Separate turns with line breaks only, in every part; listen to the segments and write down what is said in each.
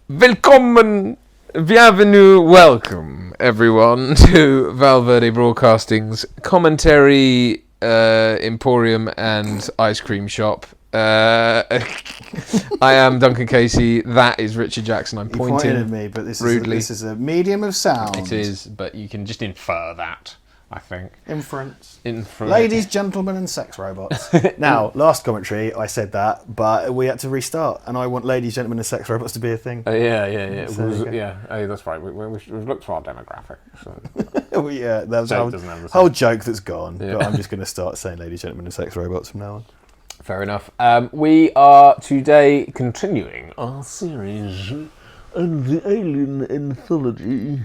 Willkommen, bienvenue, welcome everyone to Val Verde Broadcasting's commentary emporium and ice cream shop. I am Duncan Casey. That is Richard Jackson. I'm pointing
at me, but this
rudely.
This is a medium of sound.
It is, but you can just infer that, I think.
Inference.
Ladies,
gentlemen, and sex robots. Now, last commentary, I said that, but we had to restart, and I want ladies, gentlemen, and sex robots to be a thing.
Yeah.
So
Oh, that's right. We've looked for our demographic. So.
That was a whole joke that's gone. Yeah. But I'm just going to start saying ladies, gentlemen, and sex robots from now on.
Fair enough. We are today continuing our series on the Alien Anthology.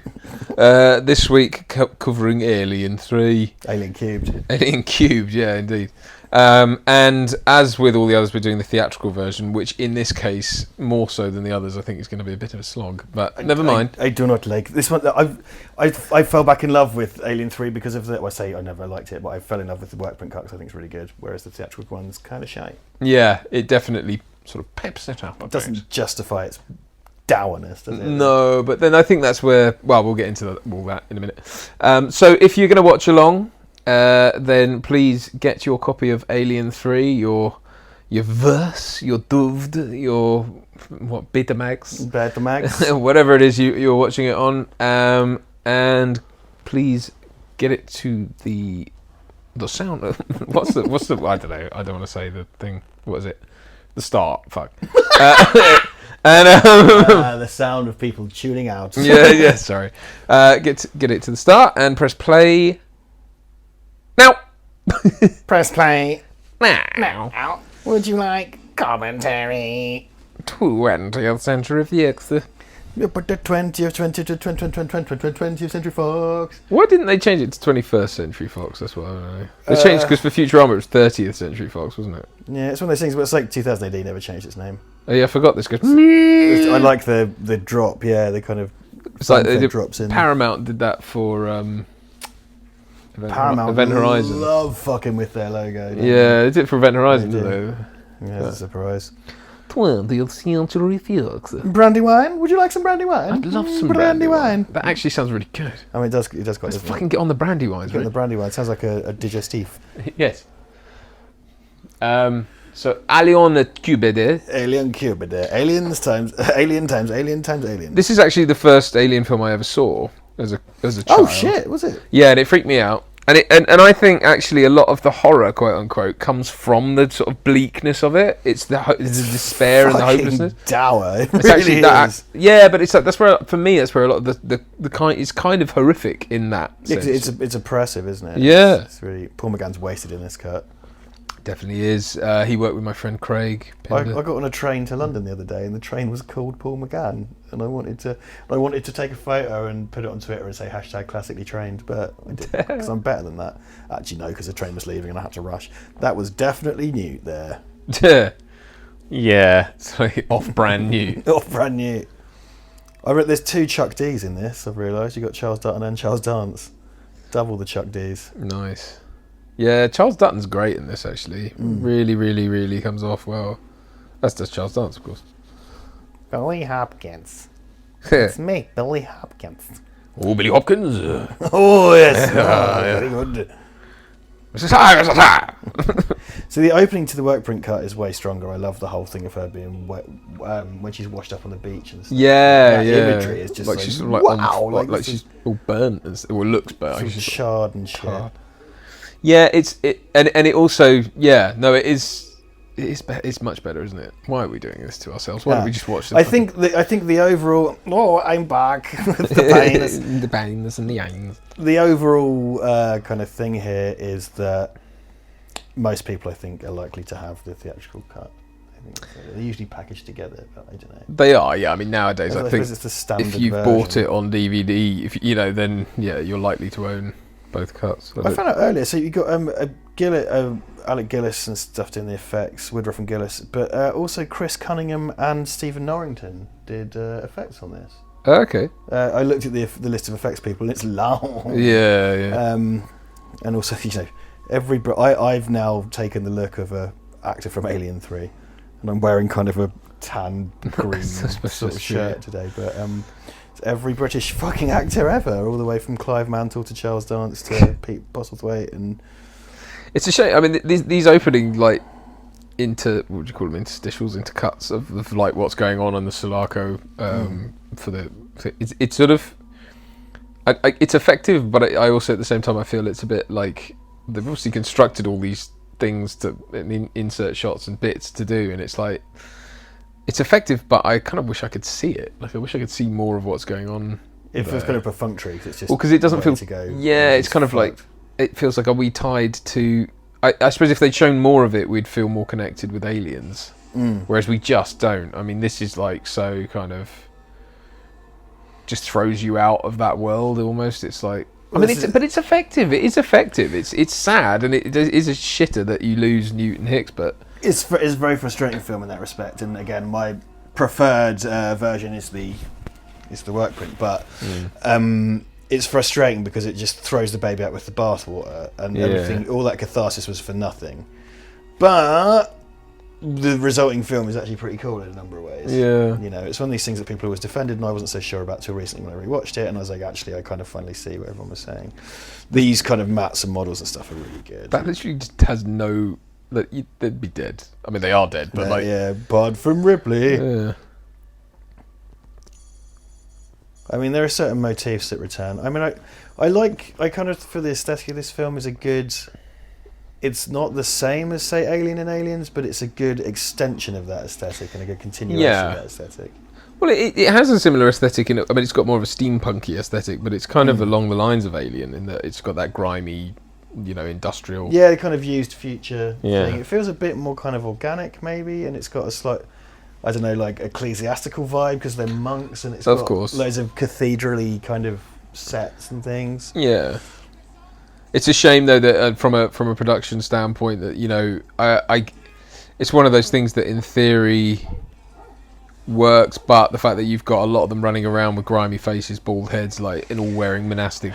This week covering Alien 3.
Alien Cubed.
Alien Cubed, yeah, indeed. And as with all the others, we're doing the theatrical version, which in this case, more so than the others, I think is going to be a bit of a slog. But never mind.
I do not like this one. I fell back in love with Alien 3 because of the... Well, I say I never liked it, but I fell in love with the work print cut because I think it's really good, whereas the theatrical one's kind of shy.
Yeah, it definitely sort of peps it up.
It doesn't justify its dourness, does it?
No, but then I think that's where... Well, we'll get into all that in a minute. So if you're going to watch along... then please get your copy of Alien 3, your verse, your duvd, your Betamax, whatever it is you're watching it on, and please get it to the sound. What's the I don't know. I don't want to say the thing. What is it? The start. Fuck.
The sound of people tuning out.
Yeah. Sorry. Get it to the start and press play. Now.
Press play.
Now.
Would you like commentary?
20th century Fox.
But the 20th century Fox.
Why didn't they change it to 21st century Fox? That's what I don't know. They changed because for Futurama it was 30th century Fox, wasn't it?
Yeah, it's one of those things, but it's like 2000 AD never changed its name.
Oh yeah, I forgot this. I
like the drop, yeah, the kind of...
It's like they
drops in.
Paramount did that for...
Paramount
Event Horizon.
Love fucking with their logo.
Yeah, they did it for Event Horizon, didn't they?
Yeah, that's a surprise.
20th century Fox.
Brandy wine? Would you like some brandy wine?
I'd love some brandy wine. That actually sounds really good.
I mean, it does quite.
Let's fucking get on the brandy wines.
Get on the brandy wine. It sounds like a digestif.
Yes. So Alien Cubed.
Alien Cubed. Alien times Alien.
This is actually the first Alien film I ever saw as a child.
Oh shit, was it?
Yeah, and it freaked me out. And I think actually a lot of the horror, quote unquote, comes from the sort of bleakness of it. It's the despair and the hopelessness.
Dour. It
it's
really
actually
is.
That. Yeah, but it's like that's where for me that's where a lot of the kind is kind of horrific in that.
Yeah,
sense.
it's oppressive, isn't it?
Yeah,
it's really Paul McGann's wasted in this cut.
Definitely is. He worked with my friend Craig.
I got on a train to London the other day, and the train was called Paul McGann, and I wanted to take a photo and put it on Twitter and say #classically trained, but I didn't because I'm better than that. Actually, no, because the train was leaving and I had to rush. That was definitely Newt there.
Yeah, it's like off-brand Newt.
Off-brand Newt. There's 2 Chuck D's in this. I've realised you got Charles Dutton and Charles Dance, double the Chuck D's.
Nice. Yeah, Charles Dutton's great in this, actually. Really, really, really comes off well. As does Charles Dance, of course.
Billy Hopkins. It's me, Billy Hopkins.
Oh, Billy Hopkins.
Oh, yes. Very good. So the opening to the work print cut is way stronger. I love the whole thing of her being wet, when she's washed up on the beach and stuff.
Yeah,
imagery is just
like she's sort of
wow.
Like she's all burnt, or looks burnt.
Like she's charred and shit. Charred.
Yeah, and it also it's much better, isn't it? Why are we doing this to ourselves? Why don't we just watch this?
I think the overall I'm back with the pains.
The pains and the ains.
The overall kind of thing here is that most people I think are likely to have the theatrical cut. I think they're usually packaged together, but I don't know.
They are, yeah. I mean nowadays I think
it's the standard
if you've
version.
bought it on DVD, then you're likely to own both cuts.
I found out earlier, so you got Alec Gillis and stuff doing the effects, Woodruff and Gillis, but also Chris Cunningham and Stephen Norrington did effects on this.
Okay.
I looked at the list of effects people, and it's long.
Yeah.
And also, I've now taken the look of a actor from Alien 3, and I'm wearing kind of a tan green sort of shirt today. But it's every British fucking actor ever, all the way from Clive Mantle to Charles Dance to Pete Postlethwaite, and
it's a shame. I mean, these opening like what would you call them, interstitials, intercuts of like what's going on the Sulaco it's sort of it's effective, but I also at the same time I feel it's a bit like they've obviously constructed all these things to insert shots and bits to do, and it's like it's effective, but I kind of wish I could see it. Like I wish I could see more of what's going on.
It feels kind of perfunctory because it's just
because it doesn't feel
to go.
Yeah, it's kind of like it feels like, are we tied to? I suppose if they'd shown more of it, we'd feel more connected with aliens. Whereas we just don't. I mean, this is like so kind of just throws you out of that world almost. It's like, I mean, but it's effective. It is effective. It's sad, and it is a shitter that you lose Newton Hicks, but
it's a very frustrating film in that respect. And again, my preferred version is the work print, but it's frustrating because it just throws the baby out with the bathwater, and everything. All that catharsis was for nothing. But the resulting film is actually pretty cool in a number of ways.
Yeah.
You know, it's one of these things that people always defended, and I wasn't so sure about till recently when I rewatched it, and I was like, actually, I kind of finally see what everyone was saying. These kind of mats and models and stuff are really good.
That literally just has no... They'd be dead. I mean, they are dead, but
Bud from Ripley.
Yeah.
I mean, there are certain motifs that return. I mean, I kind of feel the aesthetic of this film is a good... It's not the same as, say, Alien and Aliens, but it's a good extension of that aesthetic and a good continuation of that aesthetic.
Well, it has a similar aesthetic. I mean, it's got more of a steampunky aesthetic, but it's kind of along the lines of Alien in that it's got that grimy, industrial...
Yeah, kind of used future thing. It feels a bit more kind of organic, maybe, and it's got a slight... I don't know, like ecclesiastical vibe because they're monks, and it's got loads of cathedral-y kind of sets and things.
Yeah. It's a shame though that from a production standpoint that it's one of those things that in theory works, but the fact that you've got a lot of them running around with grimy faces, bald heads, like and all wearing monastic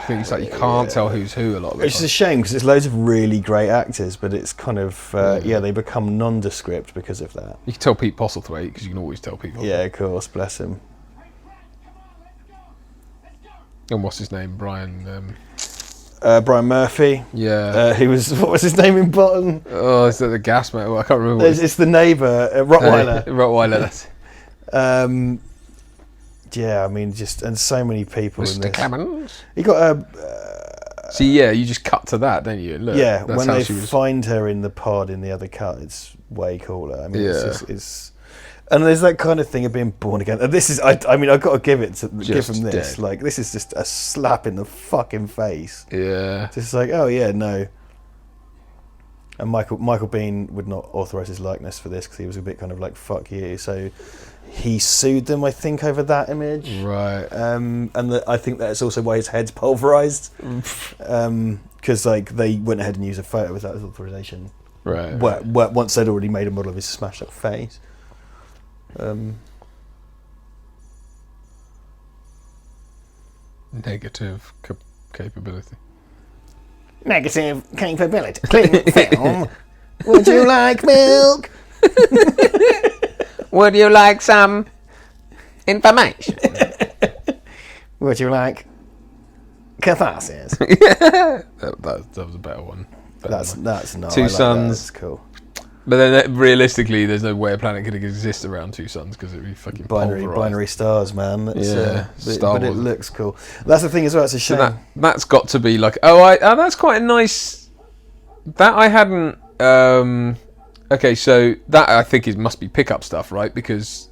things, like you can't tell who's who a lot of the
time. It's a shame because there's loads of really great actors, but it's kind of they become nondescript because of that.
You can tell Pete Postlethwaite because you can always tell people.
Yeah, of course, bless him.
And what's his name, Brian
Murphy.
Yeah.
What was his name in Bottom?
Oh, is that the gas man? I can't remember.
It's the neighbour, Rottweiler.
Rottweiler.
Yeah, I mean, and so many people in this.
Mr. Clemens.
You got
you just cut to that, don't you? Look,
yeah, when they find her in the pod in the other cut, it's way cooler. I mean, it's and there's that kind of thing of being born again. And this is, I mean, I've got to give them this.
Dead.
Like, this is just a slap in the fucking face.
Yeah.
Just like, oh yeah, no. And Michael Biehn would not authorise his likeness for this because he was a bit kind of like, fuck you. So he sued them, I think, over that image.
Right.
And I think that's also why his head's pulverised. Because like they went ahead and used a photo without his authorisation.
Right.
Once they'd already made a model of his smashed up face.
Negative capability.
Negative capability. Clean film. Would you like milk?
Would you like some information?
Would you like catharsis?
that was a better one.
That's not.
Two Sons.
That's cool.
But then realistically, there's no way a planet could exist around Two Suns because it'd be fucking
binary stars, man.
But
it looks cool. That's the thing as well. It's a shame.
So that's got to be like, that's quite a nice. That I hadn't. Okay, so that I think must be pickup stuff, right? Because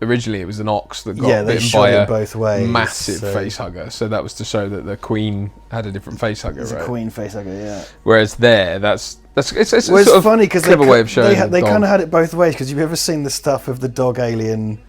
originally it was an ox that got bitten by a
both ways,
massive face hugger. So that was to show that the Queen had a different face hugger, right?
It's a Queen face hugger, yeah.
Whereas it's
sort of funny because
clever way of showing
they kind of had it both ways. Because you've ever seen the stuff of the dog alien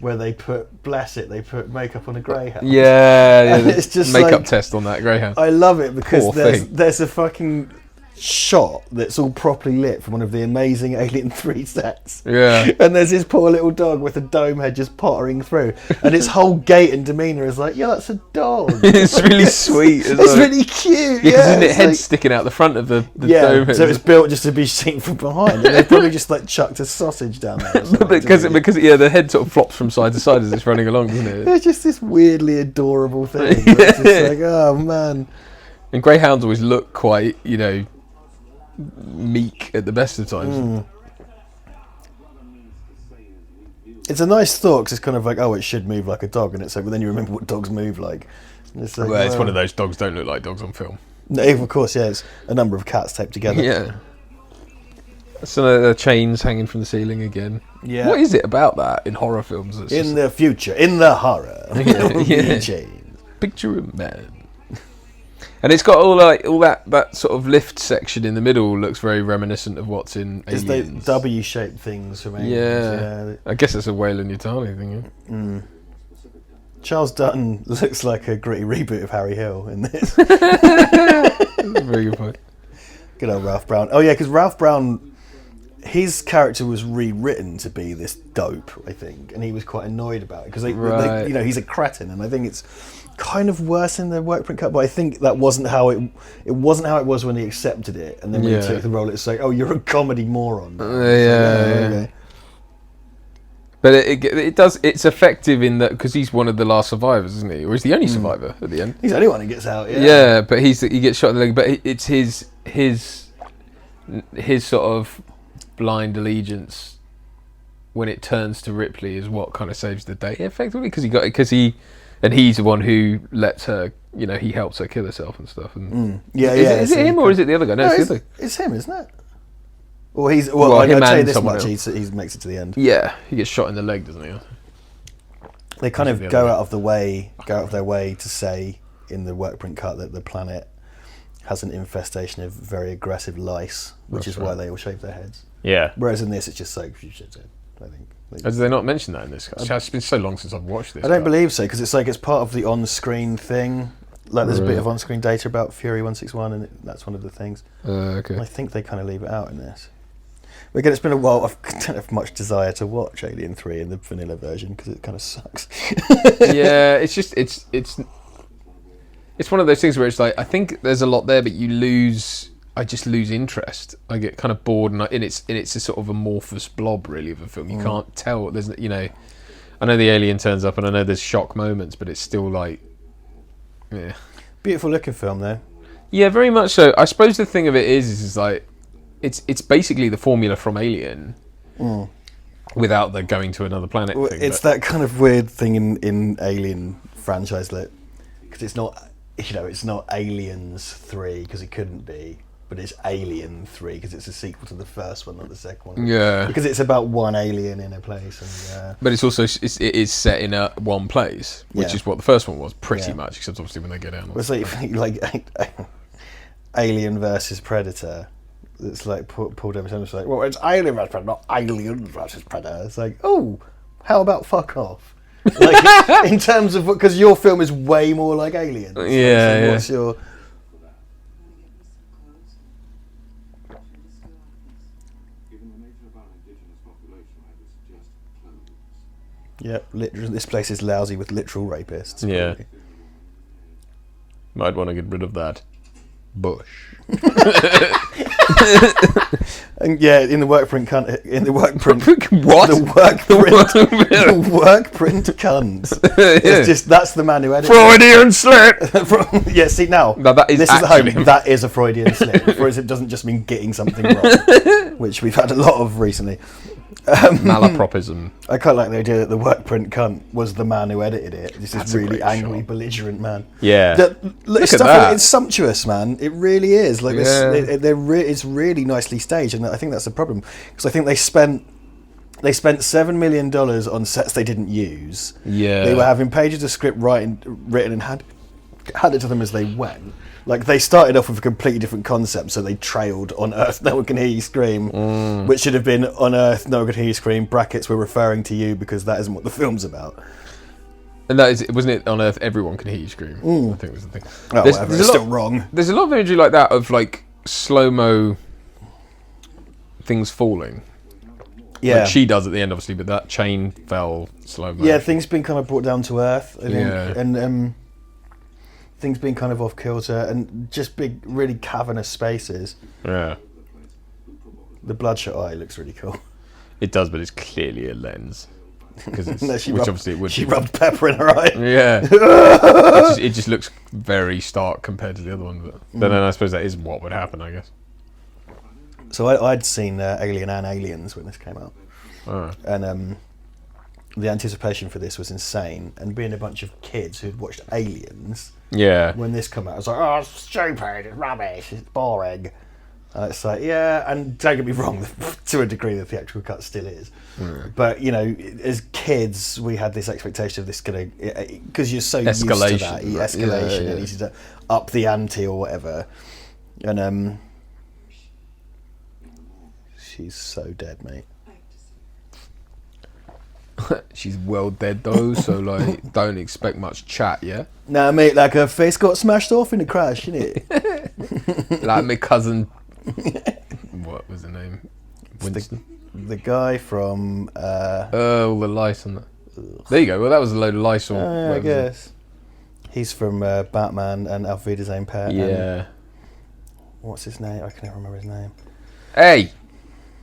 where they put makeup on a greyhound?
Yeah,
it's just
makeup test on that greyhound.
I love it because there's a fucking shot that's all properly lit from one of the amazing Alien 3 sets.
Yeah.
And there's this poor little dog with a dome head just pottering through, and its whole gait and demeanour is like, yeah, that's a dog.
It's really sweet.
It's really cute.
Yeah, because isn't it
it's
head
like,
sticking out the front of the dome head?
So it's built just to be seen from behind, and they probably just like chucked a sausage down there.
because the head sort of flops from side to side as it's running along, doesn't it?
It's just this weirdly adorable thing. It's just like, oh man.
And greyhounds always look quite, meek at the best of times.
It's a nice thought because it's kind of like, oh, it should move like a dog, and it's like, but then you remember what dogs move like. And it's like,
Well, it's one of those dogs don't look like dogs on film.
No, of course, yeah. It's a number of cats taped together.
Yeah. So chains hanging from the ceiling again.
Yeah.
What is it about that in horror films?
In the future, in the horror,
Yeah.
chains.
Picture a man. And it's got all that sort of lift section in the middle looks very reminiscent of what's in
It's
Aliens.
the W-shaped things from Aliens.
Yeah. I guess it's a Weyland-Yutani thing. Yeah?
Charles Dutton looks like a gritty reboot of Harry Hill in this.
Very good point.
Good old Ralph Brown. Oh yeah, because Ralph Brown, his character was rewritten to be this dope, I think, and he was quite annoyed about it because he's a cretin, and I think it's kind of worse in the work print cut. But I think that wasn't how it was when he accepted it, and then when he took the role, it's like, oh, you're a comedy moron.
Okay. But it does. It's effective in that because he's one of the last survivors, isn't he? Or is he the only survivor at the end?
He's the only one who gets out.
Yeah, but he gets shot in the leg. But it's his sort of blind allegiance when it turns to Ripley is what kind of saves the day, effectively, because he's the one who lets her. He helps her kill herself and stuff. And Is it him or is it the other guy? No, it's the other.
It's him, isn't it? Well, I'll tell you this much, he makes it to the end.
Yeah, he gets shot in the leg, doesn't he?
They kind of go out of their way to say in the work print cut that the planet has an infestation of very aggressive lice, which is why they all shave their heads.
Yeah.
Whereas in this, it's just like, you should head, I think.
Did they not mention that in this? It's been so long since I've watched this.
I don't believe so, because it's part of the on-screen thing. Like there's a bit of on-screen data about Fury 161, and that's one of the things.
Okay.
I think they kind of leave it out in this. But again, it's been a while. I don't have much desire to watch Alien 3 in the vanilla version because it kind of sucks.
Yeah, it's just it's one of those things where it's like I think there's a lot there, but I just lose interest. I get kind of bored, and it's a sort of amorphous blob really of a film. You can't tell. There's I know the alien turns up, and I know there's shock moments, but it's still like, yeah.
Beautiful looking film though.
Yeah, very much so. I suppose the thing of it is like. It's basically the formula from Alien, without the going to another planet thing.
It's that kind of weird thing in Alien franchise, because it's not, it's not Aliens 3 because it couldn't be, but it's Alien 3 because it's a sequel to the first one, not the second one. Yeah. Because it's about one alien in a place, and
but it's also it is set in one place, which is what the first one was pretty much, except obviously when they get down.
It's like Alien versus Predator. It's like Paul W. It's like, well, it's Alien versus Predator, not Alien versus Predator. It's like, oh, how about fuck off? Like, in terms of, because your film is way more like Aliens.
Yeah,
What's your... Yep, literally, this place is lousy with literal rapists.
Yeah. Probably. Might want to get rid of that bush.
And yeah, in the work print
what?
The work print cunt. It's just, that's the man who edited
Freudian slip.
Yeah, see now.
No, that is
this is the home. That is a Freudian slip. Whereas it doesn't just mean getting something wrong, which we've had a lot of recently.
Malapropism.
I quite like the idea that the work print cunt was the man who edited it. This is really angry, belligerent man.
Yeah.
Look at that. It's sumptuous, man. It really is. Like it's really nicely staged, and I think that's the problem, because I think they spent $7 million on sets they didn't use.
Yeah.
They were having pages of script written and handed to them as they went. Like, they started off with a completely different concept, so they trailed "On Earth, No One Can Hear You Scream," which should have been "On Earth, No One Can Hear You Scream," brackets, we're referring to you, because that isn't what the film's about.
And that is, wasn't it, "On Earth, Everyone Can Hear You Scream"? I think was the thing.
Oh, whatever, it's still wrong.
There's a lot of imagery like that of, like, slow-mo things falling.
Yeah,
Like she does at the end, obviously, but that chain fell slow-mo.
yeah, things being kind of brought down to earth, I think,
Yeah.
and things being kind of off kilter, and just big, really cavernous spaces.
Yeah.
The bloodshot eye looks really cool.
It does, but it's clearly a lens. Because
No,
obviously it would.
She rubbed pepper in her eye.
Yeah. it just looks very stark compared to the other one. But then I suppose that is what would happen, I guess.
So I'd seen Alien and Aliens when this came out.
Oh.
And the anticipation for this was insane. And being a bunch of kids who'd watched Aliens,
Yeah.
when this came out, I was like, oh, it's stupid, it's rubbish, it's boring. It's like, yeah, and don't get me wrong, to a degree the theatrical cut still is. But, you know, as kids, we had this expectation of this going to, because you're so used to that, escalation, and easy to up the ante or whatever. And she's so dead, mate.
She's well dead though, so like don't expect much chat, yeah?
Nah, mate, like her face got smashed off in a crash, innit?
Like my cousin. What was the name? Winston.
The guy from...
All the lice on that. There you go. Well, that was a load of lice.
I guess. He's from Batman and Auf Wiedersehen Pet.
Yeah.
What's his name? I can never remember his name.
Hey!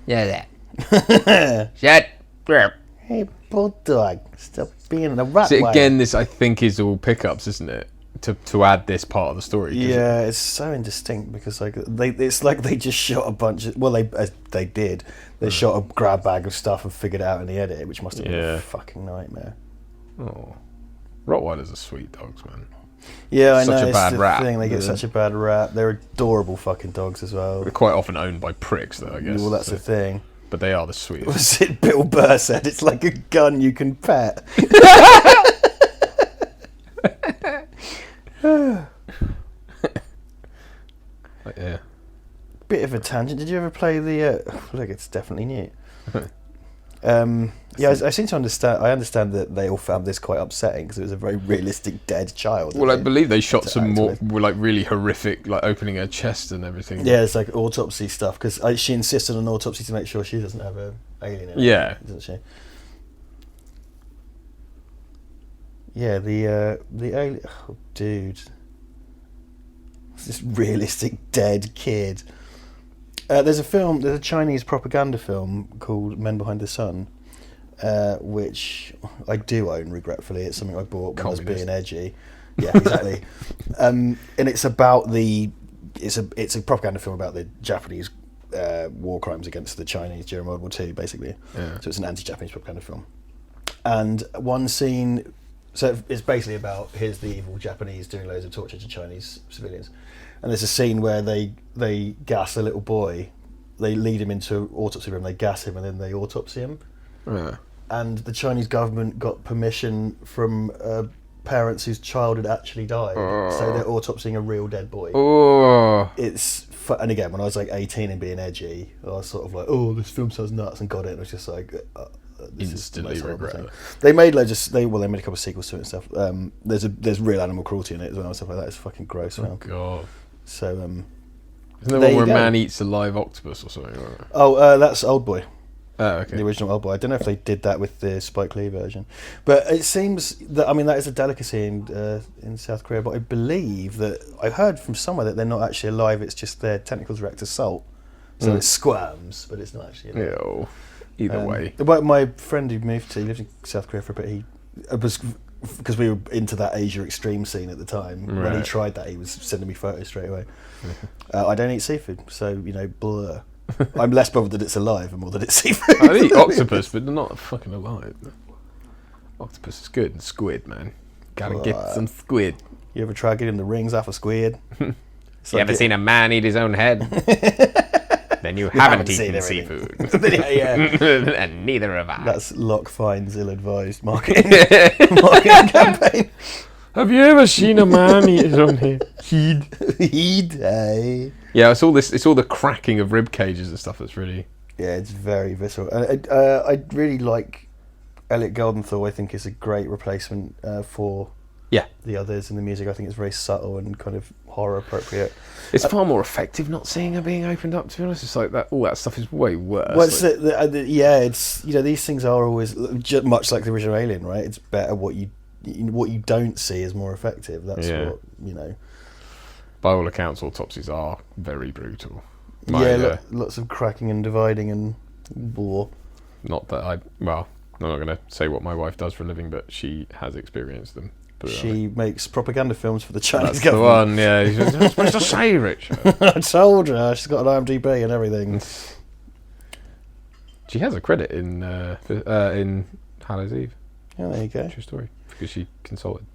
Yeah, that. Shut up.
Hey, bulldog, stop being a rat.
So again, this I think is all pickups, isn't it? To add this part of the story.
Yeah, it's so indistinct because like it's like they just shot a bunch of they did. They shot a grab bag of stuff and figured it out in the edit, which must have been a fucking nightmare.
Oh, Rottweilers are sweet dogs, man.
Yeah, I know.
Such a
it's
bad
the
rap.
thing. They get such a bad rap. They're adorable fucking dogs as well.
They're quite often owned by pricks, though. I guess.
Well, that's the thing.
But they are the sweetest.
Was it Bill Burr said? It's like a gun you can pet.
Yeah.
Bit of a tangent. Did you ever play the? Look, it's definitely new. Yeah, I seem to understand. I understand that they all found this quite upsetting because it was a very realistic dead child.
Well, I believe they shot some more, like really horrific, like opening her chest and everything.
Yeah, it's like autopsy stuff because she insisted on autopsy to make sure she doesn't have an alien in her.
Yeah,
doesn't she? Yeah, the alien. Oh, dude, it's this realistic dead kid. There's a Chinese propaganda film called Men Behind the Sun, which I do own regretfully. It's something I bought when I was being edgy. Yeah, exactly. And it's about it's a propaganda film about the Japanese war crimes against the Chinese during World War II, basically. Yeah. So it's an anti-Japanese propaganda film. And one scene, so it's basically about here's the evil Japanese doing loads of torture to Chinese civilians. And there's a scene where they gas a little boy. They lead him into an autopsy room, they gas him, and then they autopsy him. Yeah. And the Chinese government got permission from parents whose child had actually died. So they're autopsying a real dead boy. And again, when I was like 18 and being edgy, I was sort of like, oh, this film sounds nuts, and got it. And I was just like...
instantly regret it.
They made made a couple of sequels to it and stuff. There's real animal cruelty in it as well and stuff like that. It's fucking gross.
Oh god.
So
isn't there one where a man eats a live octopus or something? Right?
Oh, that's Old Boy.
Oh, okay.
The original Old Boy. I don't know if they did that with the Spike Lee version, but it seems that that is a delicacy in South Korea. But I believe that I heard from somewhere that they're not actually alive. It's just their tentacles react to salt, so it squirms, but it's not actually alive.
Ew. Either way.
My friend who moved he lived in South Korea for a bit. He was because we were into that Asia Extreme scene at the time. Right. When he tried that, he was sending me photos straight away. I don't eat seafood, so blur. I'm less bothered that it's alive and more that it's seafood.
I eat octopus, but they're not fucking alive. Octopus is good, and squid, man. Gotta get some squid.
You ever try getting the rings off a squid?
You ever seen a man eat his own head? Then you haven't eaten seafood.
Yeah.
And neither have I.
That's Locke Fine's ill-advised marketing campaign.
Have you ever seen a man eat his own head?
He'd, hey.
Yeah, it's all the cracking of rib cages and stuff that's really...
Yeah, it's very visceral. I really like Elliot Goldenthal. I think is a great replacement for
Yeah.
the others in the music. I think it's very subtle and kind of horror appropriate.
It's far more effective not seeing her being opened up, to be honest. It's like that. All that stuff is way worse.
Well, it's these things are always much like the original Alien, right? It's better what you don't see is more effective. That's what
By all accounts, autopsies are very brutal.
Lots of cracking and dividing and war.
Not that I'm not going to say what my wife does for a living, but she has experienced them.
She makes propaganda films for the Chinese
That's
government.
the one, yeah. You're supposed to say, Richard.
I told her. She's got an IMDb and everything.
She has a credit in Hallows Eve.
Yeah, there you go.
True story. Because she consulted.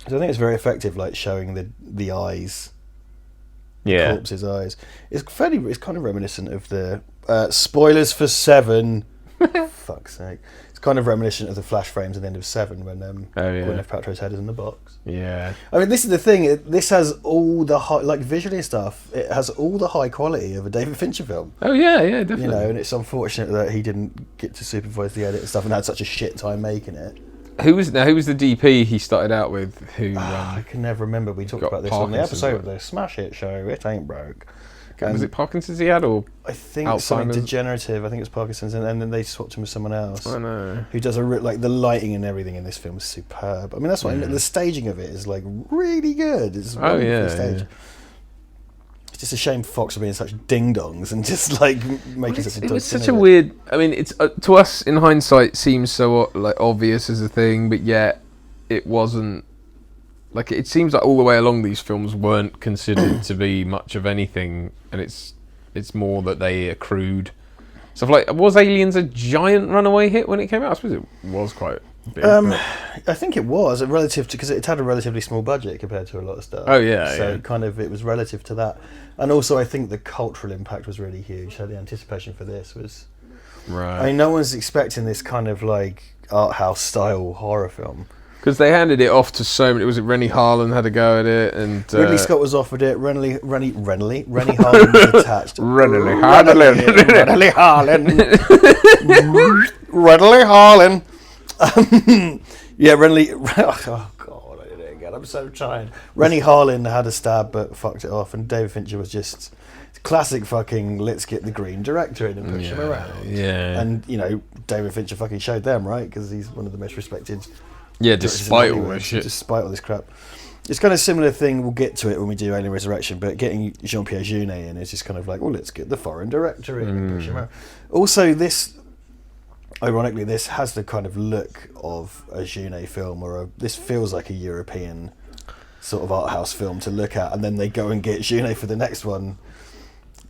So I think it's very effective, like showing the eyes.
Yeah.
Corpse's eyes. It's kind of reminiscent of the spoilers for 7. Fuck's sake. It's kind of reminiscent of the flash frames at the end of 7 when Gwyneth Paltrow's head is in the box.
Yeah.
I mean, this is the thing. This has all the visually stuff. It has all the high quality of a David Fincher film.
Oh yeah, definitely.
You know, and it's unfortunate that he didn't get to supervise the edit and stuff, and had such a shit time making it.
Who was the DP he started out with?
I can never remember. We talked about this on the episode of the Smash Hit show. It ain't broke.
Was it Parkinson's he had, or
I think it's something degenerative. I think it's Parkinson's, and then they swapped him with someone else.
I know.
Who does like the lighting and everything in this film is superb. I mean, that's why the staging of it is like really good. It's wonderfully staged.
Yeah.
It's just a shame Fox are being such ding dongs and just like making such a.
It was such a weird. I mean, it's to us in hindsight seems so like obvious as a thing, but yet it wasn't. Like, it seems like all the way along these films weren't considered to be much of anything, and it's more that they accrued stuff. Like, was Aliens a giant runaway hit when it came out? I suppose it was quite big.
I think it was relative to, because it had a relatively small budget compared to a lot of stuff.
Oh yeah,
so it was relative to that, and also I think the cultural impact was really huge. So the anticipation for this was
right.
I mean, no one's expecting this kind of like art house style horror film.
Because they handed it off to so many. Was it Rennie Harlan had a go at it, and
Ridley Scott was offered it. Rennie Harlan was attached.
Rennie
Harlan. Yeah, Rennie. Oh God, I did it again. I'm so tired. Rennie Harlan had a stab but fucked it off, and David Fincher was just classic fucking let's get the green director in and push him around.
Yeah.
And you know, David Fincher fucking showed them, right, because he's one of the most respected.
Yeah, despite all this shit.
Despite all this crap. It's kind of a similar thing, we'll get to it when we do Alien Resurrection, but getting Jean-Pierre Jeunet in is just kind of like, well, let's get the foreign director in and push him out. Also, ironically, this has the kind of look of a Jeunet film, this feels like a European sort of art house film to look at, and then they go and get Jeunet for the next one,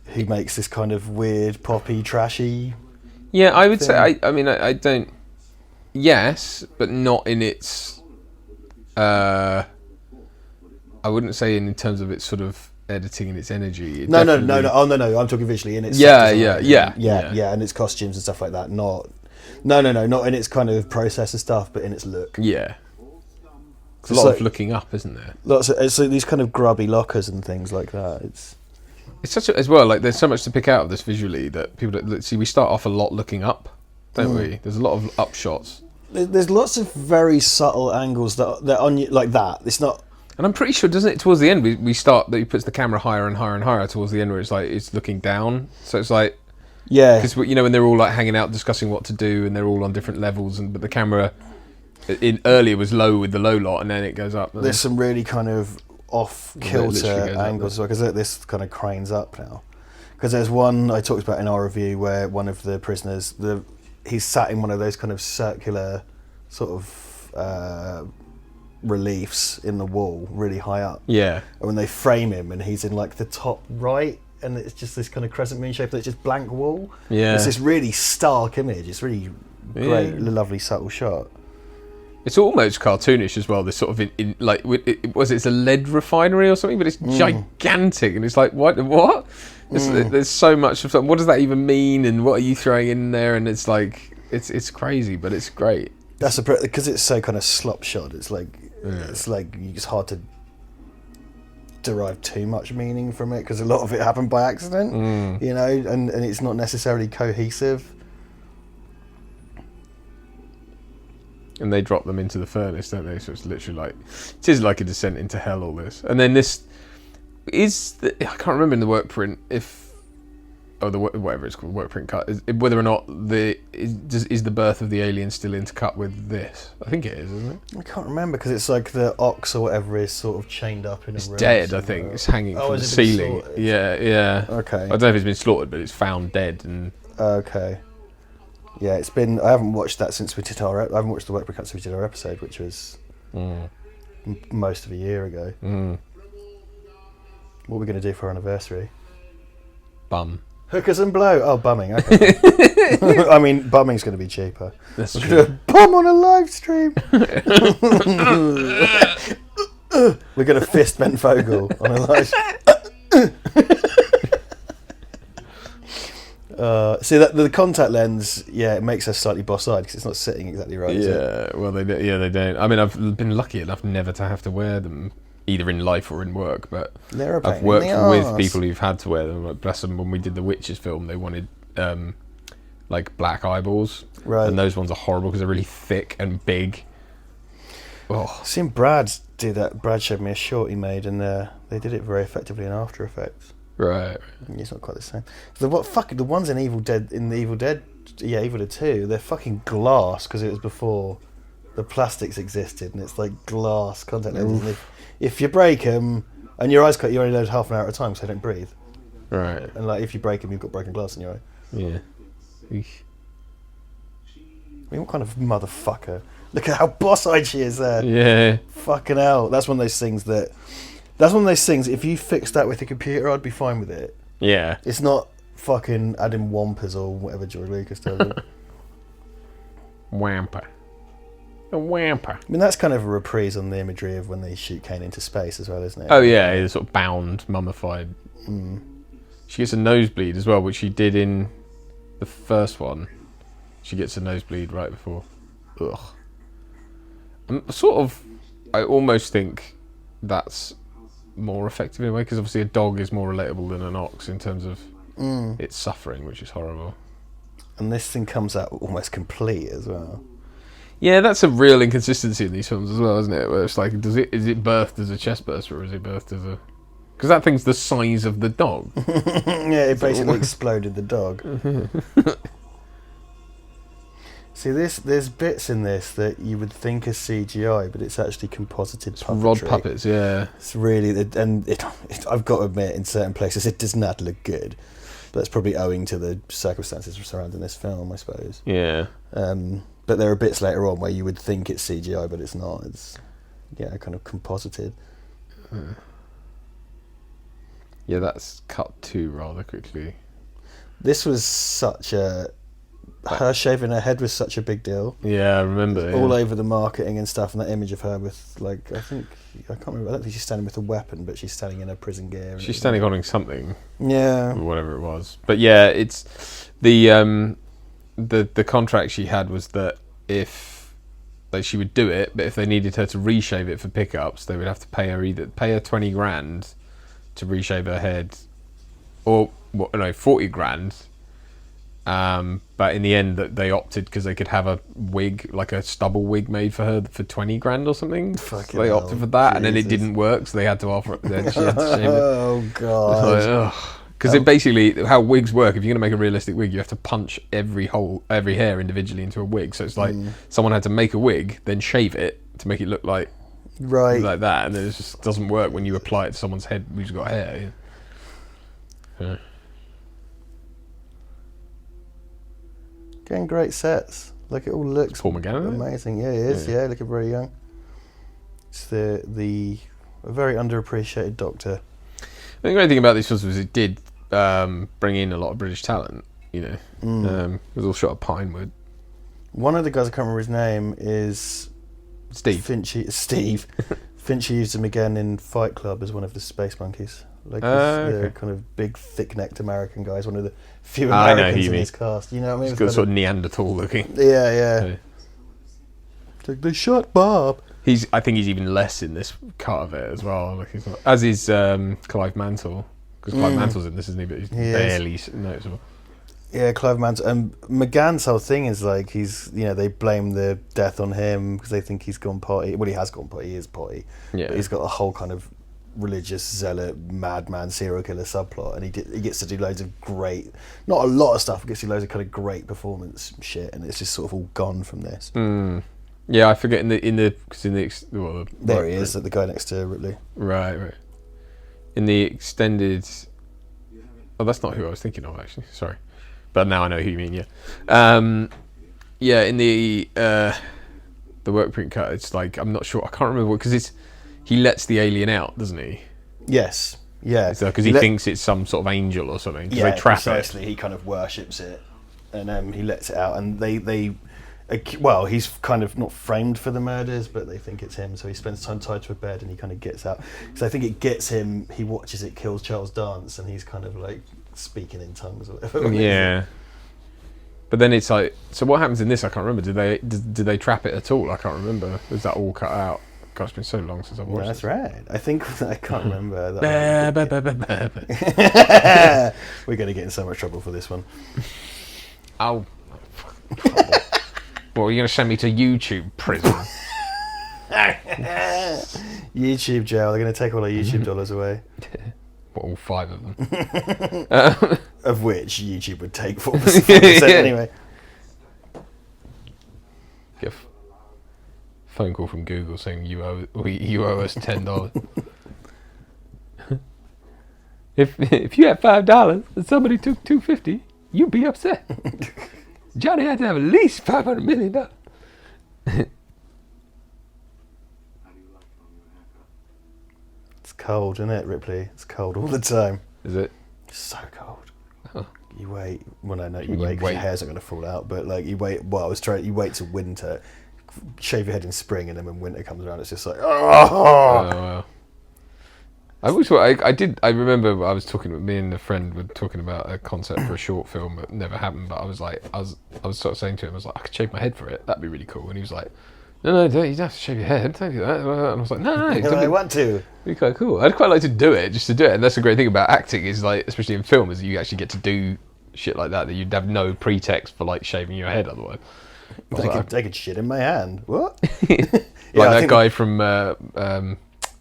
who makes this kind of weird, poppy, trashy.
Yeah, I would say, I mean, I don't. Yes, but not in its. I wouldn't say in terms of its sort of editing and its energy.
No. Oh no. I'm talking visually in its.
Yeah,
and its costumes and stuff like that. Not in its kind of process and stuff, but in its look.
Yeah. There's a lot of looking up, isn't there?
Lots of these kind of grubby lockers and things like that. It's
such as well. Like, there's so much to pick out of this visually that people see. We start off a lot looking up, don't we? There's a lot of up shots.
There's lots of very subtle angles that on you like that. It's not.
And I'm pretty sure, doesn't it? Towards the end, we start that he puts the camera higher and higher and higher towards the end, where it's like it's looking down. So it's like,
yeah,
because you know when they're all like hanging out discussing what to do, and they're all on different levels, but the camera in earlier was low with the low lot, and then it goes up.
There's some really kind of off kilter angles as well, because this kind of cranes up now. Because there's one I talked about in our review where one of the prisoners, he's sat in one of those kind of circular sort of reliefs in the wall really high up. Yeah. And when they frame him and he's in like the top right, and it's just this kind of crescent moon shape that's just blank wall. Yeah. It's this really stark image. It's really great, lovely, subtle shot.
It's almost cartoonish as well. This sort of it's a lead refinery or something, but it's gigantic, and it's like what? There's so much of something. What does that even mean? And what are you throwing in there? And it's like it's crazy, but it's great.
That's because it's so kind of slop shot. It's like it's hard to derive too much meaning from it because a lot of it happened by accident, you know, and it's not necessarily cohesive.
And they drop them into the furnace, don't they? So it's literally like, it is like a descent into hell, all this. And then this is, I can't remember in the work print whatever it's called, work print cut, whether or not is the birth of the alien still intercut with this. I think it is, isn't it?
I can't remember because it's like the ox or whatever is sort of chained up in a room.
It's dead, I think. It's hanging from the ceiling. Yeah.
Okay.
I don't know if it's been slaughtered, but it's found dead. And
okay. Yeah, it's been. I haven't watched that since we did I haven't watched the work print cut since we did our episode, which was most of a year ago. What are we going to do for our anniversary?
Bum.
Hookers and blow. Oh, bumming. Okay. I mean, bumming's going to be cheaper.
That's
We're
true.
going to bum on a live stream. We're going to fist Bent Vogel on a live see that the contact lens, it makes us slightly boss-eyed because it's not sitting exactly right.
Yeah, well, they don't. I mean, I've been lucky enough never to have to wear them, either in life or in work. But I've worked with people who've had to wear them. Like, bless them, when we did the Witches film, they wanted like black eyeballs,
right?
And those ones are horrible because they're really thick and big. Oh,
I've seen Brad do that. Brad showed me a short he made, and they did it very effectively in After Effects.
Right.
It's not quite the same. The ones in Evil Dead, Evil Dead 2, they're fucking glass because it was before the plastics existed, and it's like glass contact lenses. If you break them and your eyes cut, you only lose half an hour at a time, so they don't breathe.
Right.
And like if you break them, you've got broken glass in your eye.
Yeah.
I mean, what kind of motherfucker? Look at how boss-eyed she is there.
Yeah.
Fucking hell. That's one of those things. If you fix that with a computer, I'd be fine with it.
Yeah.
It's not fucking adding wampers or whatever George Lucas does.
Wamper. A wamper.
I mean, that's kind of a reprise on the imagery of when they shoot Kane into space as well, isn't it?
Oh, yeah. It's sort of bound, mummified. She gets a nosebleed as well, which she did in the first one. She gets a nosebleed right before. Ugh. I almost think that's more effective in a way, because obviously a dog is more relatable than an ox in terms of its suffering, which is horrible.
And this thing comes out almost complete as well.
Yeah, that's a real inconsistency in these films as well, isn't it? Where it's like, is it birthed as a chest burster, or is it birthed as a... Because that thing's the size of the dog.
Yeah, it basically exploded the dog. See, there's bits in this that you would think is CGI, but it's actually composited puppetry.
Rod puppets, yeah.
It's really... I've got to admit, in certain places, it does not look good. But that's probably owing to the circumstances surrounding this film, I suppose.
Yeah.
But there are bits later on where you would think it's CGI, but it's not. It's, kind of composited.
Yeah, that's cut too rather quickly.
This was such a... Her shaving her head was such a big deal.
Yeah, I remember.
All over the marketing and stuff, and that image of her with, like, I can't remember, I don't think she's standing with a weapon, but she's standing in her prison gear.
She's standing holding something.
Yeah.
Or whatever it was. But yeah, it's... The contract she had was that if... Like, she would do it, but if they needed her to reshave it for pickups, they would have to pay her 20 grand to reshave her head, or 40 grand. But in the end, that they opted because they could have a wig, like a stubble wig, made for her for 20 grand or something. So they opted for that, and then it didn't work, so they had to offer it. Then she had to shave it.
Oh god!
Because it basically, how wigs work, if you're going to make a realistic wig, you have to punch every hair individually into a wig. So it's like someone had to make a wig, then shave it to make it look like that, and then it just doesn't work when you apply it to someone's head who's got hair. Yeah.
Getting great sets. Like, it all looks
Paul McGann,
amazing. Yeah, he is. Yeah, looking very young. It's a very underappreciated Doctor.
The great thing about these films was it did bring in a lot of British talent. It was all shot at Pinewood.
One of the guys, I can't remember his name, is
Steve.
Steve. Fincher used him again in Fight Club as one of the Space Monkeys. Like the kind of big, thick-necked American guy. One of the few Americans in his cast. You know what I mean?
He's got sort of Neanderthal looking.
Yeah. It's like, they shot Bob.
I think he's even less in this cut of it as well. Like, as is Clive Mantle, because Clive Mantle's in this, isn't he? But he's barely noticeable.
Yeah, Clive Manson. And McGann's whole thing is like they blame the death on him because they think he's gone potty. Well, he has gone potty. He is potty.
Yeah.
But he's got a whole kind of religious zealot, madman, serial killer subplot, and he gets to do loads of great, not a lot of stuff, but gets to do loads of kind of great performance shit, and it's just sort of all gone from this.
Yeah, I forget there he
is, the guy next to Ripley.
Right. In the extended. Oh, that's not who I was thinking of actually. Sorry, but now I know who you mean. Yeah, yeah. In the work print cut, it's like I'm not sure. I can't remember because he lets the alien out, doesn't he?
Yes. Yeah.
Because he thinks it's some sort of angel or something.
Yeah,
they trap
precisely.
it.
He kind of worships it, and he lets it out, and he's kind of not framed for the murders, but they think it's him, so he spends time tied to a bed and he kind of gets out. So I think it gets him, he watches it kill Charles Dance and he's kind of like speaking in tongues or whatever.
Yeah. But then it's like, so what happens in this? I can't remember. Did they trap it at all? I can't remember. Was that all cut out? God, it's been so long since I've watched
That's right. I can't remember. We're going to get in so much trouble for this one.
Oh, well, you're going to send me to YouTube prison.
YouTube jail. They're going to take all our YouTube dollars away.
Well, all 5 of them.
Of which YouTube would take 4% anyway.
Get a phone call from Google saying you owe us $10. If you had $5 and somebody took $250, you'd be upset. Johnny had to have at least $500 million.
It's cold, isn't it, Ripley? It's cold all the time.
Is it?
It's so cold.
Oh.
You wait. Well, no, you wait because your hair's not going to fall out. But like you wait. Well, you wait till winter, shave your head in spring, and then when winter comes around, it's just like
Oh wow. I remember I was talking with me and a friend were talking about a concept for a short film that never happened, but I was sort of saying to him, I was like, I could shave my head for it, that'd be really cool. And he was like, no, you don't have to shave your head, don't do that. And I was like, no,
I want to.
It'd be quite cool. I'd quite like to do it, just to do it. And that's the great thing about acting is like, especially in film, is you actually get to do shit like that you'd have no pretext for like shaving your head otherwise.
They could shit in my hand. What?
That guy from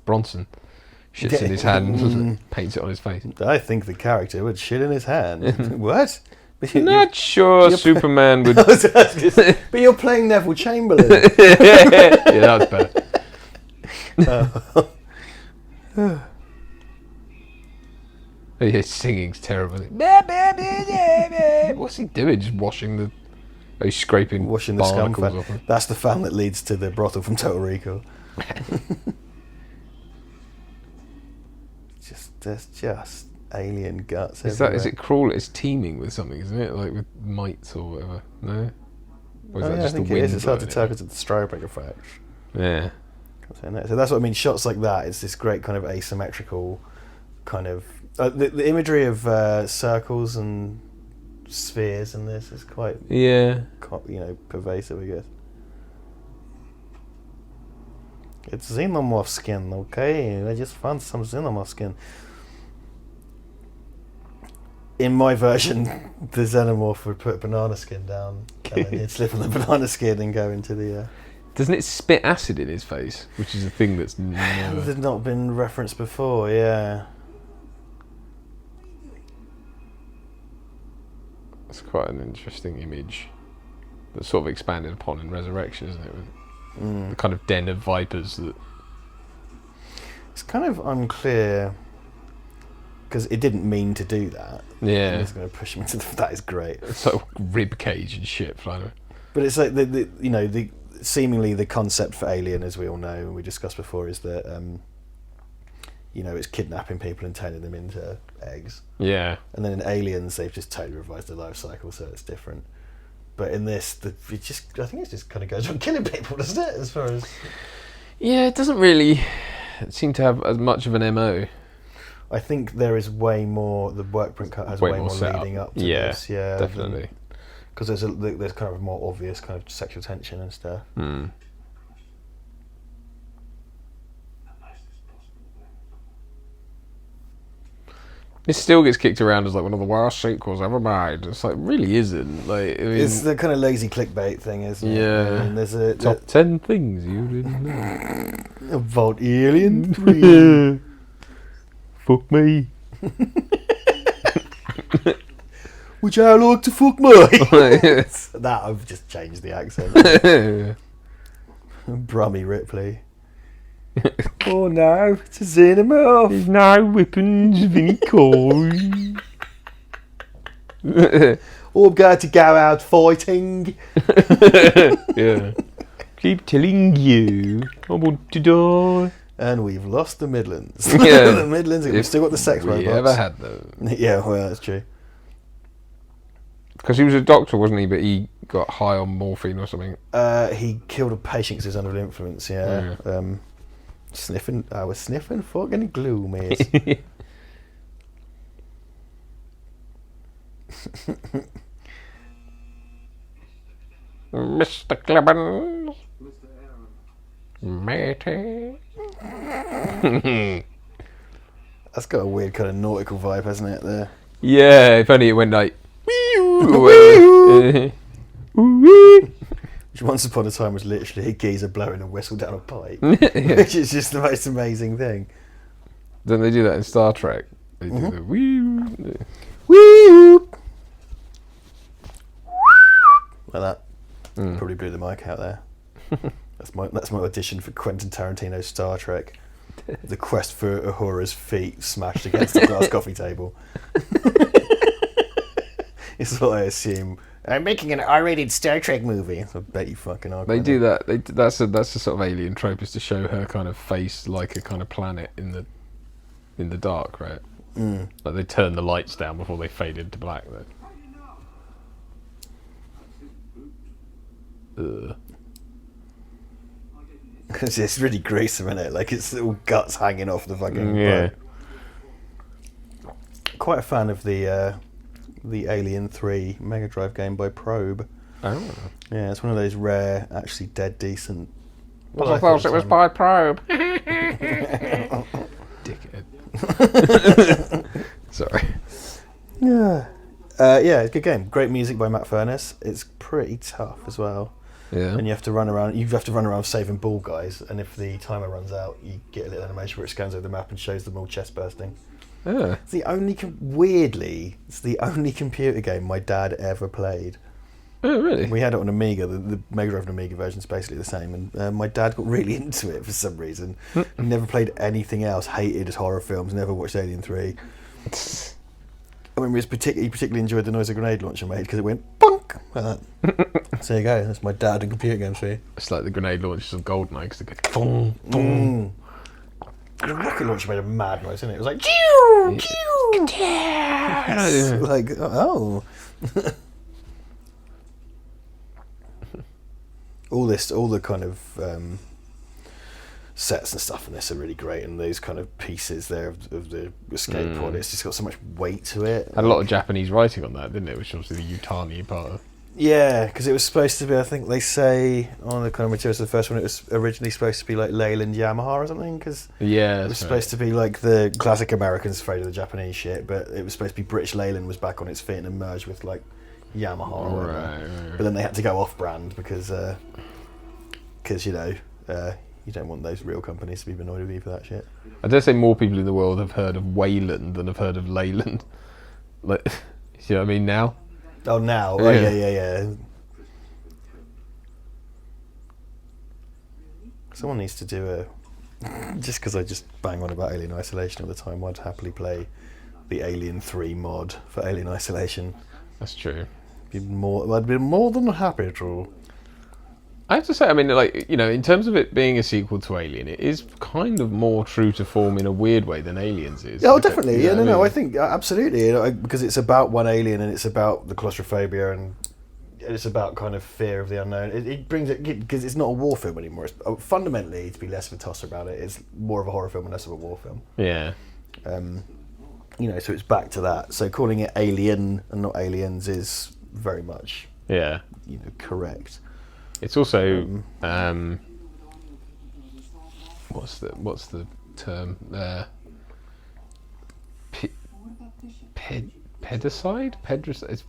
Bronson. Shits in his hand and paints it on his face.
I think the character would shit in his hand. What?
Not sure Superman would.
But you're playing Neville Chamberlain.
Yeah, that was better. His singing's terrible. What's he doing? Just washing the. He's scraping
washing the scum
off.
That's the fan that leads to the brothel from Total Recall. There's just alien guts.
Is it crawl? It's teeming with something, isn't it? Like with mites or whatever. No. Or is that just
I think
the wind?
It is. It's hard to tell because of the strobing effect.
Yeah.
So that's what I mean. Shots like that. It's this great kind of asymmetrical kind of the imagery of circles and spheres in this is quite pervasive, I guess. It's xenomorph skin, okay? I just found some xenomorph skin. In my version, the xenomorph would put banana skin down and then he'd slip on the banana skin and go into the...
Doesn't it spit acid in his face? Which is a thing that's never...
There's not been referenced before, yeah.
It's quite an interesting image that's sort of expanded upon in Resurrection, isn't it? With the kind of den of vipers that...
It's kind of unclear because it didn't mean to do that.
Yeah.
It's going to push him into that is great.
It's sort of rib cage and shit flying around.
But it's like the seemingly the concept for Alien, as we all know and we discussed before, is that it's kidnapping people and turning them into eggs.
Yeah.
And then in Aliens, they've just totally revised their life cycle, so it's different. But in this, I think it just kind of goes on killing people, doesn't it? As far as
it doesn't really seem to have as much of an MO.
I think there is way more. The work print cut has way more leading up to this. Yeah,
definitely.
Because there's kind of a more obvious kind of sexual tension and stuff.
This still gets kicked around as like one of the worst sequels ever made. It's like, it really isn't. Like, I mean,
It's the kind of lazy clickbait thing, isn't it?
Yeah.
I mean, there's a
top 10 things you didn't know.
about Alien 3.
Fuck me.
Would you like to fuck me? That I've just changed the accent. Brummy Ripley. Oh no, it's a xenomorph.
There's no weapons of any kind.
Oh, I'm going to go out fighting.
Yeah. Keep telling you, I want to die.
And we've lost the Midlands.
Yeah.
The Midlands, we've still got the sex robots.
We ever had them.
Yeah, well, that's true.
Because he was a doctor, wasn't he? But he got high on morphine or something.
He killed a patient because he was under the influence, yeah. I was sniffing fucking glue, mate.
Mr. Clemens. Matey.
That's got a weird kind of nautical vibe, hasn't it, there?
Yeah, if only it went like...
Which once upon a time was literally a geezer blowing a whistle down a pipe.
Yeah.
Which is just the most amazing thing.
Don't they do that in Star Trek? They do the wee.
Woo! Like that. Probably blew the mic out there. That's my audition for Quentin Tarantino's Star Trek. The quest for Uhura's feet smashed against the glass coffee table. It's what I assume. I'm making an R-rated Star Trek movie. I bet you fucking are.
They do that. That's a sort of alien trope, is to show her kind of face like a kind of planet in the dark, right? Like they turn the lights down before they fade into black. Though.
It's really gruesome, isn't it? Like it's all guts hanging off the fucking.
Yeah.
Quite a fan of the Alien 3 Mega Drive game by Probe.
Oh.
Yeah, it's one of those rare, actually dead decent.
I thought it was by Probe. Dickhead. Sorry.
Yeah. Yeah, it's a good game. Great music by Matt Furness. It's pretty tough as well.
Yeah.
And you have to run around saving ball guys, and if the timer runs out, you get a little animation where it scans over the map and shows them all chest bursting.
Yeah.
It's the only weirdly, it's the only computer game my dad ever played.
Oh, really?
We had it on Amiga. The Mega Drive and Amiga version is basically the same, and my dad got really into it for some reason. He never played anything else. Hated horror films. Never watched Alien 3. I mean, he particularly enjoyed the noise a grenade launcher made because it went bonk like that. So there you go. That's my dad and computer games for you.
It's like the grenade launchers of GoldenEye because they go boom, boom.
The rocket launcher made a mad noise, didn't it? It was like pew, pew. It's like oh. all the kind of sets and stuff in this are really great, and those kind of pieces there of the escape pod, it's just got so much weight to it.
Had a lot of Japanese writing on that, didn't it? Which obviously the Yutani part of.
Yeah, because it was supposed to be, I think they say on the kind of materials of the first one, it was originally supposed to be like Leyland Yamaha or something, because it was supposed to be like the classic Americans afraid of the Japanese shit, but it was supposed to be British Leyland was back on its feet and merged with like Yamaha or whatever.
Right.
But then they had to go off-brand because you know, you don't want those real companies to be annoyed with you for that shit.
I dare say more people in the world have heard of Wayland than have heard of Leyland. Like, you know what I mean now?
Oh, now?
Yeah.
Oh, yeah. Someone needs to do just because I just bang on about Alien Isolation all the time, I'd happily play the Alien 3 mod for Alien Isolation.
That's true.
I'd be more than happy to.
I have to say, I mean, like, you know, in terms of it being a sequel to Alien, it is kind of more true to form in a weird way than Aliens is.
Oh, definitely.
You know
No, I think absolutely, because it's about one alien and it's about the claustrophobia and it's about kind of fear of the unknown. It brings it because it's not a war film anymore. It's, fundamentally, to be less of a tosser about it, it's more of a horror film and less of a war film.
Yeah.
You know, so it's back to that. So calling it Alien and not Aliens is very much, correct.
It's also what's the term? pedicide, it's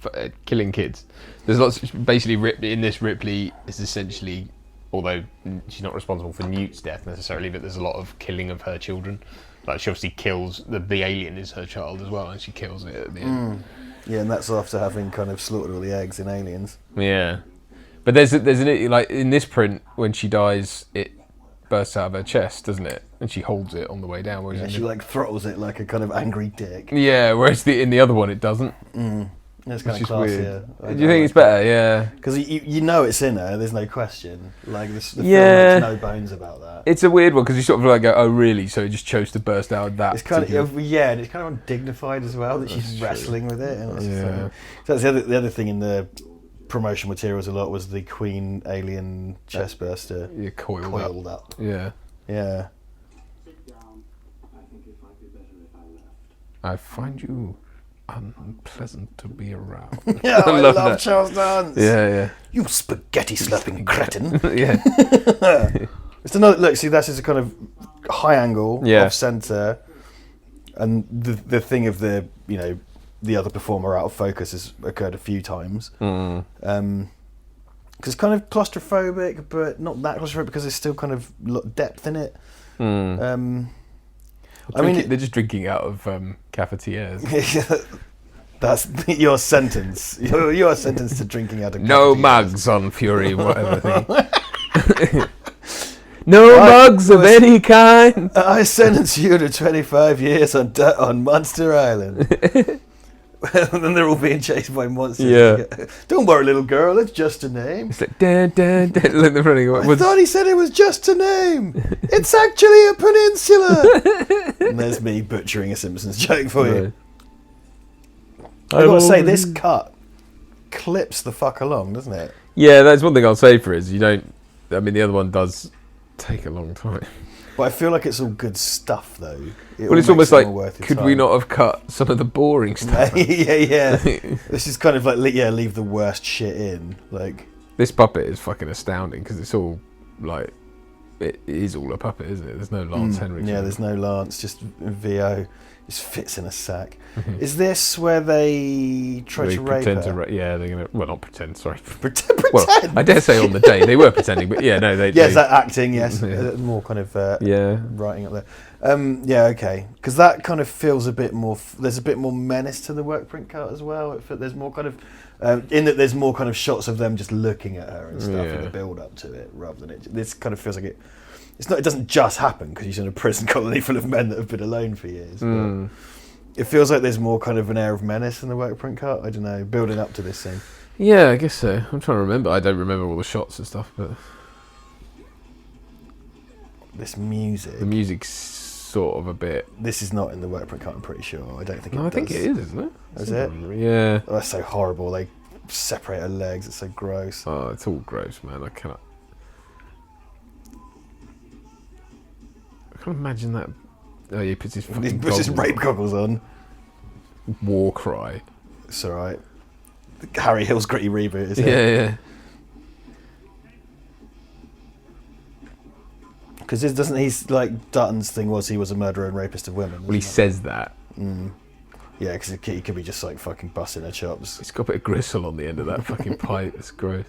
killing kids. There's lots. Basically, in this, Ripley is essentially, although she's not responsible for Newt's death necessarily, but there's a lot of killing of her children. Like she obviously kills the alien is her child as well, and she kills it at the end.
Yeah, and that's after having kind of slaughtered all the eggs in Aliens.
Yeah, but there's an like in this print when she dies, it bursts out of her chest, doesn't it? And she holds it on the way down.
Yeah, she like throttles it like a kind of angry dick.
Yeah, whereas in the other one it doesn't.
It's kind of classier.
Do you think it's better? Yeah.
Because you know it's in her, there's no question. Like the film makes no bones about that.
It's a weird one because you sort of like go, oh really? So it just chose to burst out of that.
It's kind of and it's kind of undignified as well that she's wrestling with it. And so that's the other thing in the promotional materials a lot was the Queen alien chest burster.
Yeah, coiled up. Yeah.
Yeah.
I find you unpleasant to be around.
Yeah, I love Charles Dance.
Yeah.
You spaghetti slapping cretin.
Yeah.
It's another look. See, that's just a kind of high angle, off center, and the thing of the other performer out of focus has occurred a few times. Because it's kind of claustrophobic, but not that claustrophobic because there's still kind of depth in it. I mean,
they're just drinking out of cafetières.
That's your sentence. Your sentence to drinking out of
no
cafetières.
mugs on Fury, whatever thing. No mugs of any kind.
I sentence you to 25 years on Monster Island. And then they're all being chased by monsters.
Yeah.
Don't worry, little girl. It's just a name.
It's like dun, dun, dun. Like they're running away.
I thought he said it was just a name. It's actually a peninsula. And there's me butchering a Simpsons joke for you. I've got to say, this cut clips the fuck along, doesn't it?
Yeah, that's one thing I'll say for it is you don't. I mean, the other one does take a long time.
But I feel like it's all good stuff, though.
Well, it's almost like, could we not have cut some of the boring stuff?
Yeah. This is kind of like, leave the worst shit in. Like
this puppet is fucking astounding because it's all like, it is all a puppet, isn't it? There's no Lance Henriksen.
Yeah, there's no Lance, just VO. Just fits in a sack. Is this where they try to rape her?
Yeah, they're gonna. Well, not pretend. Sorry.
Pretend.
Well, I dare say on the day they were pretending, but yeah, no, they.
Yes, that acting. Yes, more kind of. Writing up there. Yeah, okay, because that kind of feels a bit more. There's a bit more menace to the work print cut as well. There's more kind of. In that there's more kind of shots of them just looking at her and stuff in the build up to it, rather than it. This kind of feels like it. It's not. It doesn't just happen because she's in a prison colony full of men that have been alone for years. But it feels like there's more kind of an air of menace in the work print cut. I don't know, building up to this scene.
Yeah, I guess so. I'm trying to remember. I don't remember all the shots and stuff, but
this music.
The music's sort of a bit.
This is not in the work print cut. I'm pretty sure. I don't think.
I think it is, isn't it?
Is it?
Yeah.
Oh, that's so horrible. They separate her legs. It's so gross.
Oh, it's all gross, man. I can't imagine that. Oh, he puts his fucking
rape goggles on.
War cry.
It's alright. Harry Hill's gritty reboot, is it?
Yeah.
Because doesn't he, like, Dutton's thing was he was a murderer and rapist of women?
Well, he says that.
Yeah, because he could be just, like, fucking busting her chops.
It's got a bit of gristle on the end of that fucking pipe. It's gross.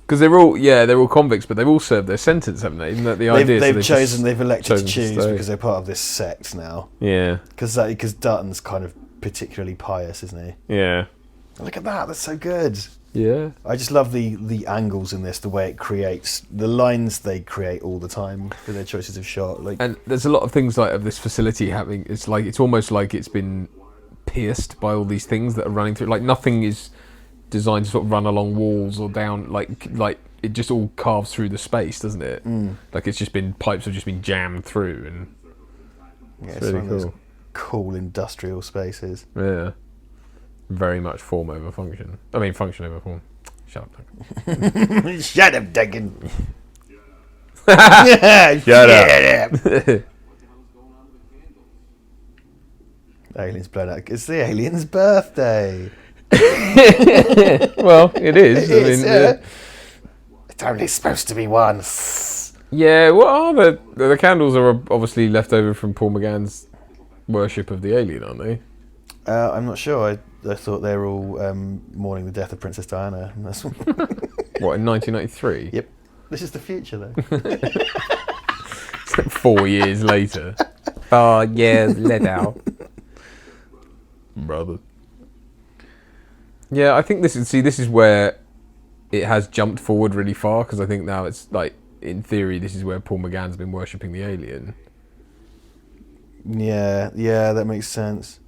Because they're all convicts, but they've all served their sentence, haven't they? Isn't that the idea?
They've elected to choose because they're part of this sect now.
Yeah.
Because Dutton's kind of particularly pious, isn't he?
Yeah.
Look at that, that's so good.
Yeah.
I just love the angles in this, the way it creates, the lines they create all the time for their choices of shot.
And there's a lot of things like of this facility having, it's almost like it's been pierced by all these things that are running through. Like nothing is designed to sort of run along walls or down, like it just all carves through the space, doesn't it? Like it's just been, pipes have just been jammed through, and
it's really cool industrial spaces.
Yeah, very much form over function. I mean, function over form. Shut up, Duncan.
Shut up, Duncan.
Shut up.
Aliens blown out. It's the alien's birthday.
Well, it is.
It's only supposed to be once.
Yeah, what are the candles are obviously left over from Paul McGann's worship of the alien, aren't they?
I'm not sure. I thought they were all mourning the death of Princess Diana. And that's
What, in 1993?
Yep. This is the future, though.
4 years later. 4 years later. Brother. Yeah, I think this is where it has jumped forward really far, because I think now it's like, in theory, this is where Paul McGann's been worshipping the alien.
Yeah, that makes sense.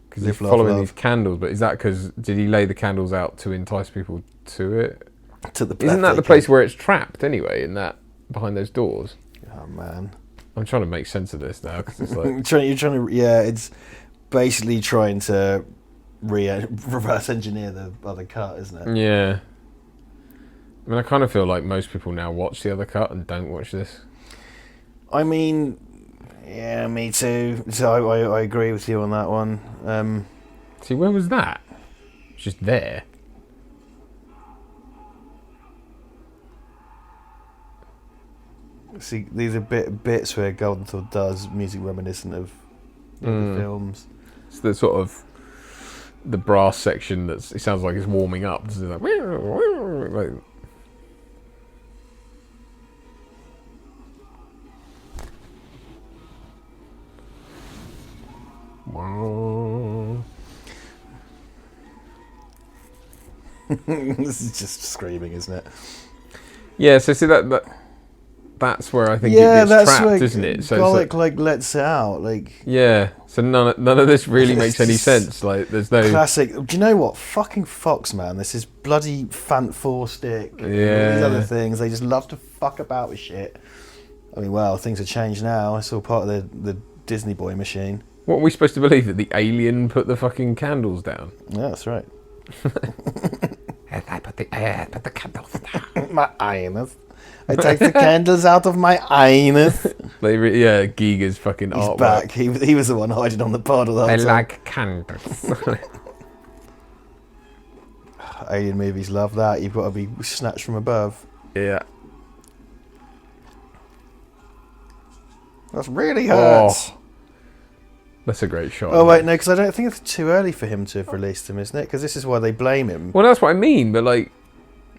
Because he's following these candles, but is that because did he lay the candles out to entice people to it?
To the
Isn't that the place where it's trapped anyway? In that behind those doors.
Oh man,
I'm trying to make sense of this now because it's like
you're trying to. Yeah, it's basically trying to reverse engineer the other cut, isn't it?
Yeah. I mean, I kind of feel like most people now watch the other cut and don't watch this.
I mean. Yeah, me too. So I agree with you on that one.
See, where was that? It's just there.
See, these are bits where Golden Thor does music reminiscent of the films.
It's the sort of the brass section it sounds like it's warming up. It's like,
This is just screaming, isn't it?
Yeah, so see that's where I think it gets trapped, isn't it? So
Golic like lets it out, like
yeah. So none of this really makes any sense. Like there's no
classic. Do you know what? Fucking Fox, man. This is bloody Fant 4 stick.
Yeah.
And all these other things. They just love to fuck about with shit. I mean, well, things have changed now. It's all part of the Disney boy machine.
What are we supposed to believe, that the alien put the fucking candles down?
Yeah, that's right.
I put the candles down.
My anus. I take the candles out of my anus.
Yeah, Giga's fucking
He's
artwork.
back. He was the one hiding on the pod all the whole time.
like candles.
Alien movies love that. You've got to be snatched from above.
Yeah.
That really hurts.
Oh, that's a great shot.
Oh, wait, no, because I don't think it's too early for him to have released them, isn't it? Because this is why they blame him.
Well, that's what I mean, but like...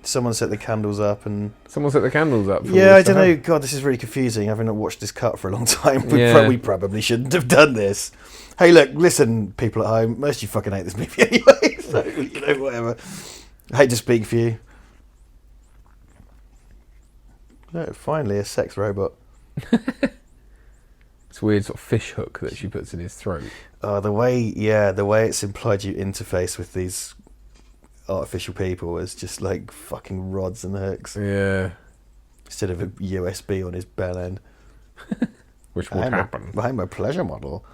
Someone set the candles up and...
Someone set the candles up.
Yeah, I don't know. God, this is really confusing, having not watched this cut for a long time. We probably shouldn't have done this. Hey, look, listen, people at home. Most of you fucking hate this movie anyway, so, you know, whatever. I hate to speak for you. No, finally, a sex robot.
It's a weird sort of fish hook that she puts in his throat.
Oh, the way it's implied you interface with these artificial people is just like fucking rods and hooks.
Yeah.
Instead of a USB on his bell end.
Which would happen.
I'm a pleasure model.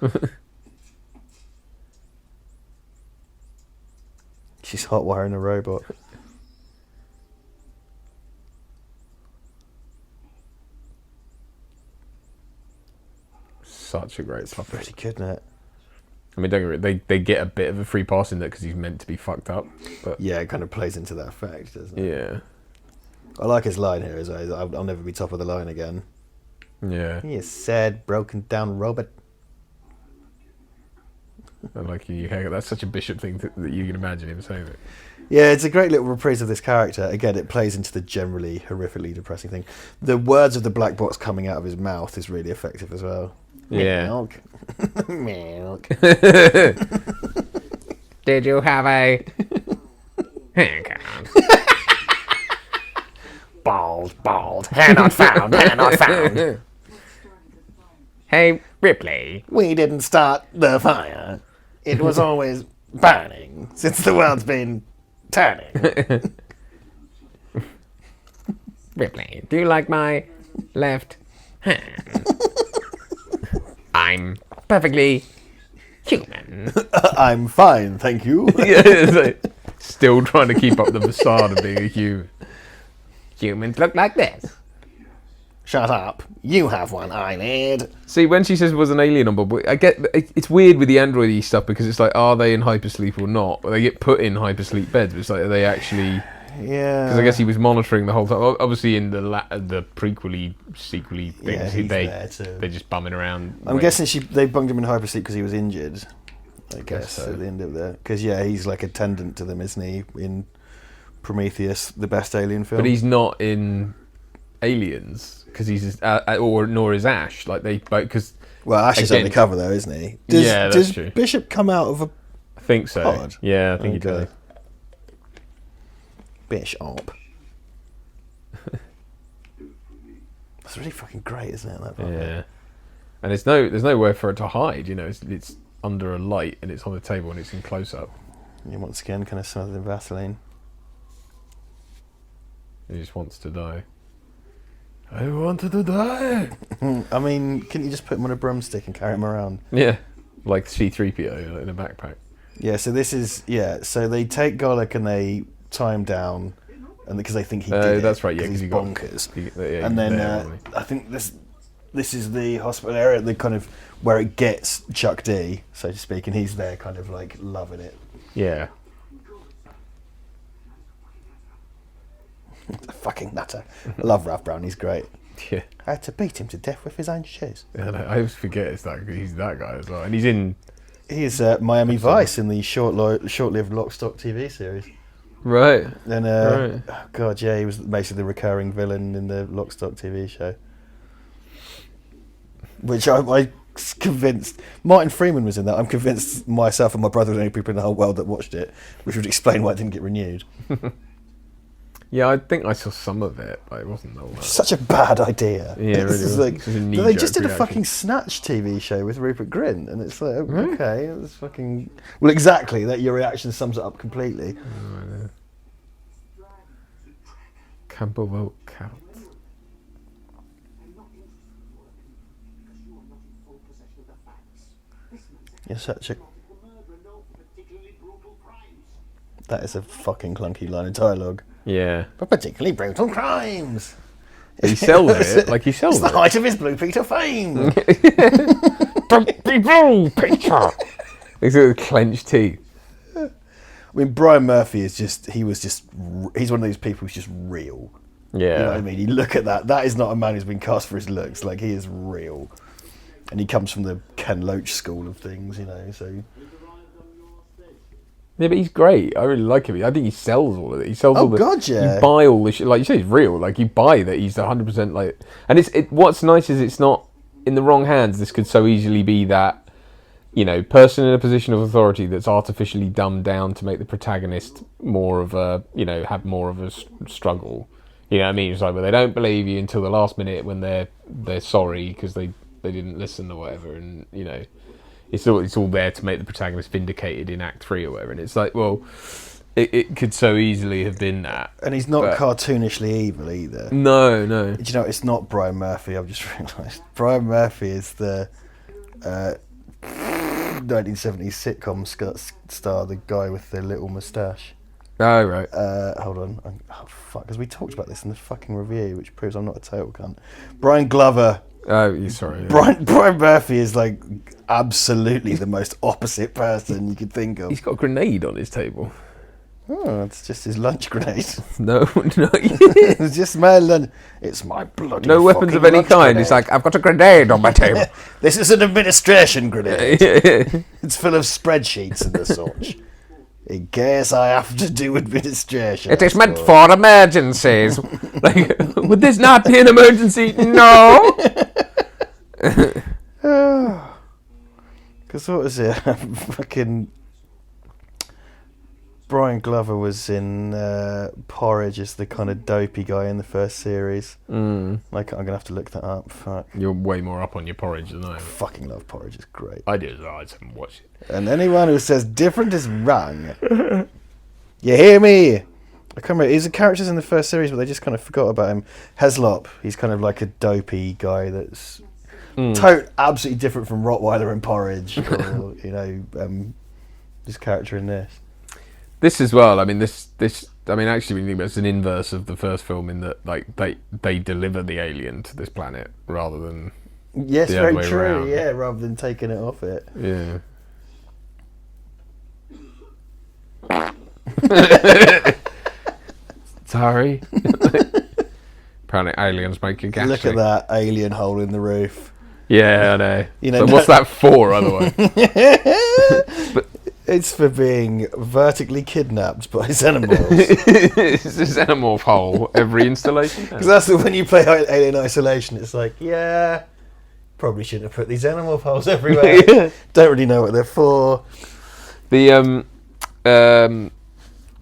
She's hot wiring a robot.
Such a great puppet.
Pretty good, isn't it?
I mean, don't get me, they get a bit of a free pass in there because he's meant to be fucked up. But
yeah, it kind of plays into that effect, doesn't it?
Yeah.
I like his line here, I'll never be top of the line again.
Yeah.
He is sad, broken down robot.
And like that's such a Bishop thing that you can imagine him saying it.
Yeah, it's a great little reprise of this character. Again, it plays into the generally horrifically depressing thing. The words of the black box coming out of his mouth is really effective as well.
Yeah.
Milk. Milk.
Did you have a handgun?
Bald. Hair not found.
Hey, Ripley.
We didn't start the fire. It was always burning since the world's been turning.
Ripley, do you like my left hand? I'm perfectly human.
I'm fine, thank you.
Yeah, it's like, still trying to keep up the facade of being a human. Humans look like this.
Shut up. You have one eyelid.
See, when she says was an alien on board, I get it's weird with the android-y stuff because it's like, are they in hypersleep or not? They get put in hypersleep beds, but it's like, are they actually
Yeah.
Because I guess he was monitoring the whole time. Obviously, in the prequely, sequely things, they're just bumming around.
I'm guessing they bunked him in hypersleep because he was injured. I guess
so.
At the end of that, because he's like attendant to them, isn't he? In Prometheus, the best alien film.
But he's not in Aliens because he's nor is Ash. Like they because.
Well, Ash is undercover though, isn't he? Does
true.
Bishop come out of a?
I think so.
Pod?
Yeah, I think he does.
Bishop. That's really fucking great, isn't it? That part?
Yeah. And there's nowhere for it to hide. It's under a light and it's on the table and it's in close up.
You once again kind of smothered in Vaseline.
He just wants to die. I wanted to die.
I mean, couldn't you just put him on a broomstick and carry him around?
Yeah, like C-3PO in a backpack.
Yeah, so this is so they take Golok and they tie him down, and because they think he did it.
That's right. Yeah,
because he's bonkers.
And
then I think this is the hospital area, the kind of where it gets Chuck D, so to speak, and he's there, kind of like loving it.
Yeah.
Fucking nutter. I love Ralph Brown. He's great.
Yeah.
I had to beat him to death with his own shoes.
Yeah, I always forget he's that guy as well, and he's in.
He's Miami Vice in the short-lived Lock, Stock TV series.
Right.
And
right.
Oh God, yeah, he was basically the recurring villain in the Lock, Stock TV show. Which I convinced Martin Freeman was in that. I'm convinced myself and my brother were the only people in the whole world that watched it, which would explain why it didn't get renewed.
Yeah, I think I saw some of it, but it wasn't all that.
Such a bad idea.
Yeah, it really was.
They just did a fucking Snatch TV show with Rupert Grint, and it's like, okay, it's fucking... Well, exactly, that your reaction sums it up completely.
Campbell Vote Count.
You're such a... That is a fucking clunky line of dialogue.
Yeah.
For particularly brutal crimes.
He sells it like he sells
it. It's the height of his Blue Peter fame.
Don't be Blue Peter. He's got clenched teeth.
I mean, Brian Murphy is he's one of those people who's just real.
Yeah.
You know what I mean? You look at that. That is not a man who's been cast for his looks. Like, he is real. And he comes from the Ken Loach school of things, so...
Yeah, but he's great. I really like him. I think he sells all of it. He sells all the...
God, yeah.
You buy all the shit. Like you say, he's real. Like, you buy that he's 100% like... And what's nice is it's not in the wrong hands. This could so easily be that, person in a position of authority that's artificially dumbed down to make the protagonist more of a, have more of a struggle. You know what I mean? It's like, well, they don't believe you until the last minute when they're sorry because they didn't listen or whatever. And, it's all there to make the protagonist vindicated in Act 3 or whatever, and it's like, well, it could so easily have been that.
And he's not cartoonishly evil either.
No.
Do it's not Brian Murphy, I've just realised. Brian Murphy is the 1970s sitcom star, the guy with the little moustache.
Oh, right.
Hold on. Oh, fuck, because we talked about this in the fucking review, which proves I'm not a total cunt. Brian Glover.
Oh, sorry.
Yeah. Brian Murphy is like absolutely the most opposite person you could think of.
He's got a grenade on his table.
Oh, it's just his lunch grenade.
No.
It's just my lunch. It's my bloody
no weapons of any kind.
Grenade.
It's like, I've got a grenade on my table.
This is an administration grenade. It's full of spreadsheets and the such. In case I have to do administration.
It is meant for emergencies. Like, would this not be an emergency? No.
Because what was it? Fucking Brian Glover was in Porridge as the kind of dopey guy in the first series. Like, I'm going to have to look that up. Fuck.
You're way more up on your Porridge than I am.
I fucking love Porridge. It's great.
I do as well. I just haven't watched it.
And anyone who says different is wrong. You hear me? I can't remember. He's the characters in the first series, but they just kind of forgot about him. Heslop. He's kind of like a dopey guy that's absolutely different from Rottweiler and Porridge, or this character in this.
This as well. I mean, this. I mean, actually, when you think about it, it's an inverse of the first film in that, like, they deliver the alien to this planet rather than
the
other
very
way
true.
around.
Yeah, rather than taking it off it.
Yeah. Sorry. Apparently aliens make you gassy.
Look at that alien hole in the roof.
Yeah, I know.
You know,
so what's that for, otherwise? But
it's for being vertically kidnapped by xenomorphs.
it's a xenomorph hole every installation.
Because that's when you play Alien Isolation, it's like, yeah, probably shouldn't have put these xenomorph holes everywhere.
Yeah.
Don't really know what they're for.
The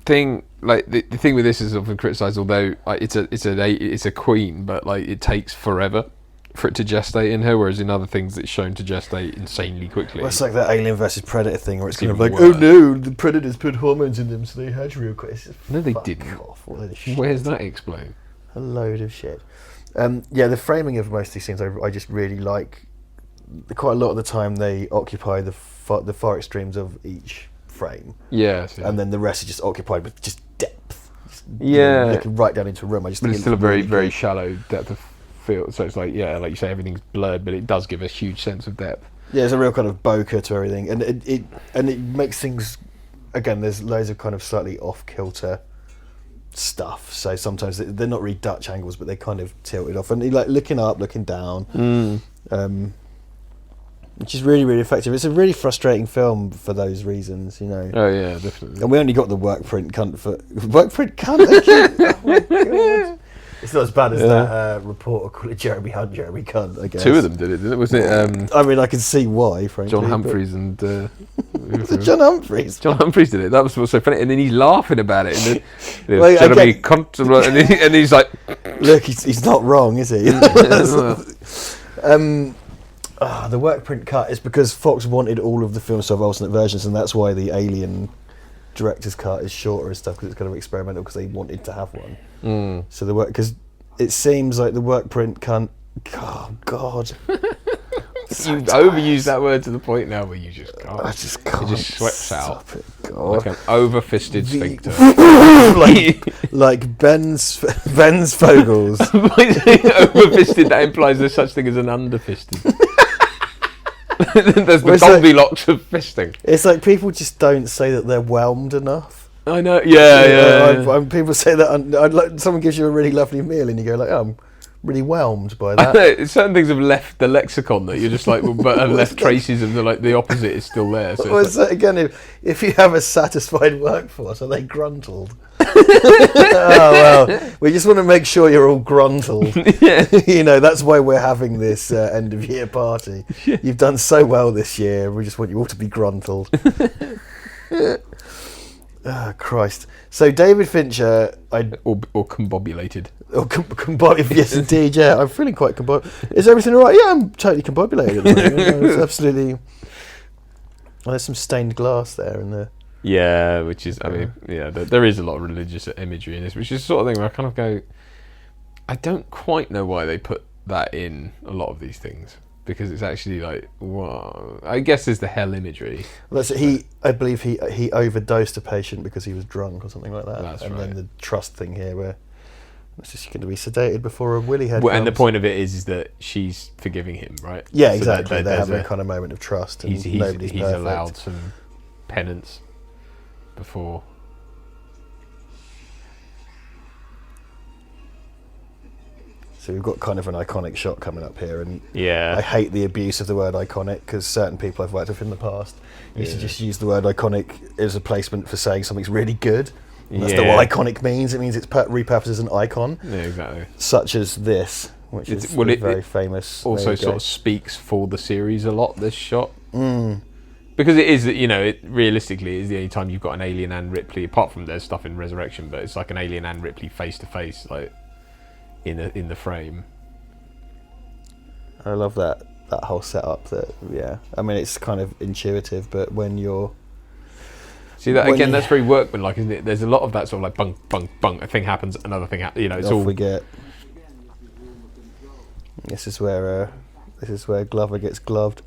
thing, like the thing with this is often criticised, although like, it's a queen, but like it takes forever for it to gestate in her, whereas in other things it's shown to gestate insanely quickly.
Well, it's like that Alien versus Predator thing, where it's kind of
even
like,
worse.
oh no, the Predators put hormones in them, so they hatch real quick.
No, they
Fuck
didn't.
off, what a load of shit.
Where's that explained?
A load of shit. Yeah, the framing of most of these scenes, I just really like. Quite a lot of the time, they occupy the far extremes of each frame.
Yeah.
And then the rest is just occupied with just depth. Just,
Yeah.
looking right down into a room. I just
But
think
it's still a
looks
very,
really
very
good.
shallow depth of field. So it's like, yeah, like you say, everything's blurred, but it does give a huge sense of depth.
Yeah, there's a real kind of bokeh to everything, and it makes things. Again, there's loads of kind of slightly off kilter stuff. So sometimes they're not really Dutch angles, but they kind of tilted off, and like looking up, looking down, which is really, really effective. It's a really frustrating film for those reasons, you know.
Oh yeah, definitely.
And we only got the work print cunt for work print cunt. Oh my god! It's not as bad as that reporter called it Jeremy Hunt, Jeremy Cunt. I guess
Two of them did it, didn't it? Wasn't it?
I mean, I can see why. Frankly,
John Humphreys and
Was it John Humphreys?
John Humphreys did it. That was what's so funny. And then he's laughing about it. And then,
Well,
Jeremy
again-
Cunt, and he's like,
Look, he's not wrong, is he? The work print cut is because Fox wanted all of the films to have alternate versions, and that's why the Alien director's cut is shorter and stuff, because it's kind of experimental, because they wanted to have one. So the work, because it seems like the work print cunt. Oh God,
you've overused that word to the point now where you just can't.
I just can't.
It just sweats out
Stop it, God.
like an over-fisted sphincter.
like Ben's Fogels.
Over-fisted, that implies there's such thing as an under-fisted. There's the
It's like-
Goldilocks of fisting.
It's like people just don't say that they're whelmed enough.
I know. Yeah.
People say that someone gives you a really lovely meal and you go like, oh, I'm really whelmed by
I
that.
know, certain things have left the lexicon that you're just like, well, but have left traces of the opposite is still there. So
Well,
it's like,
so again, if you have a satisfied workforce, are they gruntled? Oh well, we just want to make sure you're all gruntled.
yeah.
You know, that's why we're having this end of year party. You've done so well this year. We just want you all to be gruntled. Oh, Christ. So David Fincher,
Or combobulated.
yes indeed, yeah. I'm feeling quite Is everything all right? Yeah, I'm totally combobulated at the moment. It's absolutely. Well, there's some stained glass there in the.
Yeah, which is, I mean, yeah, there is a lot of religious imagery in this, which is the sort of thing where I kind of go, I don't quite know why they put that in a lot of these things, because it's actually like, wow. I guess there's the hell imagery.
Well, I believe he overdosed a patient because he was drunk or something like that.
That's
and
right.
then the trust thing here, where it's just going to be sedated before a willy head.
Well, and the
comes.
point of it is that she's forgiving him, right?
Yeah,
So
exactly. They're
there's
having a kind of moment of trust, and
he's
nobody's perfect.
allowed some penance before.
So we've got kind of an iconic shot coming up here, and
Yeah.
I hate the abuse of the word iconic, because certain people I've worked with in the past used to
Yeah.
just use the word iconic as a placement for saying something's really good. And that's
Yeah.
not what iconic means. It means it's repurposed as an icon,
Yeah, exactly.
such as this, which is very famous.
Also
There you
sort
go.
of speaks for the series a lot, this shot. Because it is, you know, it realistically is the only time you've got an Alien and Ripley, apart from there's stuff in Resurrection, but it's like an Alien and Ripley face to face, like in the frame.
I love that whole setup. I mean, it's kind of intuitive, but when you're
See that
When
again?
you-
That's very workmanlike, isn't it? There's a lot of that sort of like bunk, bunk, bunk. A thing happens, another thing happens. You know, it's
off
all.
we get. This is where Glover gets gloved.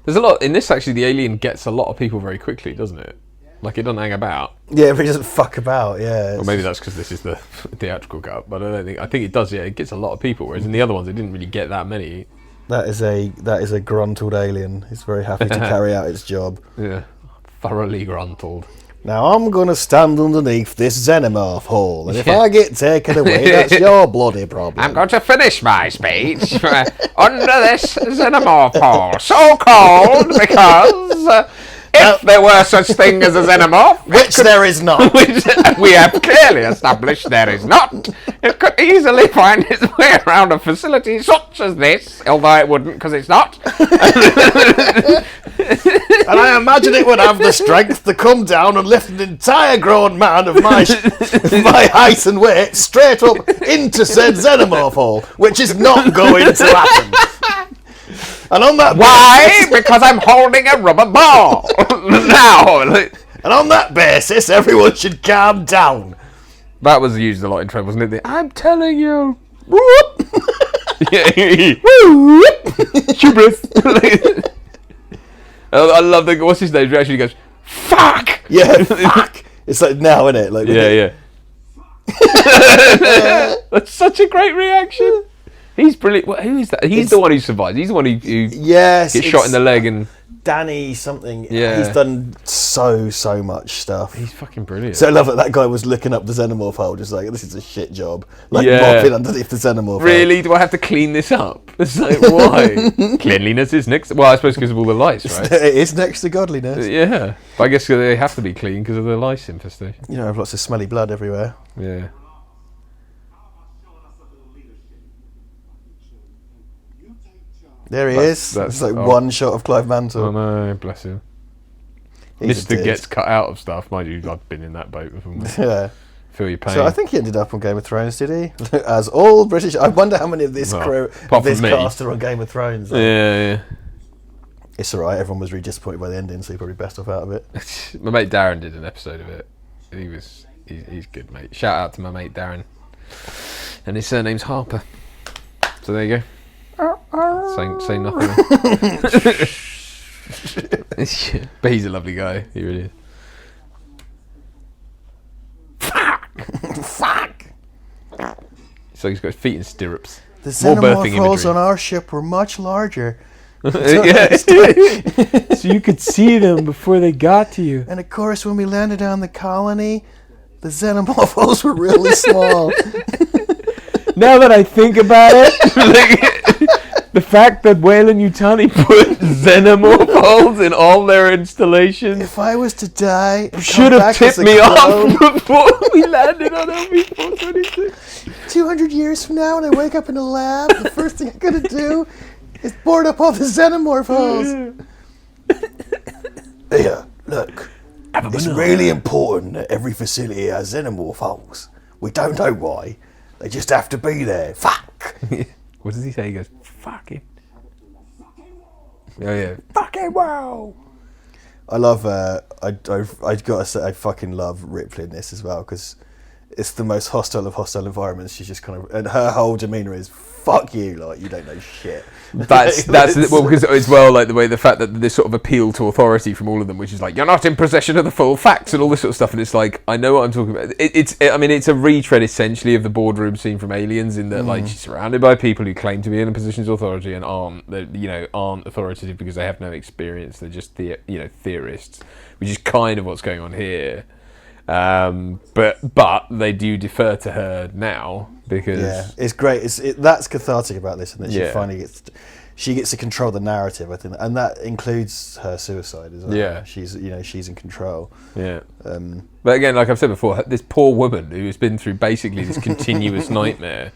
There's a lot in this. Actually, the alien gets a lot of people very quickly, doesn't it? Like it doesn't hang about.
Yeah, but he doesn't fuck about. Yeah,
Or maybe that's because this is the theatrical cut, but I think it does. Yeah, it gets a lot of people, whereas in the other ones, it didn't really get that many.
that is a gruntled alien. He's very happy to carry out its job.
Yeah, thoroughly gruntled.
Now I'm going to stand underneath this xenomorph hole, and if I get taken away, that's your bloody problem.
I'm going to finish my speech under this xenomorph hole. So called because if there were such thing as a xenomorph,
which there is not,
which we have clearly established there is not, it could easily find its way around a facility such as this, although it wouldn't because it's not.
And I imagine it would have the strength to come down and lift an entire grown man of my height and weight straight up into said xenomorph hole, which is not going to happen. And on that
Because I'm holding a rubber ball now.
And on that basis, everyone should calm down.
That was used a lot in Trent, wasn't it? I'm telling you. Hubris. I love the what's his name? He actually goes, fuck.
Yeah, fuck. It's like now, isn't it? Like,
yeah. That's such a great reaction. He's brilliant. Who is that? He's the one who survives. He's the one who gets shot in the leg and
Danny something.
Yeah.
He's done so much stuff.
He's fucking brilliant.
So I love that guy was looking up the xenomorph hole, just like, this is a shit job. Like mopping underneath the xenomorph
Really?
hole.
Do I have to clean this up? It's like, why? Cleanliness is next. Well, I suppose because of all the lice, right?
It is next to godliness.
Yeah. But I guess they have to be clean because of the lice infestation.
You know, I have lots of smelly blood everywhere.
Yeah.
There he is. That's like one shot of Clive Mantle.
Oh no, bless him. Mr. gets cut out of stuff. Mind you, I've been in that boat before.
Yeah.
Feel your pain.
So I think he ended up on Game of Thrones, did he? As all British. I wonder how many of this cast are on Game of Thrones.
Yeah.
It's alright, everyone was really disappointed by the ending, so you're probably best off out of it.
My mate Darren did an episode of it. He's good, mate. Shout out to my mate Darren. And his surname's Harper. So there you go. Say nothing. But he's a lovely guy. He really is. Fuck! So he's got his feet in stirrups.
The xenomorph holes on our ship were much larger.
Yeah. So you could see them before they got to you.
And of course, when we landed on the colony, the xenomorph holes were really small.
Now that I think about it, the fact that Wayland Yutani put xenomorph holes in all their installations.
If I was to die,
should have tipped me off before we landed on LV-426.
200 years from now, when I wake up in a lab, the first thing I'm gonna do is board up all the xenomorph holes. Here, look. It's really important that every facility has xenomorph holes. We don't know why. They just have to be there. Fuck.
What does he say? He goes, fucking. Oh yeah. Fucking wow.
I love. I gotta say, I fucking love Ripley in this as well, because it's the most hostile of hostile environments. She's just kind of, and her whole demeanour is fuck you, like you don't know shit.
That's well, because as well, like the fact that this sort of appeal to authority from all of them, which is like you're not in possession of the full facts and all this sort of stuff, and it's like I know what I'm talking about. It's a retread essentially of the boardroom scene from Aliens, in that like she's surrounded by people who claim to be in a position of authority and aren't authoritative because they have no experience. They're just theorists, which is kind of what's going on here. But they do defer to her now because
it's great. That's cathartic about this, and that she finally gets to control the narrative. I think, and that includes her suicide as well.
Yeah,
she's in control.
Yeah. But again, like I've said before, this poor woman who has been through basically this continuous nightmare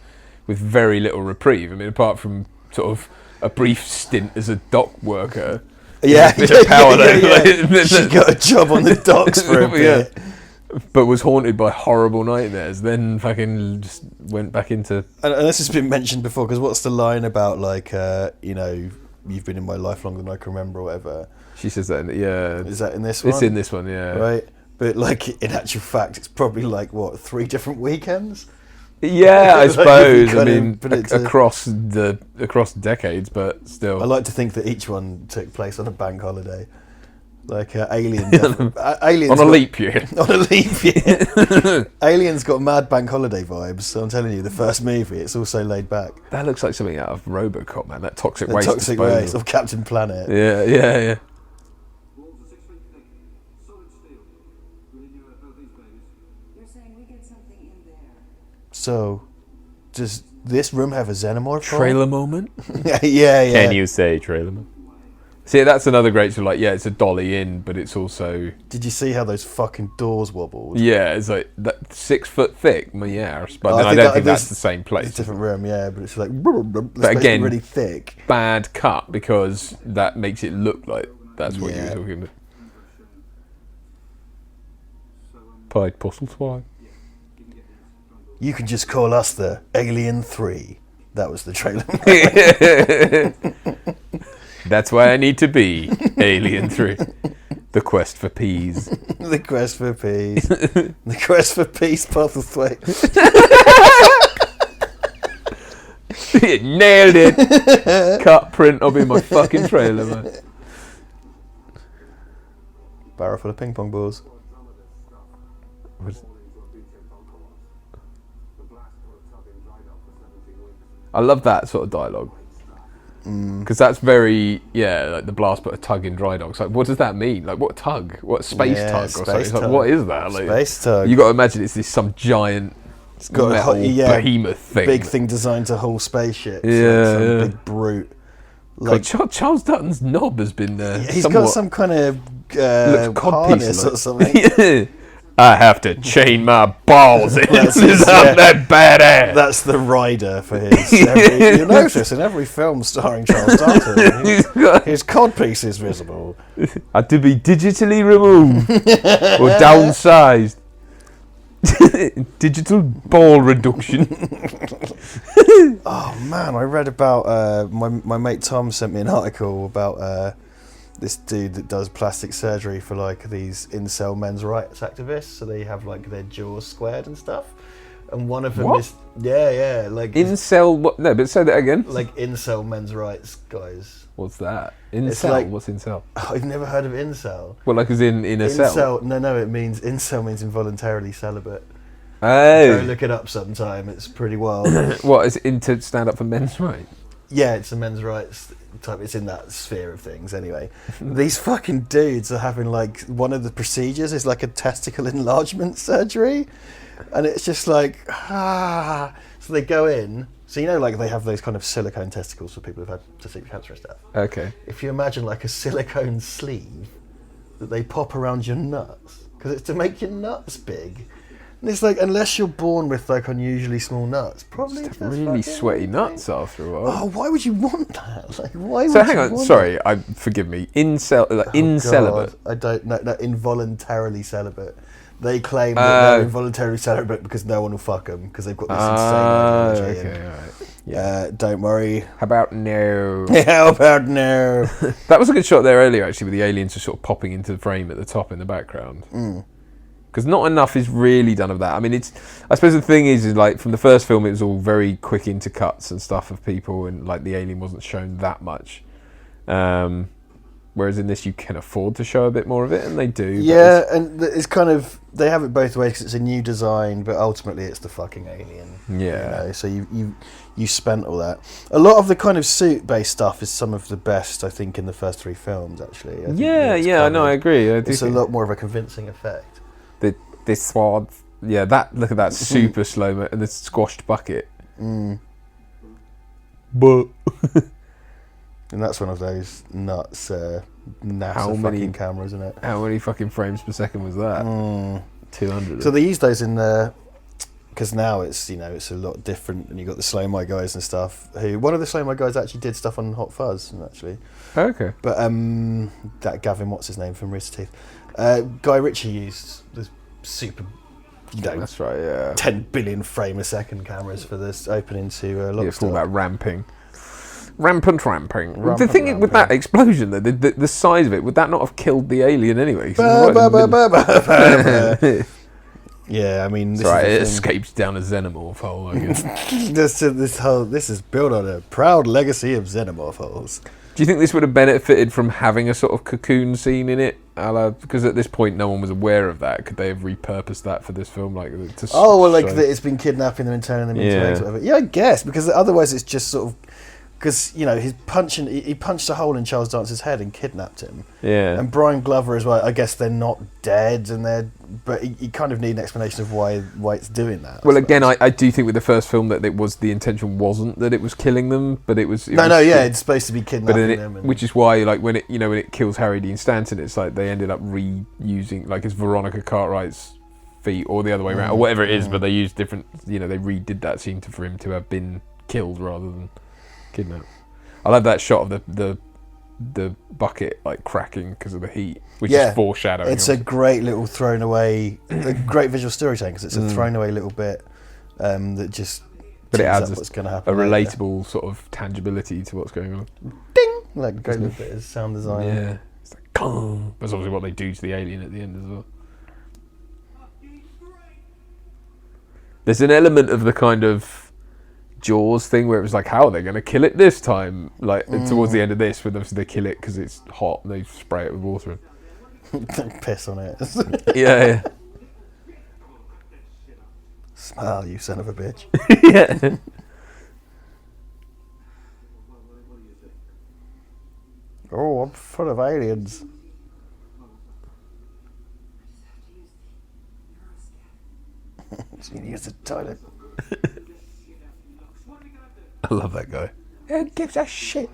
with very little reprieve. I mean, apart from sort of a brief stint as a dock worker.
Yeah,
She
got a job on the docks for a bit.
But was haunted by horrible nightmares. Then fucking just went back into.
And this has been mentioned before, because what's the line about like you've been in my life longer than I can remember or whatever?
She says that.
Is that in this one?
It's in this one. Yeah.
Right. But like in actual fact, it's probably like 3 different weekends.
Yeah, I suppose. I mean,
it
across decades, but still.
I like to think that each one took place on a bank holiday. Like Aliens
on a leap year.
On a leap year. Aliens got mad bank holiday vibes. So I'm telling you, the first movie, it's also laid back.
That looks like something out of RoboCop, man. That toxic waste.
Toxic waste of Captain Planet.
Yeah.
So, does this room have a xenomorph?
Trailer moment?
yeah.
Can you say trailer moment? See, that's another great sort of like, yeah, it's a dolly in, but it's also...
Did you see how those fucking doors wobbled?
Yeah, it's like 6 foot thick, my arse. But then I don't think that's the same place.
It's a different room, yeah, but it's like...
But again,
really thick.
Bad cut, because that makes it look like that's what you were talking about. Pied Puzzle Swine.
You can just call us the Alien 3. That was the trailer.
That's why I need to be Alien 3. The quest for peas.
The quest for peas. The quest for peace, Postlethwaite.
Nailed it. Cut print. I'll be my fucking trailer, man.
Barrel full of ping pong balls.
I love that sort of dialogue. Because that's very, like the blast put a tug in dry dock. Like, what does that mean? Like, what tug? What space tug or something? It's like, what is that? Like,
space tug.
You got to imagine it's this some giant
it's got
metal behemoth thing.
Big thing designed to haul spaceships.
Yeah,
some big brute.
Like, Charles Dutton's knob has been
he's got some kind of harness or something.
I have to chain my balls in. I'm that badass.
That's the rider for his. You notice in every film starring Charles Dutton, his codpiece is visible.
Had to be digitally removed or downsized. Digital ball reduction.
Oh man, I read about my mate Tom sent me an article about this dude that does plastic surgery for like these incel men's rights activists. So they have like their jaws squared and stuff. And one of them is like
incel. What? No, but say that again.
Like incel men's rights guys.
What's that? Incel. What's incel?
I've never heard of incel.
Well, like as in a cell.
No. It means incel means involuntarily celibate.
Oh.
Go look it up sometime. It's pretty wild.
What is it to stand up for men's rights?
Yeah, it's a men's rights type. It's in that sphere of things. Anyway, these fucking dudes are having like one of the procedures is like a testicle enlargement surgery, and it's just like So they go in. So you know, like they have those kind of silicone testicles for people who've had testicular cancer and stuff.
Okay.
If you imagine like a silicone sleeve that they pop around your nuts because it's to make your nuts big. And it's like, unless you're born with like unusually small nuts, probably
just really sweaty nuts after a while.
Oh, why would you want that? Like, why?
So hang on, sorry, forgive me. Incelibate.
I don't know. No, involuntarily celibate. They claim that they're involuntarily celibate because no one will fuck them because they've got this insane ideology.
Okay, all right. Yeah.
Don't worry.
How about no?
How about no?
That was a good shot there earlier, actually, with the aliens just sort of popping into the frame at the top in the background. Because not enough is really done of that. I mean, I suppose the thing is like from the first film, it was all very quick intercuts and stuff of people, and like the alien wasn't shown that much. Whereas in this, you can afford to show a bit more of it, and they do.
Yeah, and it's kind of they have it both ways because it's a new design, but ultimately it's the fucking alien.
Yeah.
You know? So you spent all that. A lot of the kind of suit-based stuff is some of the best, I think, in the first 3 films. Actually.
I know, I agree.
It's a lot more of a convincing effect.
This sword, look at that super slow-mo and the squashed bucket. But
and that's one of those nuts NASA fucking cameras, isn't it?
How many fucking frames per second was that? 200.
So they use those in the because now it's it's a lot different, and you got the slow-mo guys and stuff. One of the slow-mo guys actually did stuff on Hot Fuzz, actually.
Okay.
But that Gavin, what's his name from Rooster Teeth? Guy Ritchie used the super,
that's right, yeah.
10 billion frame a second cameras for this opening to Lockstock.
It's all about ramping. Rampant ramping. The thing with that explosion, though, the size of it, would that not have killed the alien anyway?
Yeah, I mean,
this it escapes down a xenomorph hole, I guess.
This is built on a proud legacy of xenomorph holes.
Do you think this would have benefited from having a sort of cocoon scene in it? Because at this point, no one was aware of that. Could they have repurposed that for this film? It's been kidnapping them and turning them into eggs, whatever. Yeah, I guess, because otherwise it's just sort of
because he punched a hole in Charles Dance's head and kidnapped him.
Yeah.
And Brian Glover as well. I guess they're not dead, but you kind of need an explanation of why it's doing that.
Well, again, I do think with the first film that the intention wasn't that it was killing them, but it was.
It's supposed to be kidnapping them.
Which is why, like, when it kills Harry Dean Stanton, it's like they ended up reusing, like, it's Veronica Cartwright's feet, or the other way around, or whatever it is, but they used different. They redid that scene for him to have been killed rather than kidnapped. I love that shot of the bucket like cracking because of the heat, which is foreshadowing.
It's a great little thrown away, a great visual storytelling because it's a thrown away little bit that just. But it adds
what's going to happen. A relatable sort of tangibility to what's going on.
Ding, like a great little bit of sound design.
Yeah, it's like Kong. That's obviously what they do to the alien at the end as well. There's an element of the kind of Jaws thing where it was like, how are they going to kill it this time? Like towards the end of this, when obviously they kill it because it's hot and they spray it with water
and piss on it.
yeah.
Smile, you son of a bitch.
Yeah.
Oh, I'm full of aliens. She's gonna use the toilet.
I love that guy.
Who gives a shit?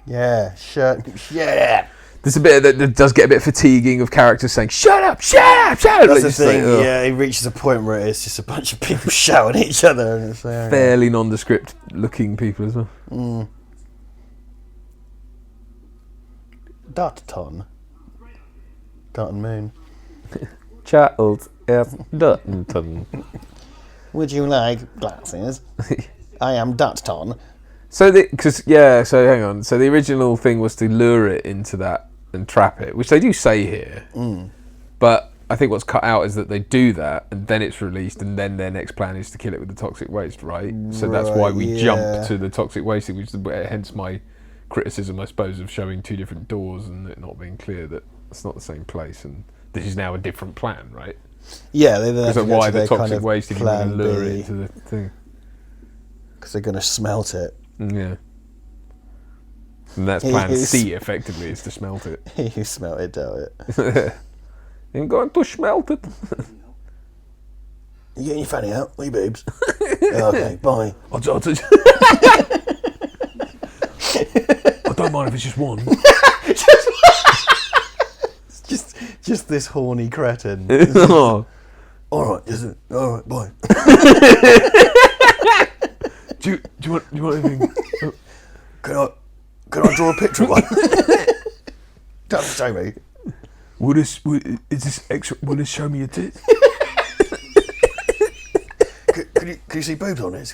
Yeah, shut yeah.
There's a bit that does get a bit fatiguing of characters saying, shut up, shut up, shut up.
That's the thing, it reaches a point where it's just a bunch of people shouting at each other. And it's
fairly nondescript looking people as well.
Darton Moon.
Charles F. Darton.
Would you like glasses? I am Darton.
So hang on. So the original thing was to lure it into that and trap it, which they do say here. But I think what's cut out is that they do that and then it's released and then their next plan is to kill it with the toxic waste, right? So that's why we jump to the toxic waste, which is hence my criticism, I suppose, of showing two different doors and it not being clear that it's not the same place and this is now a different plan, right?
Yeah,
because of why the toxic waste if you want to lure it into the thing.
Because they're going to smelt it.
Yeah. And that's plan C, effectively, is to smelt it.
You smelt it, don't it?
I'm going to smelt it.
You getting your fanny out? Or your boobs? Okay, bye.
I don't mind if it's just one.
just this horny cretin.
Oh.
Alright, bye.
Do you want anything?
Can I draw a picture of one? Don't show me.
Will this show me your tits?
Can you see boobs on it?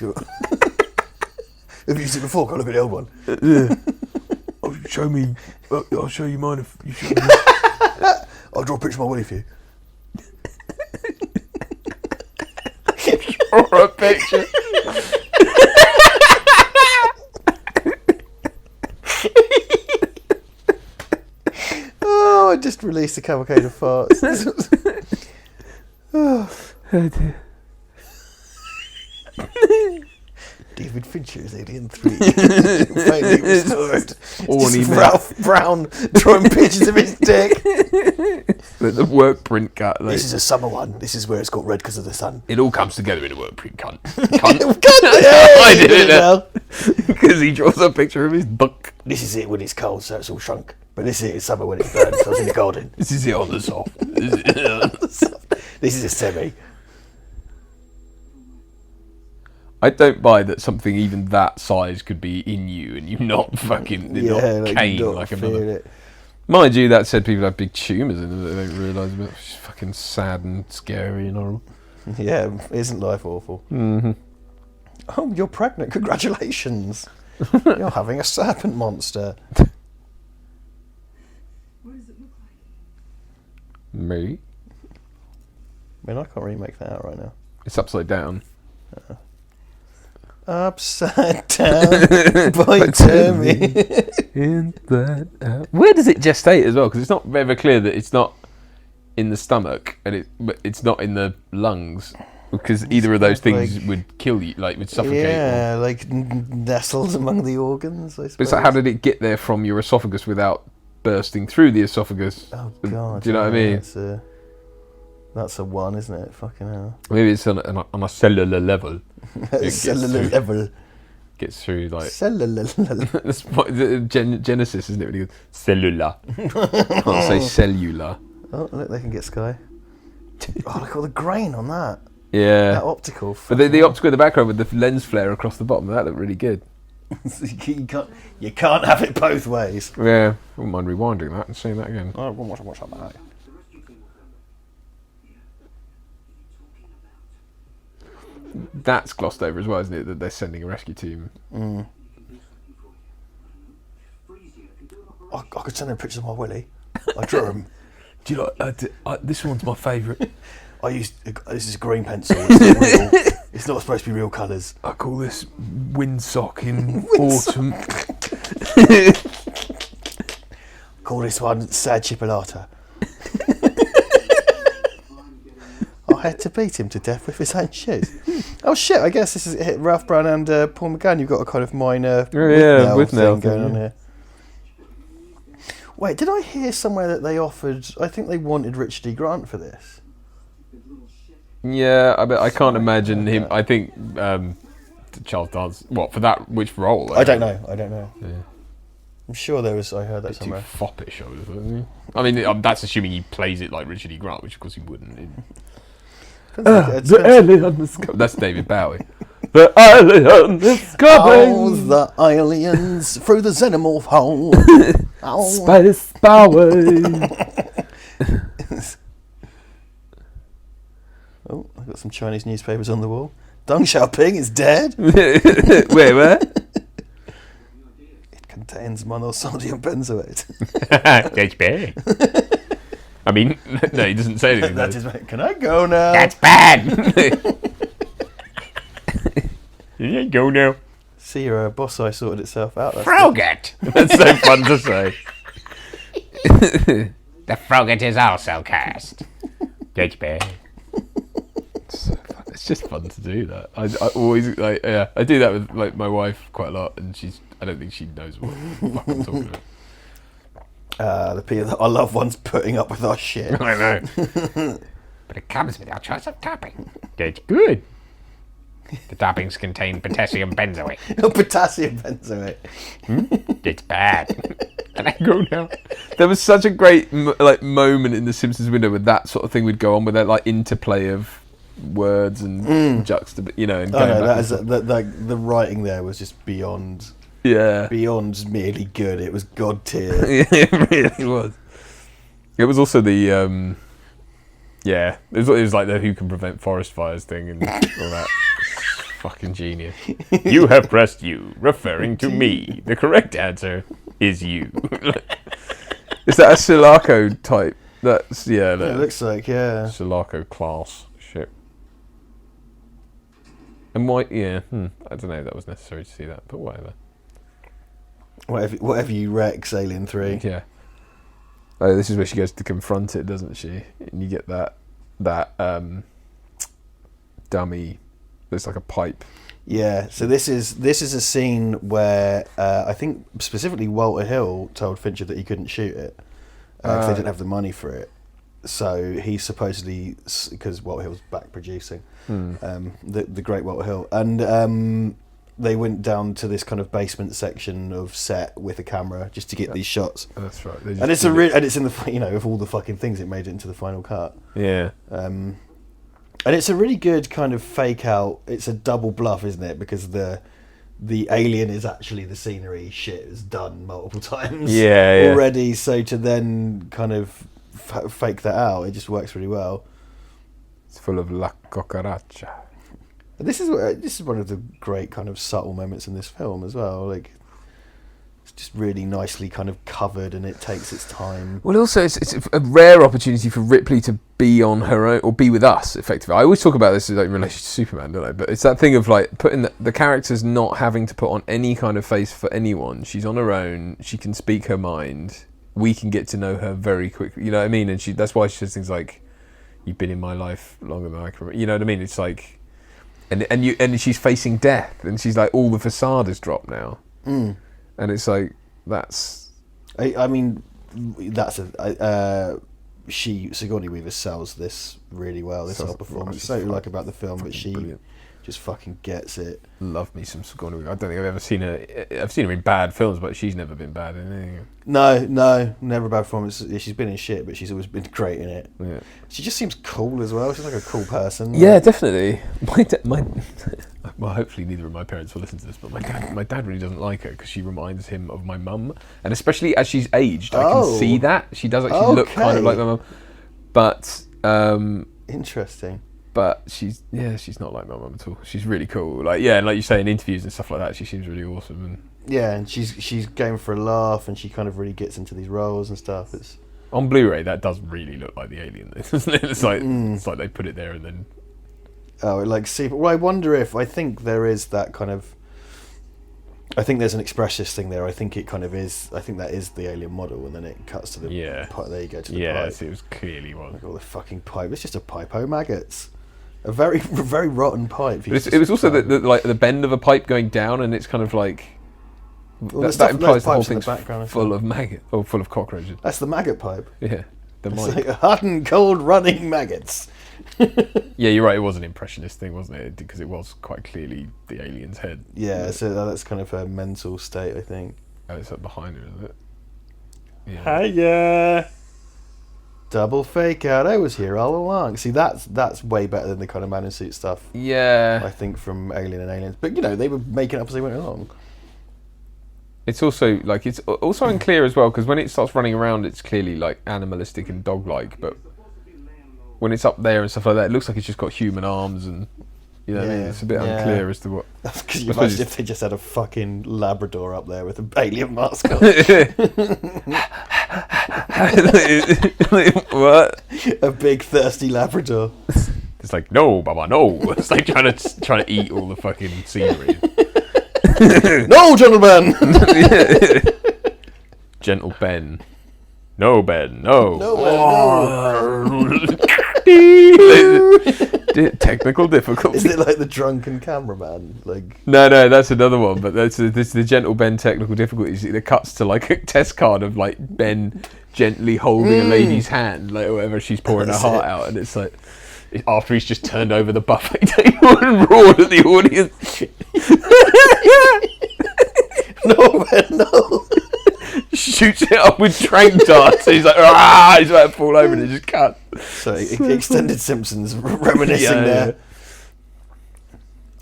Have you seen it before? Can I look at the old one?
Yeah. I'll show you mine if you show me.
I'll draw a picture of my willy for you.
Draw a picture.
Oh, I just released a cavalcade of farts. Oh dear. David Fincher's Alien 3. Finally restored. Just Ralph Brown drawing pictures of his dick.
The work print cut.
Like. This is a summer one. This is where it's got red because of the sun.
It all comes together in a work print cunt.
I
did it now. Because he draws a picture of his buck.
This is it when it's cold, so it's all shrunk. But this is summer when it's burned, so it's in the garden.
This is it on the soft.
This is a semi.
I don't buy that something even that size could be in you and you not fucking not cane like another. It. Mind you, that said, people have big tumours in them that they don't realise about. It's fucking sad and scary and horrible.
Yeah, isn't life awful?
Mm-hmm.
Oh, you're pregnant! Congratulations! You're having a serpent monster.
What does it look like?
Me?
I mean, I can't really make that out right now.
It's upside down.
Upside down by Tammy.
Where does it gestate as well? Because it's not very clear that it's not in the stomach but it's not in the lungs. Because either of those things would kill you, like would suffocate.
Yeah, like nestled among the organs, I suppose.
But so how did it get there from your esophagus without bursting through the esophagus?
Oh God!
Do you know what I mean?
That's a one, isn't it? Fucking hell.
Maybe it's on a cellular level.
Cellular level.
Gets through like
cellular.
That's Genesis, isn't it? When you go cellular, can't say cellular.
Oh look, they can get Sky. Oh, look at all the grain on that.
Yeah.
That optical.
But the optical in the background with the lens flare across the bottom, that looked really good.
you can't have it both ways.
Yeah, I wouldn't mind rewinding that and seeing that again.
I won't watch that back.
That's glossed over as well, isn't it? That they're sending a rescue team.
Mm. I could send them pictures of my willy. I drew them.
Do you like? This one's my favourite.
This is a green pencil. It's not real. It's not supposed to be real colours.
I call this windsock in autumn.
Call this one sad chipolata. I had to beat him to death with his own shoes. Oh shit! I guess this is Ralph Brown and Paul McGann. You've got a kind of minor with thing going on here. Wait, did I hear somewhere that they offered? I think they wanted Richard E. Grant for this.
Yeah, I can't imagine him. I think Charles Dance. What for that? Which role?
I don't know.
Yeah.
I'm sure there was. I heard that
Too
somewhere.
foppish, I would have thought, isn't he? I mean, that's assuming he plays it like Richard E. Grant, which of course he wouldn't.
The
alien is coming. That's David Bowie. The alien is coming.
Oh, the aliens through the xenomorph hole. Oh.
Space Bowie.
Oh, I've got some Chinese newspapers on the wall. Deng Xiaoping is dead.
Where?
It contains monosodium benzoate.
That's bad. I mean, no, he doesn't say anything.
That is right. Can I go now?
That's bad. You go now.
See, your boss eye sorted itself out.
Froget. That's so fun to say. The Froget is also cast. That's bad. So fun. It's just fun to do that. I always I do that with like my wife quite a lot, and I don't think she knows what the fuck I'm talking about.
The people that our loved ones putting up with our shit.
I know. But it comes with our choice of topping. That's good. The toppings contain potassium benzoate.
Potassium benzoate.
It's bad. Can I go now? There was such a great moment in the Simpsons window where that sort of thing would go on, with that like interplay of words and juxtaposition, and
the writing there was just beyond.
Yeah.
Beyond merely good. It was god tier.
Yeah, it really was. It was also the it was like the who can prevent forest fires thing and all that. Fucking genius. You have pressed you, referring to me. The correct answer is you. Is that a Sulaco type? That's
it looks like, yeah.
Sulaco class ship. And why? Yeah, I don't know if that was necessary to see that, but whatever.
Whatever you Rex, Alien 3.
Yeah. Oh, this is where she goes to confront it, doesn't she? And you get that dummy. There's like a pipe.
Yeah. So this is a scene where I think specifically Walter Hill told Fincher that he couldn't shoot it because they didn't have the money for it. So he supposedly, because Walter Hill's back producing, the great Walter Hill, and they went down to this kind of basement section of set with a camera just to get these shots.
That's right.
And it's it's in the of all the fucking things, it made it into the final cut.
Yeah.
And it's a really good kind of fake out. It's a double bluff, isn't it? Because the alien is actually the scenery shit is done multiple times already. So to then kind of fake that out, it just works really well.
It's full of la cucaracha.
This is one of the great kind of subtle moments in this film as well. Like It's just really nicely kind of covered, and it takes its time.
Well, also, it's a rare opportunity for Ripley to be on her own, or be with us, effectively. I always talk about this like, in relation to Superman, don't I? But it's that thing of like putting the characters not having to put on any kind of face for anyone. She's on her own. She can speak her mind. We can get to know her very quickly. You know what I mean? And that's why she says things like, "You've been in my life longer than I can remember." You know what I mean? It's like, and she's facing death, and she's like, all the facade is dropped now.
Mm.
And it's like, that's...
I mean, that's Sigourney Weaver sells this really well, this whole performance. It's something like about the film, but she brilliant. Just fucking gets it. Love me some Sigourney Weaver. I don't think I've ever seen her... I've seen her in bad films, but she's never been bad in anything. No, never a bad performance. She's been in shit, but she's always been great in it. Yeah. She just seems cool as well. She's like a cool person.
Yeah, definitely. Well, hopefully neither of my parents will listen to this, but my dad really doesn't like her because she reminds him of my mum, and especially as she's aged, I can see that she does actually look kind of like my mum. But
interesting.
But she's not like my mum at all. She's really cool. Like and like you say in interviews and stuff like that, she seems really awesome. And and she's going for a laugh, and she kind of really gets into these roles and stuff. It's on Blu-ray that does really look like the Alien, doesn't it? It's like they put it there and then. Oh, like see. Well, I wonder if I think there is that kind of. I think there's an expressionist thing there. I think it kind of is. I think that is the Alien model, and then it cuts to the pipe. There you go to the pipe. So it was clearly one. Like all the fucking pipe. It's just a pipe. Oh, maggots. A very, very rotten pipe. It was also the bend of a pipe going down, and it's kind of like. Well, that implies the whole thing's full of maggot or full of cockroaches. That's the maggot pipe. Yeah, it's like hot and cold running maggots. Yeah, you're right. It was an impressionist thing, wasn't it? Because it was quite clearly the alien's head. Yeah, so that's kind of her mental state, I think. Oh, it's up behind her, is it? Yeah. Hiya! Double fake out. I was here all along. See, that's way better than the kind of man in suit stuff. Yeah, I think from Alien and Aliens, but they were making it up as they went along. It's also unclear as well because when it starts running around, it's clearly like animalistic and dog-like, but. When it's up there and stuff like that, it looks like it's just got human arms and, what I mean? It's a bit unclear as to what... That's because you imagine if they just had a fucking Labrador up there with an alien mask on. What? A big thirsty Labrador. It's like, no, Baba, no. It's like trying to eat all the fucking scenery. No, gentlemen! Gentle Ben. No, Ben, no. No, Ben, no. Technical difficulty. Is it like the drunken cameraman? No, that's another one. But this is the Gentle Ben technical difficulties. It cuts to like a test card of like Ben gently holding a lady's hand, like whatever she's pouring her heart out, and it's like after he's just turned over the buffet table and roared at the audience. No, Ben, no. Shoots it up with train darts. He's like, ah! He's about to fall over and it just cuts. So extended Simpsons reminiscing there. Yeah.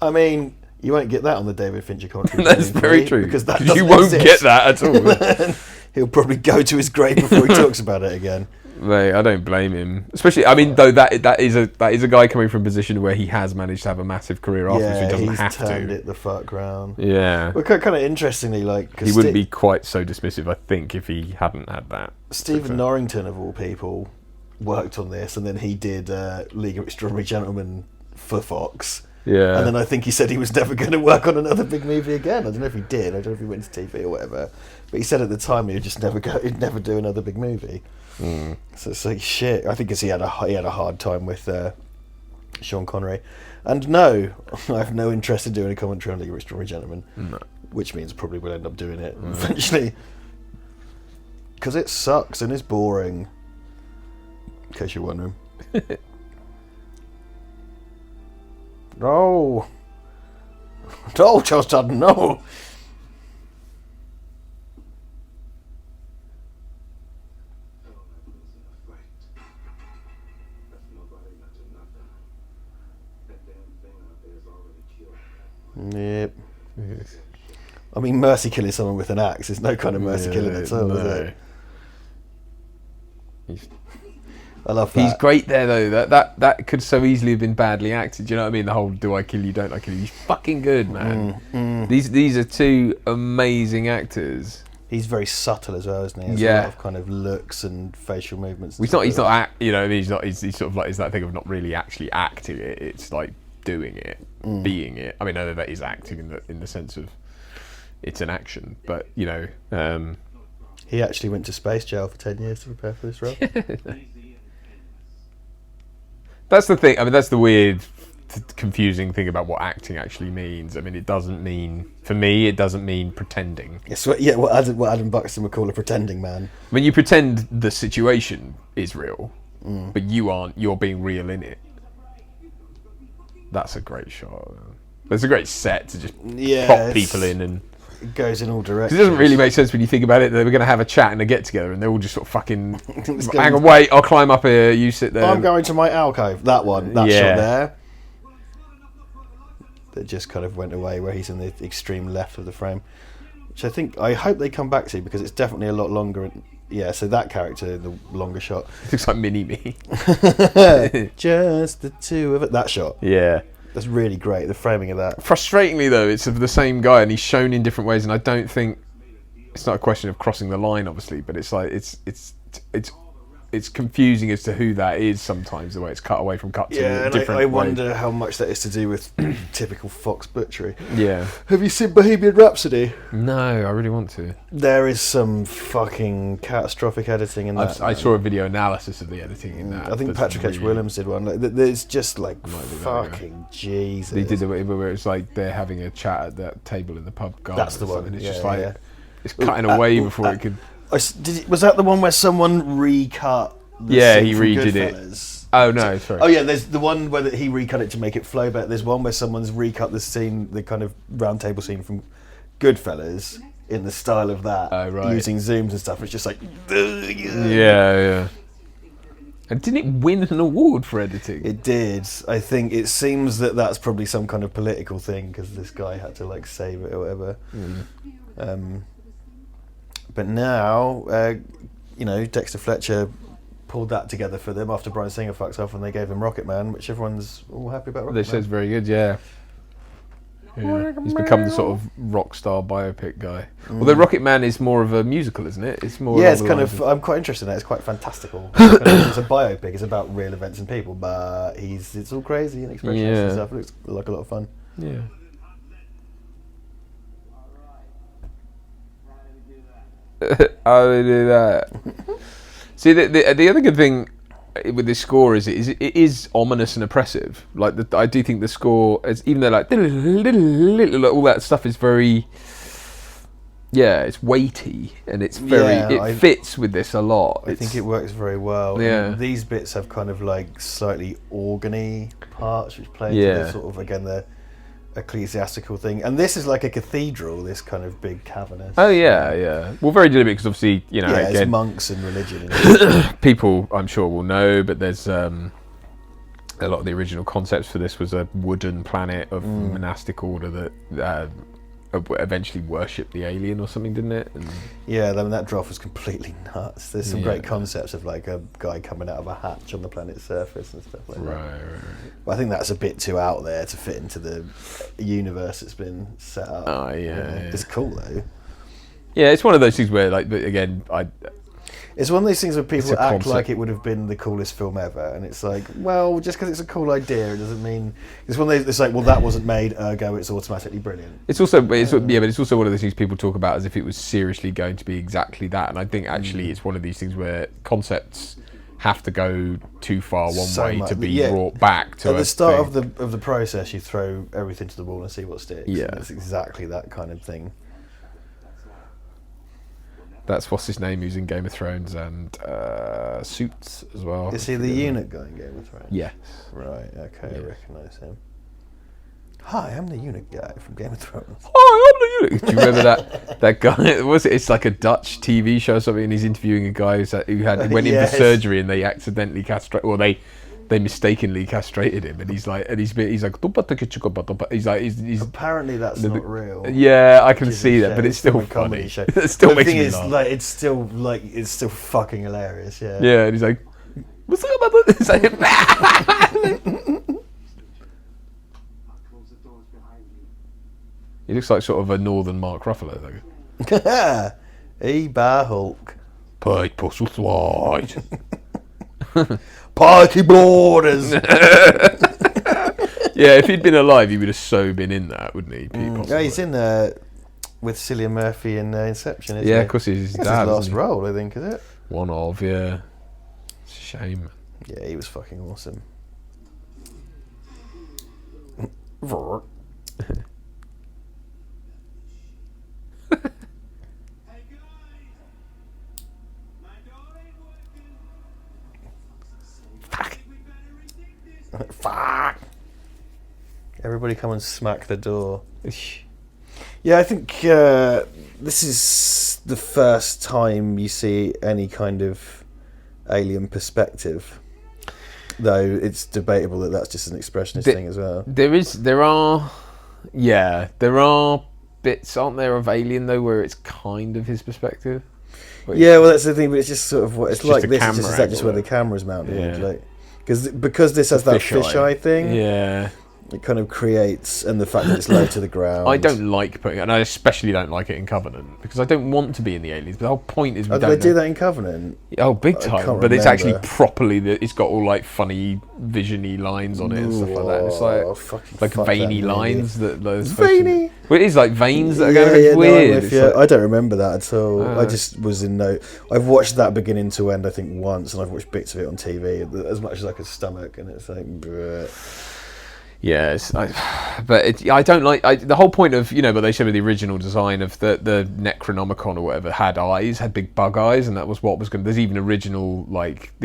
I mean, you won't get that on the David Fincher commentary. That's very true. Because you won't get that at all. He'll probably go to his grave before he talks about it again. Mate, I don't blame him. Especially, I mean, though that is a guy coming from a position where he has managed to have a massive career afterwards, so he doesn't have to. Yeah, he's turned it the fuck round. Yeah. Well, kind of interestingly, he wouldn't be quite so dismissive, I think, if he hadn't had that. Stephen Norrington, of all people, worked on this, and then he did League of Extraordinary Gentlemen for Fox. Yeah. And then I think he said he was never going to work on another big movie again. I don't know if he did. I don't know if he went to TV or whatever. But he said at the time he'd never do another big movie. Mm. So it's like shit. I think because he had a hard time with Sean Connery. And no, I have no interest in doing a commentary on League of Extraordinary Gentlemen. No. Which means probably we'll end up doing it eventually. Because it sucks and it's boring. In case you're wondering. No, Charles Dutton, no. Yep. I mean, mercy killing someone with an axe is no kind of mercy killing at all, is it? I love that. He's great there though. That could so easily have been badly acted. Do you know what I mean? The whole "do I kill you, don't I kill you"? He's fucking good, man. These are two amazing actors.
He's very subtle as well, isn't he? There's a lot of kind of looks and facial movements.
He's not. You know, he's not. He's sort of like is that thing of not really actually acting it. It's like doing it, being it. I mean, I know that is acting in the sense of it's an action, but you know,
he actually went to space jail for 10 years to prepare for this role.
That's the thing. I mean, that's the weird, confusing thing about what acting actually means. I mean, it doesn't mean, for me, it doesn't mean pretending.
Yes, what Adam Buxton would call a pretending man.
I mean, you pretend the situation is real, but you aren't. You're being real in it. That's a great shot. It's a great set to just pop people in and.
It goes in all directions.
It doesn't really make sense when you think about it. They were going to have a chat and a get together, and they're all just sort of fucking. Hang on, wait! I'll climb up here. You sit there.
I'm going to my alcove. That one. That shot there. That just kind of went away where he's in the extreme left of the frame, which I hope they come back to because it's definitely a lot longer. Yeah, so that character, the longer shot,
looks like Mini-Me.
Just the two of it. That shot.
Yeah.
That's really great, the framing of that.
Frustratingly, though, it's of the same guy, and he's shown in different ways, and I don't think... It's not a question of crossing the line, obviously, but it's like... It's confusing as to who that is sometimes, the way it's cut away from cut to different
and I wonder how much that is to do with typical Fox butchery.
Yeah.
Have you seen Bohemian Rhapsody?
No, I really want to.
There is some fucking catastrophic editing in that.
I saw a video analysis of the editing in that.
I think Patrick H. Williams did one. There's just like fucking Jesus.
They did it where it's like they're having a chat at that table in the pub garden.
That's the one.
And it's just like it's cutting away before it could.
Was that the one where someone recut?
He redid it. Oh no, sorry.
Oh yeah, there's the one where he recut it to make it flow better. There's one where someone's recut the scene, the kind of round table scene from Goodfellas in the style of that, using zooms and stuff. It's just like,
yeah. And didn't it win an award for editing?
It did. I think it seems that's probably some kind of political thing because this guy had to like save it or whatever. But now, Dexter Fletcher pulled that together for them after Bryan Singer fucks off and they gave him Rocket Man, which everyone's all happy about. Rocket
Man. They said it's very good, yeah. He's become the sort of rock star biopic guy. Although Rocket Man is more of a musical, isn't it? It's more.
Yeah, it's kind of. I'm quite interested in that. It's quite fantastical. It's a biopic. It's about real events and people, but it's all crazy and expressionist and stuff. It looks like a lot of fun.
Yeah. How do we do that? See, the other good thing with this score is it is ominous and oppressive. Like I do think the score, even though like all that stuff is very, it's weighty and it's very it fits with this a lot.
I think it works very well.
Yeah,
and these bits have kind of like slightly organy parts which play into the sort of the ecclesiastical thing, and this is like a cathedral, this kind of big cavernous.
Oh yeah. Well, very deliberate because obviously again,
it's monks and religion.
People, I'm sure, will know, but there's a lot of the original concepts for this was a wooden planet of monastic order that eventually worshipped the alien or something, didn't it? And
that draft was completely nuts. There's some great concepts of like a guy coming out of a hatch on the planet's surface and stuff like that.
Right.
But I think that's a bit too out there to fit into the universe that's been set up.
Oh yeah.
It's cool though.
Yeah, it's one of those things where, like, again,
it's one of those things where people act like it would have been the coolest film ever, and it's like, well, just because it's a cool idea, it doesn't mean it's one of those. It's like, well, that wasn't made, ergo, it's automatically brilliant.
It's also, but it's also one of those things people talk about as if it was seriously going to be exactly that, and I think actually it's one of these things where concepts have to go too far way to be brought back to.
At the start of the process, you throw everything to the wall and see what sticks.
Yeah,
and it's exactly that kind of thing.
That's what's his name, who's in Game of Thrones and Suits as well.
Is he the eunuch guy in Game of Thrones?
Yes.
Right, okay, I recognise him. Hi, I'm the eunuch guy from Game of Thrones.
Hi, I'm the eunuch. Do you remember that guy? It's like a Dutch TV show or something, and he's interviewing a guy who went in for surgery and they accidentally castrated, or they mistakenly castrated him, and he's like
apparently that's not real.
Yeah, I can see that, but it's still funny. It still makes me laugh.
It's still fucking hilarious. Yeah.
Yeah, and he's like, what's up about this? He looks like sort of a northern Mark Ruffalo, though.
Bar Hulk.
Pike Puzzle Slide.
Party Borders.
Yeah, if he'd been alive, he would have so been in that, wouldn't he?
Yeah, he's in there with Cillian Murphy in Inception, isn't he?
Yeah, of course he's his
That's
dad.
his last role, I think, is it?
One of, yeah. It's a shame.
Yeah, he was fucking awesome. Fuck. Everybody come and smack the door. Yeah, I think this is the first time you see any kind of alien perspective. Though it's debatable that that's just an expressionist thing as well.
There are bits, aren't there, of Alien though, where it's kind of his perspective.
Yeah, well, that's the thing, but it's just sort of what it's like. This is just where the camera's mounted.
Yeah.
Like, because this has that fisheye thing.
Yeah.
It kind of creates, and the fact that it's low to the ground.
I don't like putting, and I especially don't like it in Covenant because I don't want to be in the Aliens. But the whole point is
do they do that in Covenant?
Oh, big time! But
remember.
It's actually properly. It's got all like funny, visiony lines on it and stuff like that. And it's like veiny lines that.
Veiny.
Well, it is like veins that are going. It's weird.
No, I don't remember that at all. I just was in no. I've watched that beginning to end, I think, once, and I've watched bits of it on TV as much as I could stomach, and it's like. Bleh.
Yes, I don't like the whole point of, but they said with the original design of the Necronomicon or whatever had big bug eyes, and that was what was going to. There's even the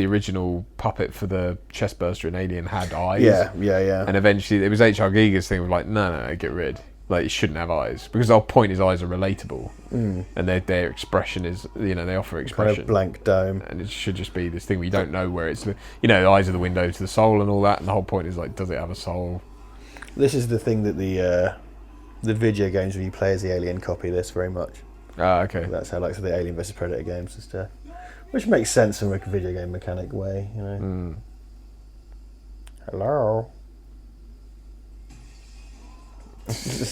original puppet for the chestburster in Alien had eyes. Yeah. And eventually it was H.R. Giger's thing of like, no, get rid. Like, it shouldn't have eyes because the whole point is eyes are relatable, and their expression is, they offer expression.
Kind of blank dome,
and it should just be this thing where you don't know where it's. The eyes are the window to the soul and all that, and the whole point is like, does it have a soul?
This is the thing that the video games where you play as the alien copy this very much.
Ah, okay.
That's how the Alien vs Predator games and stuff, which makes sense in a video game mechanic way, Hello.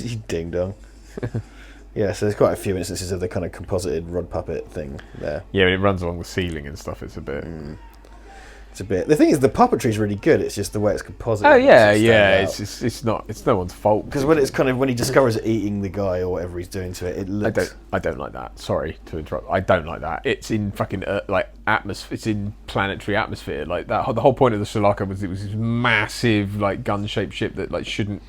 You ding dong. Yeah, so there's quite a few instances of the kind of composited rod puppet thing there.
Yeah, when it runs along the ceiling and stuff, it's a bit.
It's a bit. The thing is, the puppetry is really good. It's just the way it's composited.
Oh yeah. It's no one's fault.
Because when he discovers it eking the guy or whatever he's doing to it, it looks.
I don't like that. Sorry to interrupt. I don't like that. It's in fucking atmosphere. It's in planetary atmosphere. Like that. The whole point of the Shalaka was it was this massive gun-shaped ship that shouldn't.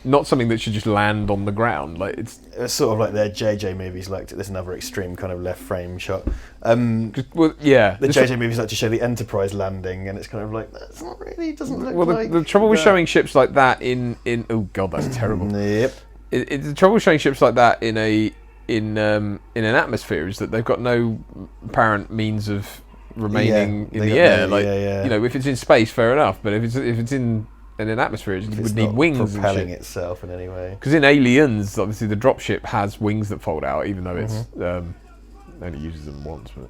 Not something that should just land on the ground. Like it's
sort of like their JJ movies like this another extreme kind of left frame shot.
The
JJ movies like to show the Enterprise landing, and it's kind of like that's not really doesn't look like.
The trouble with showing ships like that in oh god, that's terrible.
Yep.
The trouble with showing ships like that in an atmosphere is that they've got no apparent means of remaining in the air. If it's in space, fair enough. But if it's in an atmosphere, it would need wings
propelling
and shit.
itself in any way.
Because in Aliens, obviously the dropship has wings that fold out, even though it's only uses them once. But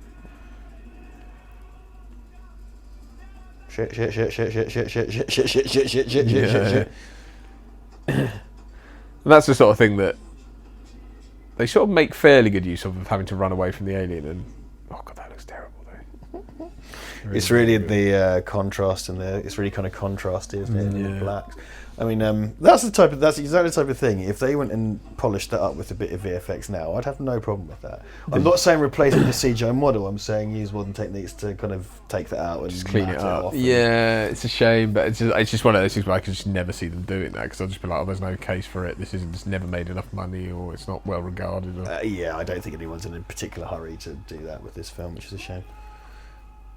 shit. And that's the sort of thing that they sort of make fairly good use of having to run away from the alien. And oh god, that looks terrible though.
It's really the contrast and it's really kind of contrasty, isn't it? In the blacks. I mean, that's exactly the type of thing. If they went and polished that up with a bit of VFX now, I'd have no problem with that. I'm not saying replace it with a CGI model. I'm saying use modern techniques to kind of take that out and
just clean it up.
Off
it's a shame, but it's just one of those things where I can just never see them doing that because I'll just be like, oh, there's no case for it. This isn't just never made enough money, or it's not well regarded.
I don't think anyone's in a particular hurry to do that with this film, which is a shame.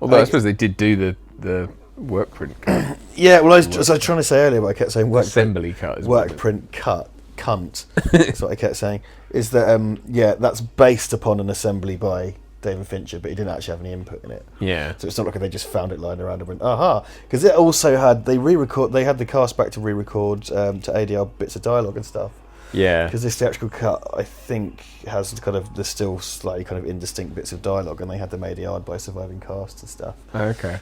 Although I suppose they did do the work print cut.
Yeah, well, I was trying to say earlier, but I kept saying
assembly cut.
Work print cut, cunt. That's what I kept saying. Is that that's based upon an assembly by David Fincher, but he didn't actually have any input in it.
Yeah.
So it's not like they just found it lying around and went, aha. Because it also had they had the cast back to re-record to ADR bits of dialogue and stuff.
Yeah.
Because this theatrical cut, I think, has kind of the still slightly kind of indistinct bits of dialogue, and they had them ADR'd by surviving cast and stuff.
Okay.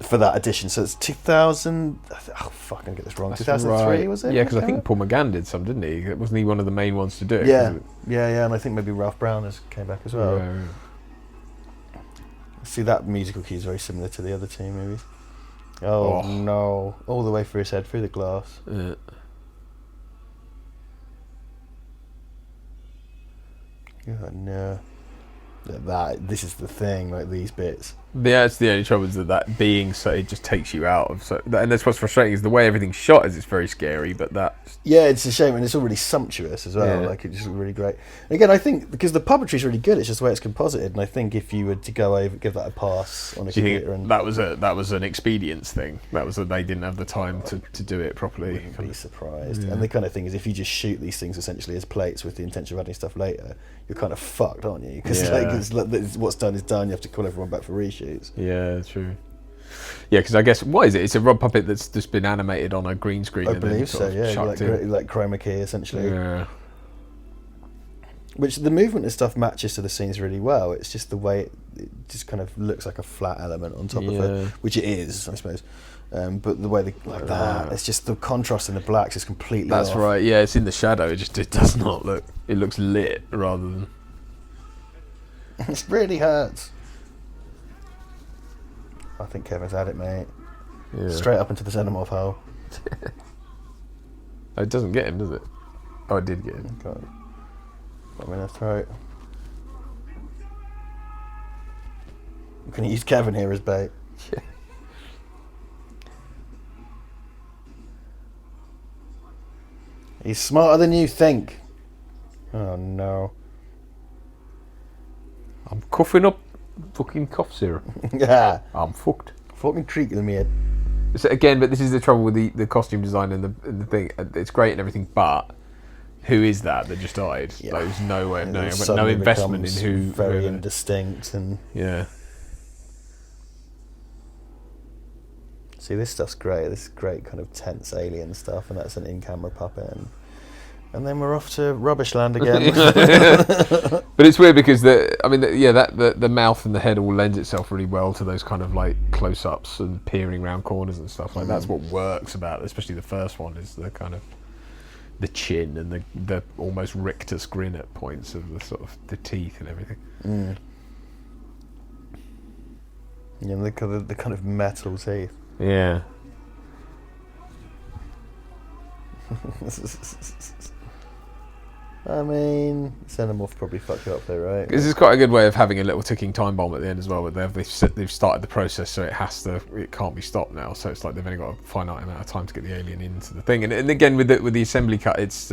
For that edition, so it's 2000. Oh fuck, I'm gonna get this wrong. 2003 was it?
Yeah, because I think Paul McGann did some, didn't he? Wasn't he one of the main ones to do it?
Yeah, and I think maybe Ralph Brown came back as well.
Yeah.
See, that musical cue is very similar to the other two movies. Oh no! All the way through his head, through the glass.
Yeah.
Oh, no. This is the thing, like these bits.
Yeah, it's the only trouble is that being so, it just takes you out of and that's what's frustrating is the way everything's shot is it's very scary, but
yeah, it's a shame, and it's all really sumptuous as well.
Yeah.
Like it's just really great. And again, I think because the puppetry's really good, it's just the way it's composited, and I think if you were to go over, give that a pass on a computer, and
that was an expedience thing. They didn't have the time to do it properly.
Wouldn't be surprised.
Yeah.
And the kind of thing is, if you just shoot these things essentially as plates with the intention of adding stuff later, you're kind of fucked, aren't you? Because what's done is done. You have to call everyone back for reshoots.
Yeah, true. Yeah, because I guess what is it? It's a rod puppet that's just been animated on a green screen.
I believe so. Yeah, like chroma key essentially.
Yeah.
Which the movement and stuff matches to the scenes really well. It's just the way it just kind of looks like a flat element on top of it, which it is, I suppose. But the way it's just the contrast in the blacks is completely
That's
off.
right. Yeah, it's in the shadow. It does not look. It looks lit rather than.
It really hurts. I think Kevin's had it, mate.
Yeah.
Straight up into the xenomorph hole.
Oh, it doesn't get him, does it? Oh, it did get him.
Got him in the throat. I'm going to use Kevin here as bait.
Yeah.
He's smarter than you think. Oh no.
I'm coughing up fucking cough syrup.
Yeah.
I'm fucked.
Fucking treacle me.
So again, but this is the trouble with the costume design and the thing. It's great and everything, but who is that just died?
Yeah.
Like, there's no way of knowing.
It
No investment in
becomes
who.
Very
who
indistinct and.
Yeah.
See, this stuff's great. This great kind of tense alien stuff, and that's an in-camera puppet. And then we're off to rubbish land again.
But it's weird because the mouth and the head all lends itself really well to those kind of like close-ups and peering around corners and stuff. Like that's what works about it, especially the first one, is the kind of the chin and the almost rictus grin at points of the sort of the teeth and everything.
Mm. Yeah, and the kind of metal teeth.
Yeah.
I mean, Xenomorph probably fucked it up though, right?
This is quite a good way of having a little ticking time bomb at the end as well. But they've started the process, so it can't be stopped now. So it's like they've only got a finite amount of time to get the alien into the thing. And again with the assembly cut, it's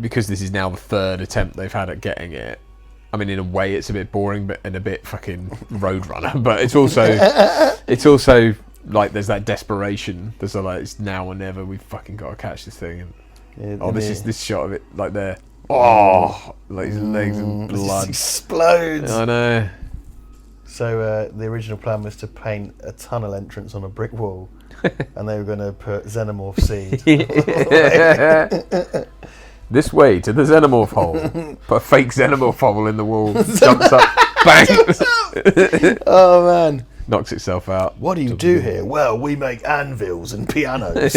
because this is now the third attempt they've had at getting it. I mean, in a way, it's a bit boring, and a bit fucking Roadrunner. But it's also like there's that desperation. There's like it's now or never. We've fucking got to catch this thing. And this shot of it like there. Oh, like his legs and blood
just explodes.
I know.
So the original plan was to paint a tunnel entrance on a brick wall, and they were going to put Xenomorph seed.
This way to the Xenomorph hole. Put a fake Xenomorph hole in the wall. Jumps up, bang.
Oh man.
Knocks itself out.
What do you do here? Well, we make anvils and pianos.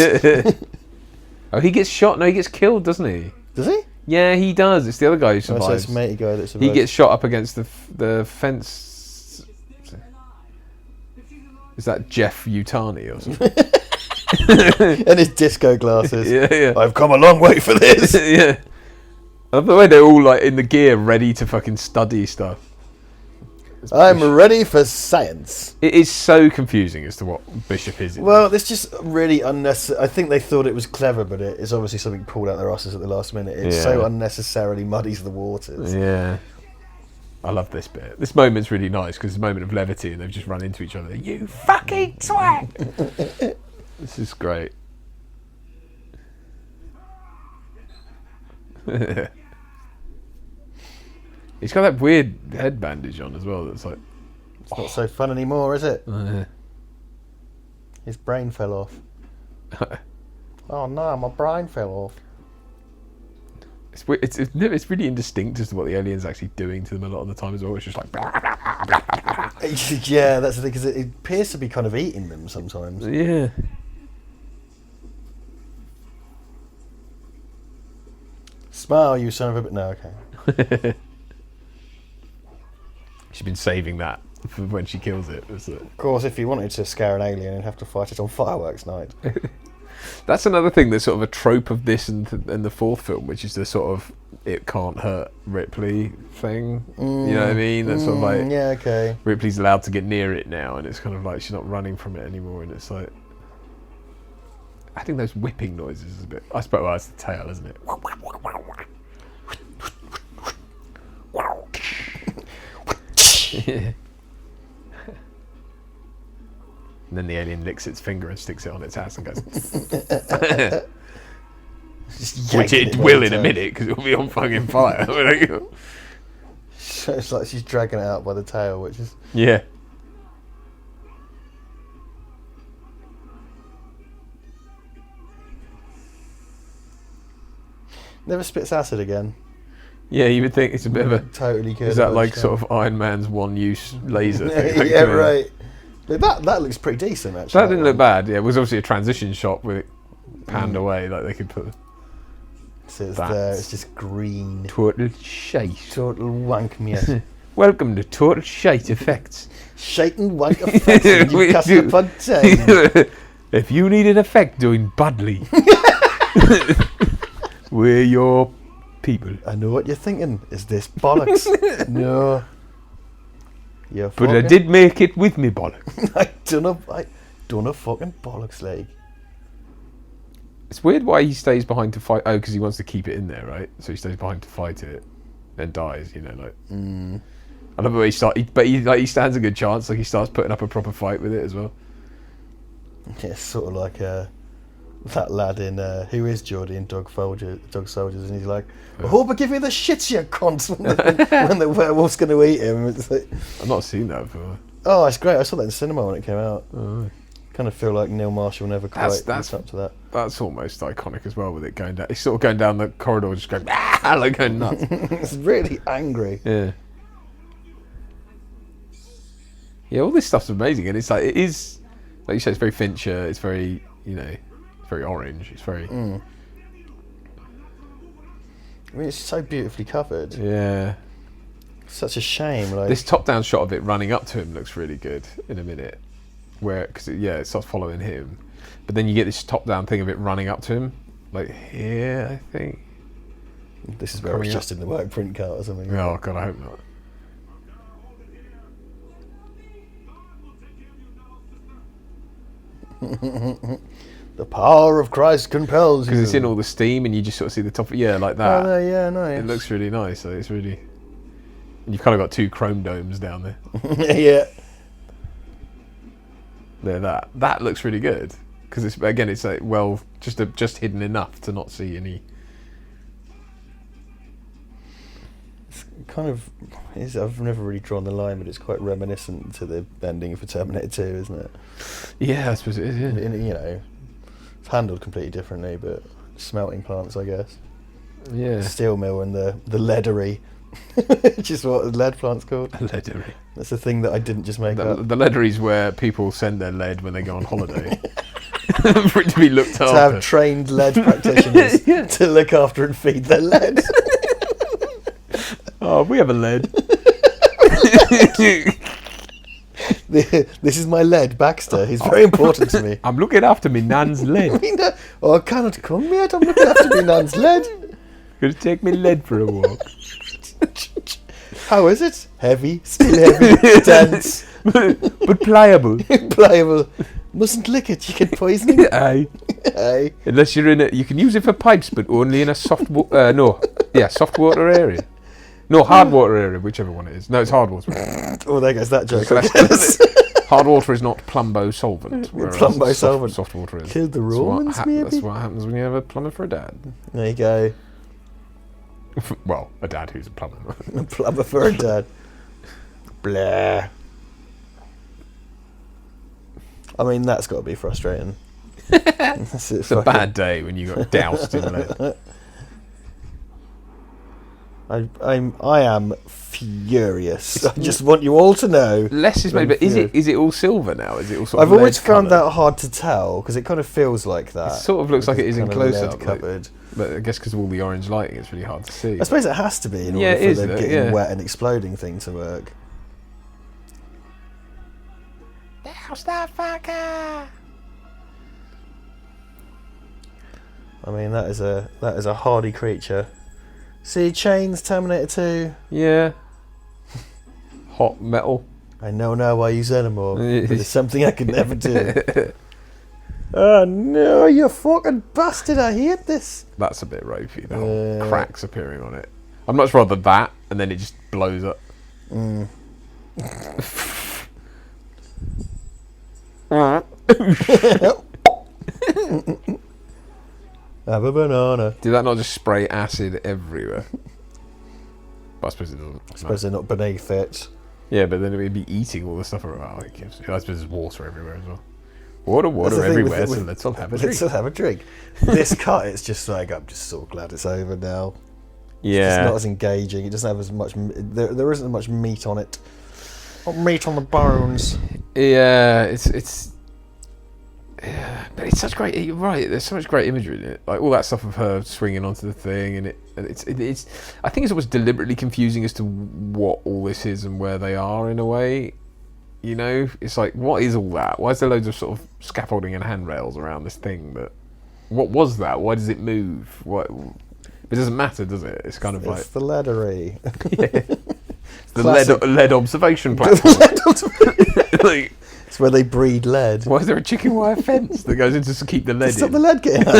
Oh, he gets shot. No, he gets killed, doesn't he?
Does he?
Yeah, he does. It's the other guy who
So
survives.
it's matey guy that survives.
He gets shot up against the fence. Is that Jeff Utani or something?
And his disco glasses.
Yeah.
I've come a long way for this.
Yeah. I love the way they're all like in the gear, ready to fucking study stuff.
I'm ready for science.
It is so confusing as to what Bishop is.
Well, it's just really unnecessary. I think they thought it was clever, but it's obviously something pulled out their asses at the last minute. It so unnecessarily muddies the waters.
Yeah. I love this bit. This moment's really nice because it's a moment of levity and they've just run into each other. You fucking twat! This is great. He's got that weird head bandage on as well. That's like
it's not so fun anymore, is it? His brain fell off. Oh no, my brain fell off.
It's really indistinct as to what the alien's actually doing to them a lot of the time as well. It's just like...
Yeah, that's the thing, because it appears to be kind of eating them sometimes.
Yeah.
Smile, you son of a bit. No, okay.
She's been saving that for when she kills it.
Of course, if you wanted to scare an alien, you'd have to fight it on fireworks night.
That's another thing that's sort of a trope of this and the fourth film, which is the sort of it can't hurt Ripley thing. You know what I mean? That's sort of like,
yeah, okay.
Ripley's allowed to get near it now, and it's kind of like she's not running from it anymore, and it's like, I think those whipping noises is a bit... I suppose, well, it's the tail, isn't it? Yeah. And then the alien licks its finger and sticks it on its ass and goes... Which it will in a minute, because it'll be on fucking fire.
So it's like she's dragging it out by the tail, which is...
Yeah.
Never spits acid again.
Yeah, you would think it's a bit of a...
Totally good.
Is that like sort of Iron Man's one-use laser thing? Like,
yeah, right. But that looks pretty decent, actually.
That didn't look bad. Yeah, it was obviously a transition shot with it panned away, like they could put...
So it's there, it's just green.
Total shite.
Total wank me.
Welcome to Total Shite Effects.
Shite and wank effects in Newcastle upon Tyne.
If you need an effect doing badly, we're your people.
I know what you're thinking. Is this bollocks? No. You're
But I did make it with me bollocks.
I don't know fucking bollocks, like.
It's weird why he stays behind to fight. Oh, because he wants to keep it in there, right? So he stays behind to fight it, and dies. You know, like. I love the way he stands a good chance. Like he starts putting up a proper fight with it as well.
Yeah, it's sort of like that lad in who is Geordie in Dog Soldiers, and he's like, "I hope I give you the shits, you cunt," when the werewolf's going to eat him. It's like,
I've not seen that before.
Oh, it's great! I saw that in cinema when it came out.
Oh.
Kind of feel like Neil Marshall never quite lives up to that.
That's almost iconic as well, with it going down. He's sort of going down the corridor, just going like going nuts.
It's really angry.
Yeah. Yeah, all this stuff's amazing, and it's like it is, like you said, it's very Fincher. It's very, it's very orange. It's very.
I mean, it's so beautifully covered.
Yeah.
Such a shame. Like
this top-down shot of it running up to him looks really good in a minute, because it starts following him, but then you get this top-down thing of it running up to him, like here, I think.
This is where it's just in the work print cut or something.
Oh God, I hope not.
The power of Christ compels you.
Because it's in all the steam, and you just sort of see the top. Yeah, like that.
Oh, yeah, nice.
It looks really nice. So it's really. And you've kind of got two chrome domes down there.
Yeah.
There, that looks really good, because it's like just hidden enough to not see any.
It's kind of. I've never really drawn the line, but it's quite reminiscent to the ending for Terminator 2, isn't it?
Yeah, I suppose it is. Yeah.
It's handled completely differently, but smelting plants, I guess.
Yeah.
Steel mill and the leadery, which is what the lead plant's called.
Leadery.
That's a thing that I didn't just make up.
The leadery's where people send their lead when they go on holiday. For it to be looked after.
To have trained lead practitioners to look after and feed their lead.
Oh, we have a lead.
This is my lead, Baxter. He's very important to me.
I'm looking after me nan's lead.
I cannot come yet. I'm looking after me nan's lead.
Gonna take me lead for a walk.
How is it? Heavy, still heavy, dense,
but pliable.
Pliable. Mustn't lick it. You get poisoning.
Aye.
Aye.
Unless you're in it, you can use it for pipes, but only in a soft water area. No, hard water area, whichever one it is. No, it's hard water.
Oh, there goes that joke.
So hard water is not plumbo solvent.
Plumbo solvent.
Soft water is.
Killed the Romans, maybe?
That's what happens when you have a plumber for a dad.
There you go.
Well, a dad who's a plumber.
A plumber for a dad. Blah. I mean, that's got to be frustrating.
It's a bad day when you got doused in lead.
I am furious. I just want you all to know.
Less is made, but is it all silver now? Is it all sort of
I've always found
coloured?
that hard to tell because it kind of feels like that.
It sort of looks like it is in close up,
covered.
But I guess because of all the orange lighting, it's really hard to see.
I suppose it has to be in order for the getting wet and exploding thing to work.
Douse that fucker!
I mean, that is a hardy creature. See, Chains, Terminator 2.
Yeah. Hot metal.
I know now why you said more, but it's something I can never do. Oh no, you fucking bastard, I hate this.
That's a bit ropey, the whole cracks appearing on it. I'd much rather that, and then it just blows up.
Have a banana.
Did that not just spray acid everywhere? But I suppose it doesn't.
I suppose they're not beneath it.
Yeah, but then it would be eating all the stuff around. I suppose there's water everywhere as well. Water
That's
everywhere, so let's all have a drink.
Let's all have a drink. This cut, it's just like, I'm just so glad it's over now.
Yeah.
It's not as engaging. It doesn't have as much... There isn't much meat on it. Not meat on the bones.
Yeah, it's... Yeah, but it's such great... You're right, there's so much great imagery in it. Like, all that stuff of her swinging onto the thing, and it's... I think it's almost deliberately confusing as to what all this is and where they are, in a way. You know? It's like, what is all that? Why is there loads of sort of scaffolding and handrails around this thing? That... What was that? Why does it move? What... It doesn't matter, does it? It's kind of like...
It's the leathery.
Yeah. It's the lead observation platform. Like,
it's where they breed lead.
why is there a chicken wire fence that goes in to keep the lead
Stop
in?
the lead getting out.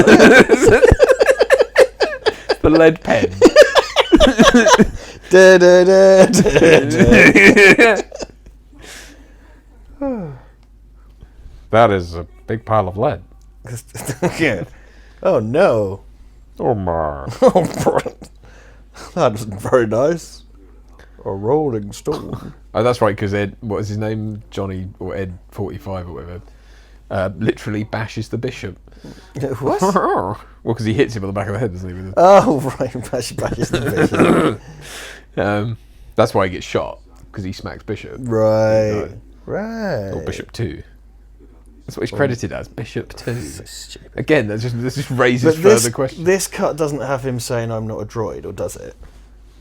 The lead pen.
Da, da, da, da, da.
That is a big pile of lead.
Yeah. Oh no.
Oh my.
That wasn't very nice. A rolling stone.
Oh, that's right, because Ed, what is his name? Johnny, or Ed 45 or whatever, literally bashes the bishop.
What?
Well, because he hits him on the back of the head, doesn't he? With
Oh, right. Bashes the bishop.
That's why he gets shot, because he smacks Bishop.
Right. Right.
Or Bishop 2. That's what he's credited as, Bishop 2.
So stupid.
Again, this just raises further questions.
This cut doesn't have him saying I'm not a droid, or does it?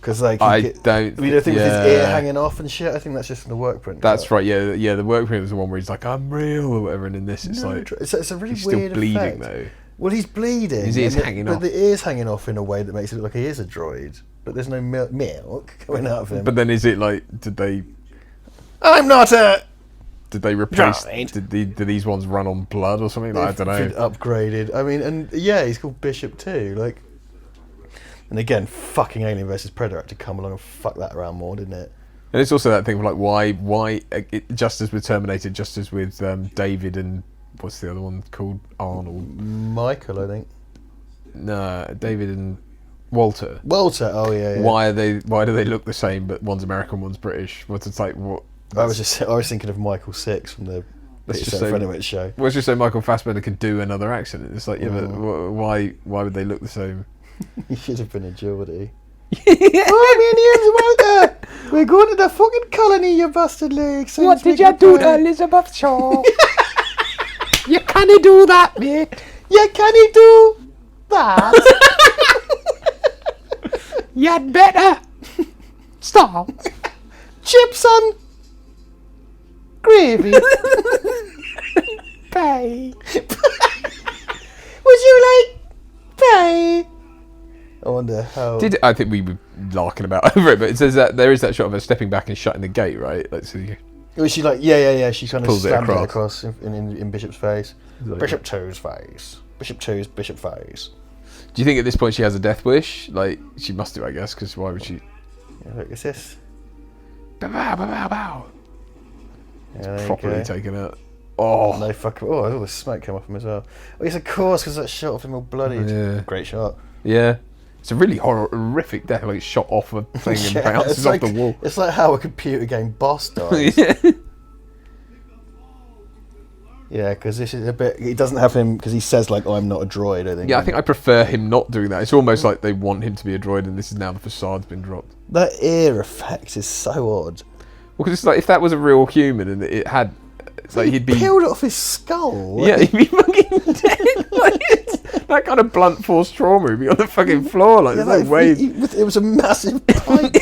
Because like
I
think
think
with his ear hanging off and shit. I think that's just in the work print.
That's
cut.
right. Yeah. The work print was the one where he's like, "I'm real" or whatever, and in this, it's like
it's a really
he's
weird
still bleeding
effect.
though.
Well, he's bleeding.
His ear's hanging off.
But the ear's hanging off in a way that makes it look like he is a droid. But there's no milk coming out of him.
But then is it like, did they
replace?
Droid. Did these ones run on blood or something? Like, I don't know.
Upgraded. I mean, and yeah, he's called Bishop too. Like, and again, fucking Alien versus Predator had to come along and fuck that around more, didn't it?
And it's also that thing of like, why just as with Terminator, just as with David and what's the other one called? Arnold.
Michael, I think.
No, David and Walter.
Walter. Oh yeah.
Why do they look the same, but one's American, one's British? What's it's like? What?
I was thinking of Michael Six from the Frenowitz show.
Well, it's just so Michael Fassbender could do another accent. It's like, yeah, but why would they look the same?
He should have been a Geordie. Oh, me and Walter! We're going to the fucking colony, you bastard leg.
What did you do to Elizabeth Shaw? You can't do that, mate.
You can't do that.
You'd better stop.
Chips on gravy.
Pie.
Would you like pie? I wonder how.
I think we were larking about over it, but it says that there is that shot of her stepping back and shutting the gate, right? Like, so
was she like, yeah, she kind of
pulls it
slammed it
across.
in Bishop's face.
Like,
Bishop 2's face. Bishop 2's Bishop face.
do you think at this point she has a death wish? Like, she must do, I guess, because why would she?
Yeah, look, it's this.
Bow, bow, bow, bow.
Yeah,
It's properly taken out. Oh.
No fucking. Oh, all the smoke came off him as well. Oh, yes, of course, because that shot of him all bloodied.
Yeah.
Great shot.
Yeah. It's a really horrific death, like it's shot off a thing and bounces off the wall.
It's like how a computer game boss dies.
Yeah.
Yeah, because this is a bit. He doesn't have him because he says like, "Oh, I'm not a droid." I think.
Yeah, I think I prefer him not doing that. It's almost like they want him to be a droid, and this is now the facade's been dropped.
That ear effect is so odd.
Well, because it's like if that was a real human and it had, it's like he'd be
peeled off his skull.
Yeah, he'd be fucking dead. Like, that kind of blunt force trauma would be on the fucking floor. Like,
Yeah,
there's no way.
It was a massive pipe.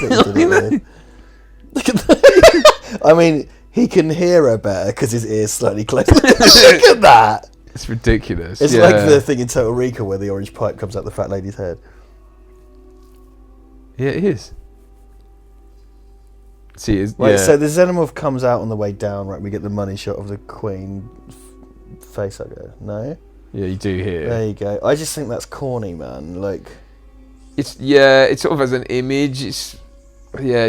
Look at that. I mean, he can hear her better because his ear's slightly closer. Look at that.
It's ridiculous.
It's like the thing in Total Recall where the orange pipe comes out the fat lady's head.
Yeah, it is. See,
Right, so the Xenomorph comes out on the way down, right? We get the money shot of the Queen face, I go. No?
Yeah, you do hear.
There you go. I just think that's corny, man. Like,
it's sort of as an image, it's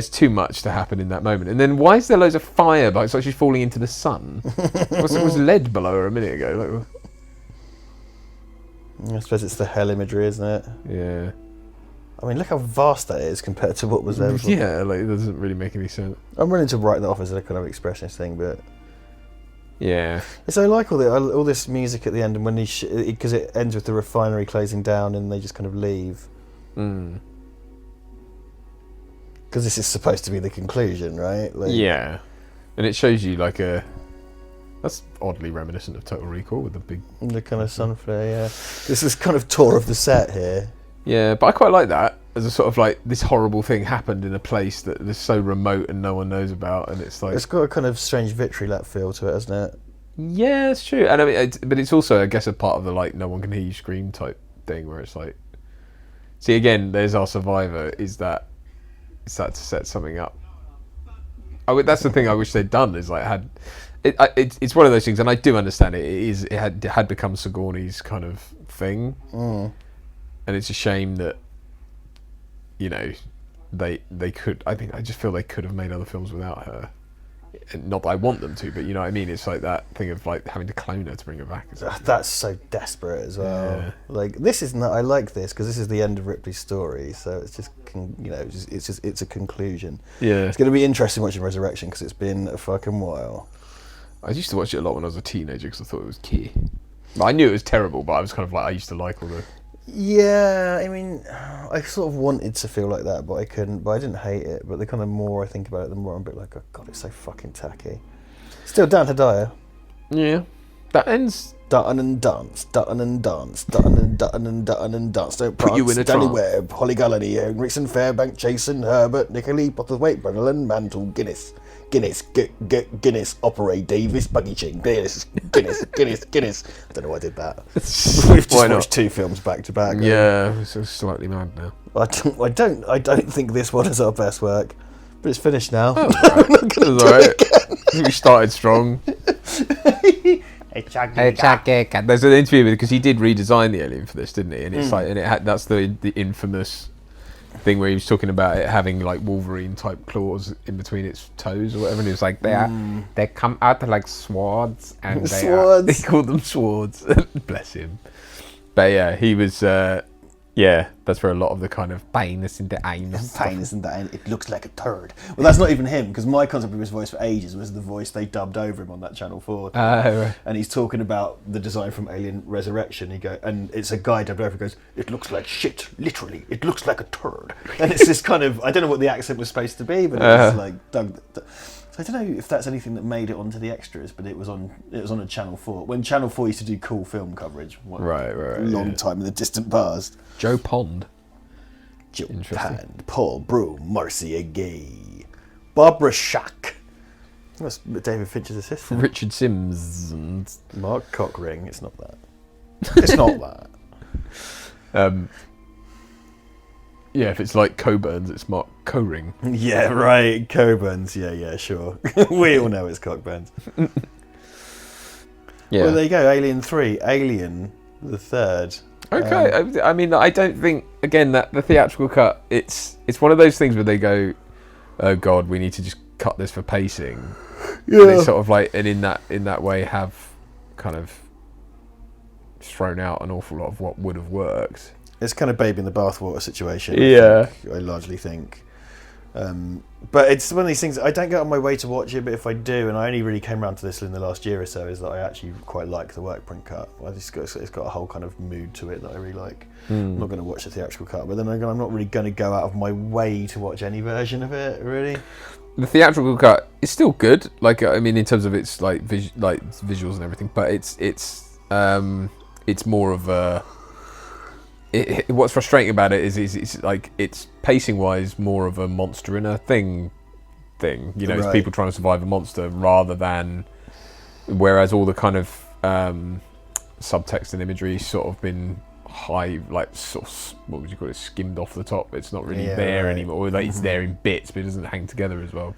too much to happen in that moment. And then why is there loads of fire? But it's like she's falling into the sun. It was lead below her a minute ago.
I suppose it's the hell imagery, isn't it?
Yeah.
I mean, look how vast that is compared to what was there before.
Yeah, like it doesn't really make any sense.
I'm willing to write that off as a kind of expressionist thing, but
yeah.
So I like all this music at the end, and when because it ends with the refinery closing down, and they just kind of leave. Because this is supposed to be the conclusion, right? Like,
yeah, and it shows you like that's oddly reminiscent of Total Recall with
the kind of sun flare. Yeah, this is kind of tour of the set here.
Yeah, but I quite like that as a sort of like this horrible thing happened in a place that is so remote and no one knows about, and it's like
it's got a kind of strange victory lap feel to it, hasn't it?
Yeah, it's true, and I mean, but it's also, I guess, a part of the like no one can hear you scream type thing, where it's like, see again, there's our survivor. Is that to set something up? That's the thing I wish they'd done. Is like it's one of those things, and I do understand it. It had become Sigourney's kind of thing. And it's a shame that, they could. I just feel they could have made other films without her. And not that I want them to, but you know what I mean. It's like that thing of like having to clone her to bring her back.
That's so desperate as well. Yeah. Like this is not. I like this because this is the end of Ripley's story. So it's just it's a conclusion.
Yeah.
It's going to be interesting watching Resurrection because it's been a fucking while.
I used to watch it a lot when I was a teenager because I thought it was key. I knew it was terrible, but I was kind of like, I used to like all the.
Yeah, I mean, I sort of wanted to feel like that, but I couldn't. But I didn't hate it. But the kind of more I think about it, the more I'm a bit like, oh god, it's so fucking tacky. Still down to Dyer.
Yeah, that ends.
Dutton and dance, Dutton and dance, Dutton and Dutton and Dutton and dance. Don't
put you in a
Danny
trance.
Webb, Holly Gallagher, Henriksen, Fairbank, Jason, Herbert, Nickley, Pottherthwaite, Brunelin, Mantle, Guinness, Operate Davis, Buggy Chain, Guinness. I don't know why I did that. We've just watched two films back to back.
Yeah, it's slightly mad now.
I don't think this one is our best work, but it's finished now.
Oh, right. I'm not gonna do it again. We started strong. There's an interview with because he did redesign the alien for this, didn't he? And it's like, and it had that's the infamous thing where he was talking about it having like Wolverine type claws in between its toes or whatever, and he was like, they come out like swords, and they called them swords. Bless him. But yeah, he was. That's where a lot of the kind of pain is in the anus.
Pain is in the anus. It looks like a turd. Well, that's not even him, because my concept of his voice for ages was the voice they dubbed over him on that Channel 4.
Right.
And he's talking about the design from Alien Resurrection. And it's a guy dubbed over who goes, it looks like shit, literally. It looks like a turd. And it's this kind of, I don't know what the accent was supposed to be, but it was like dubbed. So I don't know if that's anything that made it onto the extras, but it was on a Channel 4. When Channel 4 used to do cool film coverage. Long time in the distant past.
Joe Pond.
Joe Pond. Paul Broom. Marcia Gay. Barbara Shack. That's David Fincher's assistant.
Richard Sims. And
Mark Cockring. It's not that. It's not that.
Yeah, if it's like Coburns, it's Mark Coring.
Yeah, right. Coburns. Yeah, sure. We all know it's Cockburns.
Yeah.
Well, there you go. Alien 3. Alien the third.
Okay. I mean, I don't think, again, that the theatrical cut, it's one of those things where they go, oh God, we need to just cut this for pacing. Yeah. And it's sort of like, and in that way have kind of thrown out an awful lot of what would have worked.
It's kind of baby in the bathwater situation.
Yeah.
I largely think. But it's one of these things, I don't get on my way to watch it, but if I do, and I only really came around to this in the last year or so, is that I actually quite like the work print cut. It's got a whole kind of mood to it that I really like. I'm not going to watch the theatrical cut, but then again, I'm not really going to go out of my way to watch any version of it, really.
The theatrical cut is still good, like, I mean, in terms of its like visuals and everything, but it's more of a. What's frustrating about it is it's like it's pacing wise more of a monster in a thing. You know, it's people trying to survive a monster rather than. Whereas all the kind of subtext and imagery sort of been high, like sort of, what would you call it, skimmed off the top. It's not really there anymore. Or like it's there in bits, but it doesn't hang together as well.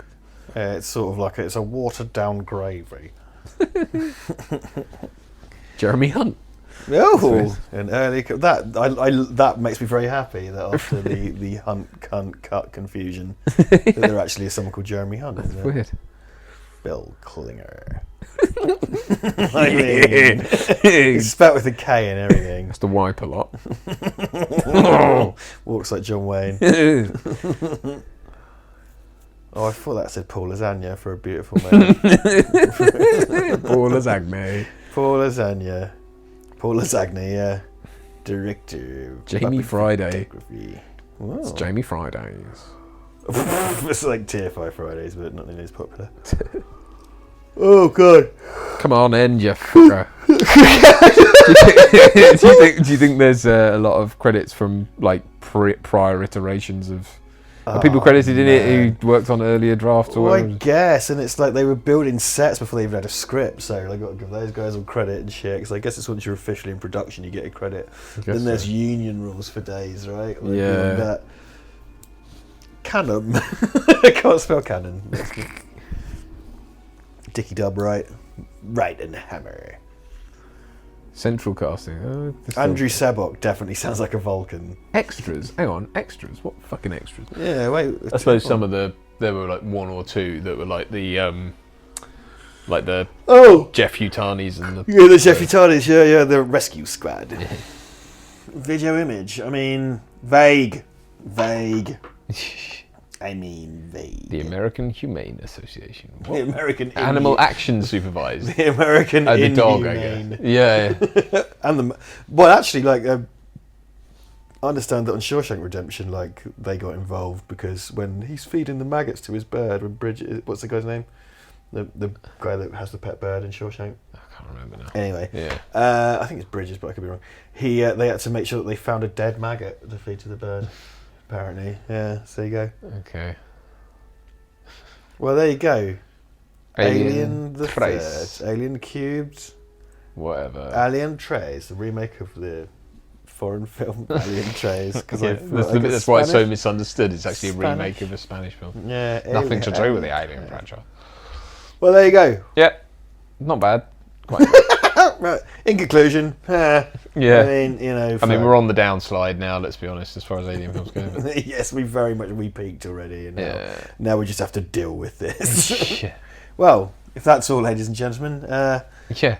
It's sort of like it's a watered down gravy.
Jeremy Hunt.
Oh, an early that makes me very happy that after the Hunt cunt cut confusion, that there actually is someone called Jeremy Hunt.
That's weird.
Bill Klinger. I mean, it's spelt with a K and everything.
Has to wipe a lot.
Walks like John Wayne. Oh, I thought that said Paul Lasagna for a beautiful man.
Paul Lasagna.
Paul Lasagna. Paul Lasagna, yeah. Director.
Jamie Friday.
Wow.
It's Jamie Fridays.
It's like Tier 5 Fridays, but not nearly as popular. Oh, God.
Come on, end you fucker. do you think there's a lot of credits from like prior iterations of... Are people credited in it who worked on earlier drafts? Or
I guess, and it's like they were building sets before they even had a script, so I got to give those guys all credit and shit, because I guess it's once you're officially in production you get a credit. Then there's union rules for days, right? Like
yeah.
Canon. I can't spell canon. Dicky Dub, right and hammer.
Central casting.
Andrew Sebok definitely sounds like a Vulcan.
Extras. Hang on, extras. What fucking extras?
Yeah, wait.
I suppose some of there were like one or two that were like the Jeff Hutanis and
the Jeff Hutanis. Yeah, the rescue squad. Video image. I mean, vague. I mean, vague.
The American Humane Association.
What? The American
Animal Action Supervisor.
The American
the dog, I guess. Yeah.
And actually, like, I understand that on Shawshank Redemption, like, they got involved because when he's feeding the maggots to his bird, when Bridget, what's the guy's name? The guy that has the pet bird in Shawshank.
I can't remember now.
Anyway,
yeah.
I think it's Bridges, but I could be wrong. They had to make sure that they found a dead maggot to feed to the bird. Apparently, yeah. So you go.
Okay.
Well, there you go. Alien the
Trace.
Third, Alien Cubed,
whatever.
Alien Trace, the remake of the foreign film Alien Trace.
That's why it's so misunderstood. It's actually a remake of a Spanish film.
Yeah,
nothing to do with the Alien franchise.
Well, there you go.
Yeah, not bad. Quite
right. In conclusion,
yeah.
I mean,
we're on the downslide now. Let's be honest, as far as alien films go. But...
yes, we peaked already, and now we just have to deal with this.
Yeah.
Well, if that's all, ladies and gentlemen,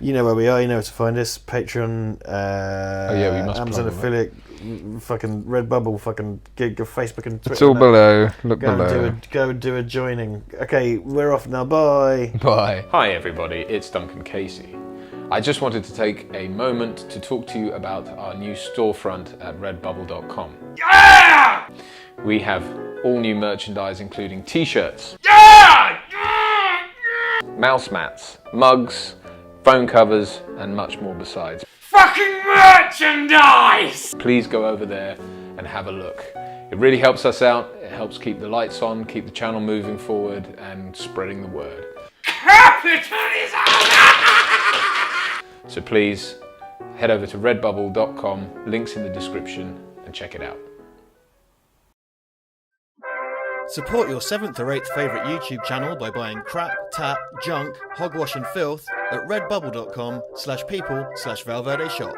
you know where we are. You know where to find us. Patreon,
we must
Amazon affiliate, fucking Redbubble, fucking Facebook and Twitter.
It's all below. Look below.
Go and do a joining. Okay, we're off now. Bye.
Bye. Hi everybody, it's Duncan Casey. I just wanted to take a moment to talk to you about our new storefront at redbubble.com. Yeah! We have all new merchandise including t-shirts. Yeah! Mouse mats, mugs, phone covers, and much more besides. Fucking merchandise! Please go over there and have a look. It really helps us out. It helps keep the lights on, keep the channel moving forward, and spreading the word. Capitalism! So please head over to redbubble.com, links in the description, and check it out.
Support your 7th or 8th favourite YouTube channel by buying crap, tat, junk, hogwash and filth at redbubble.com/people/Val Verde Shop.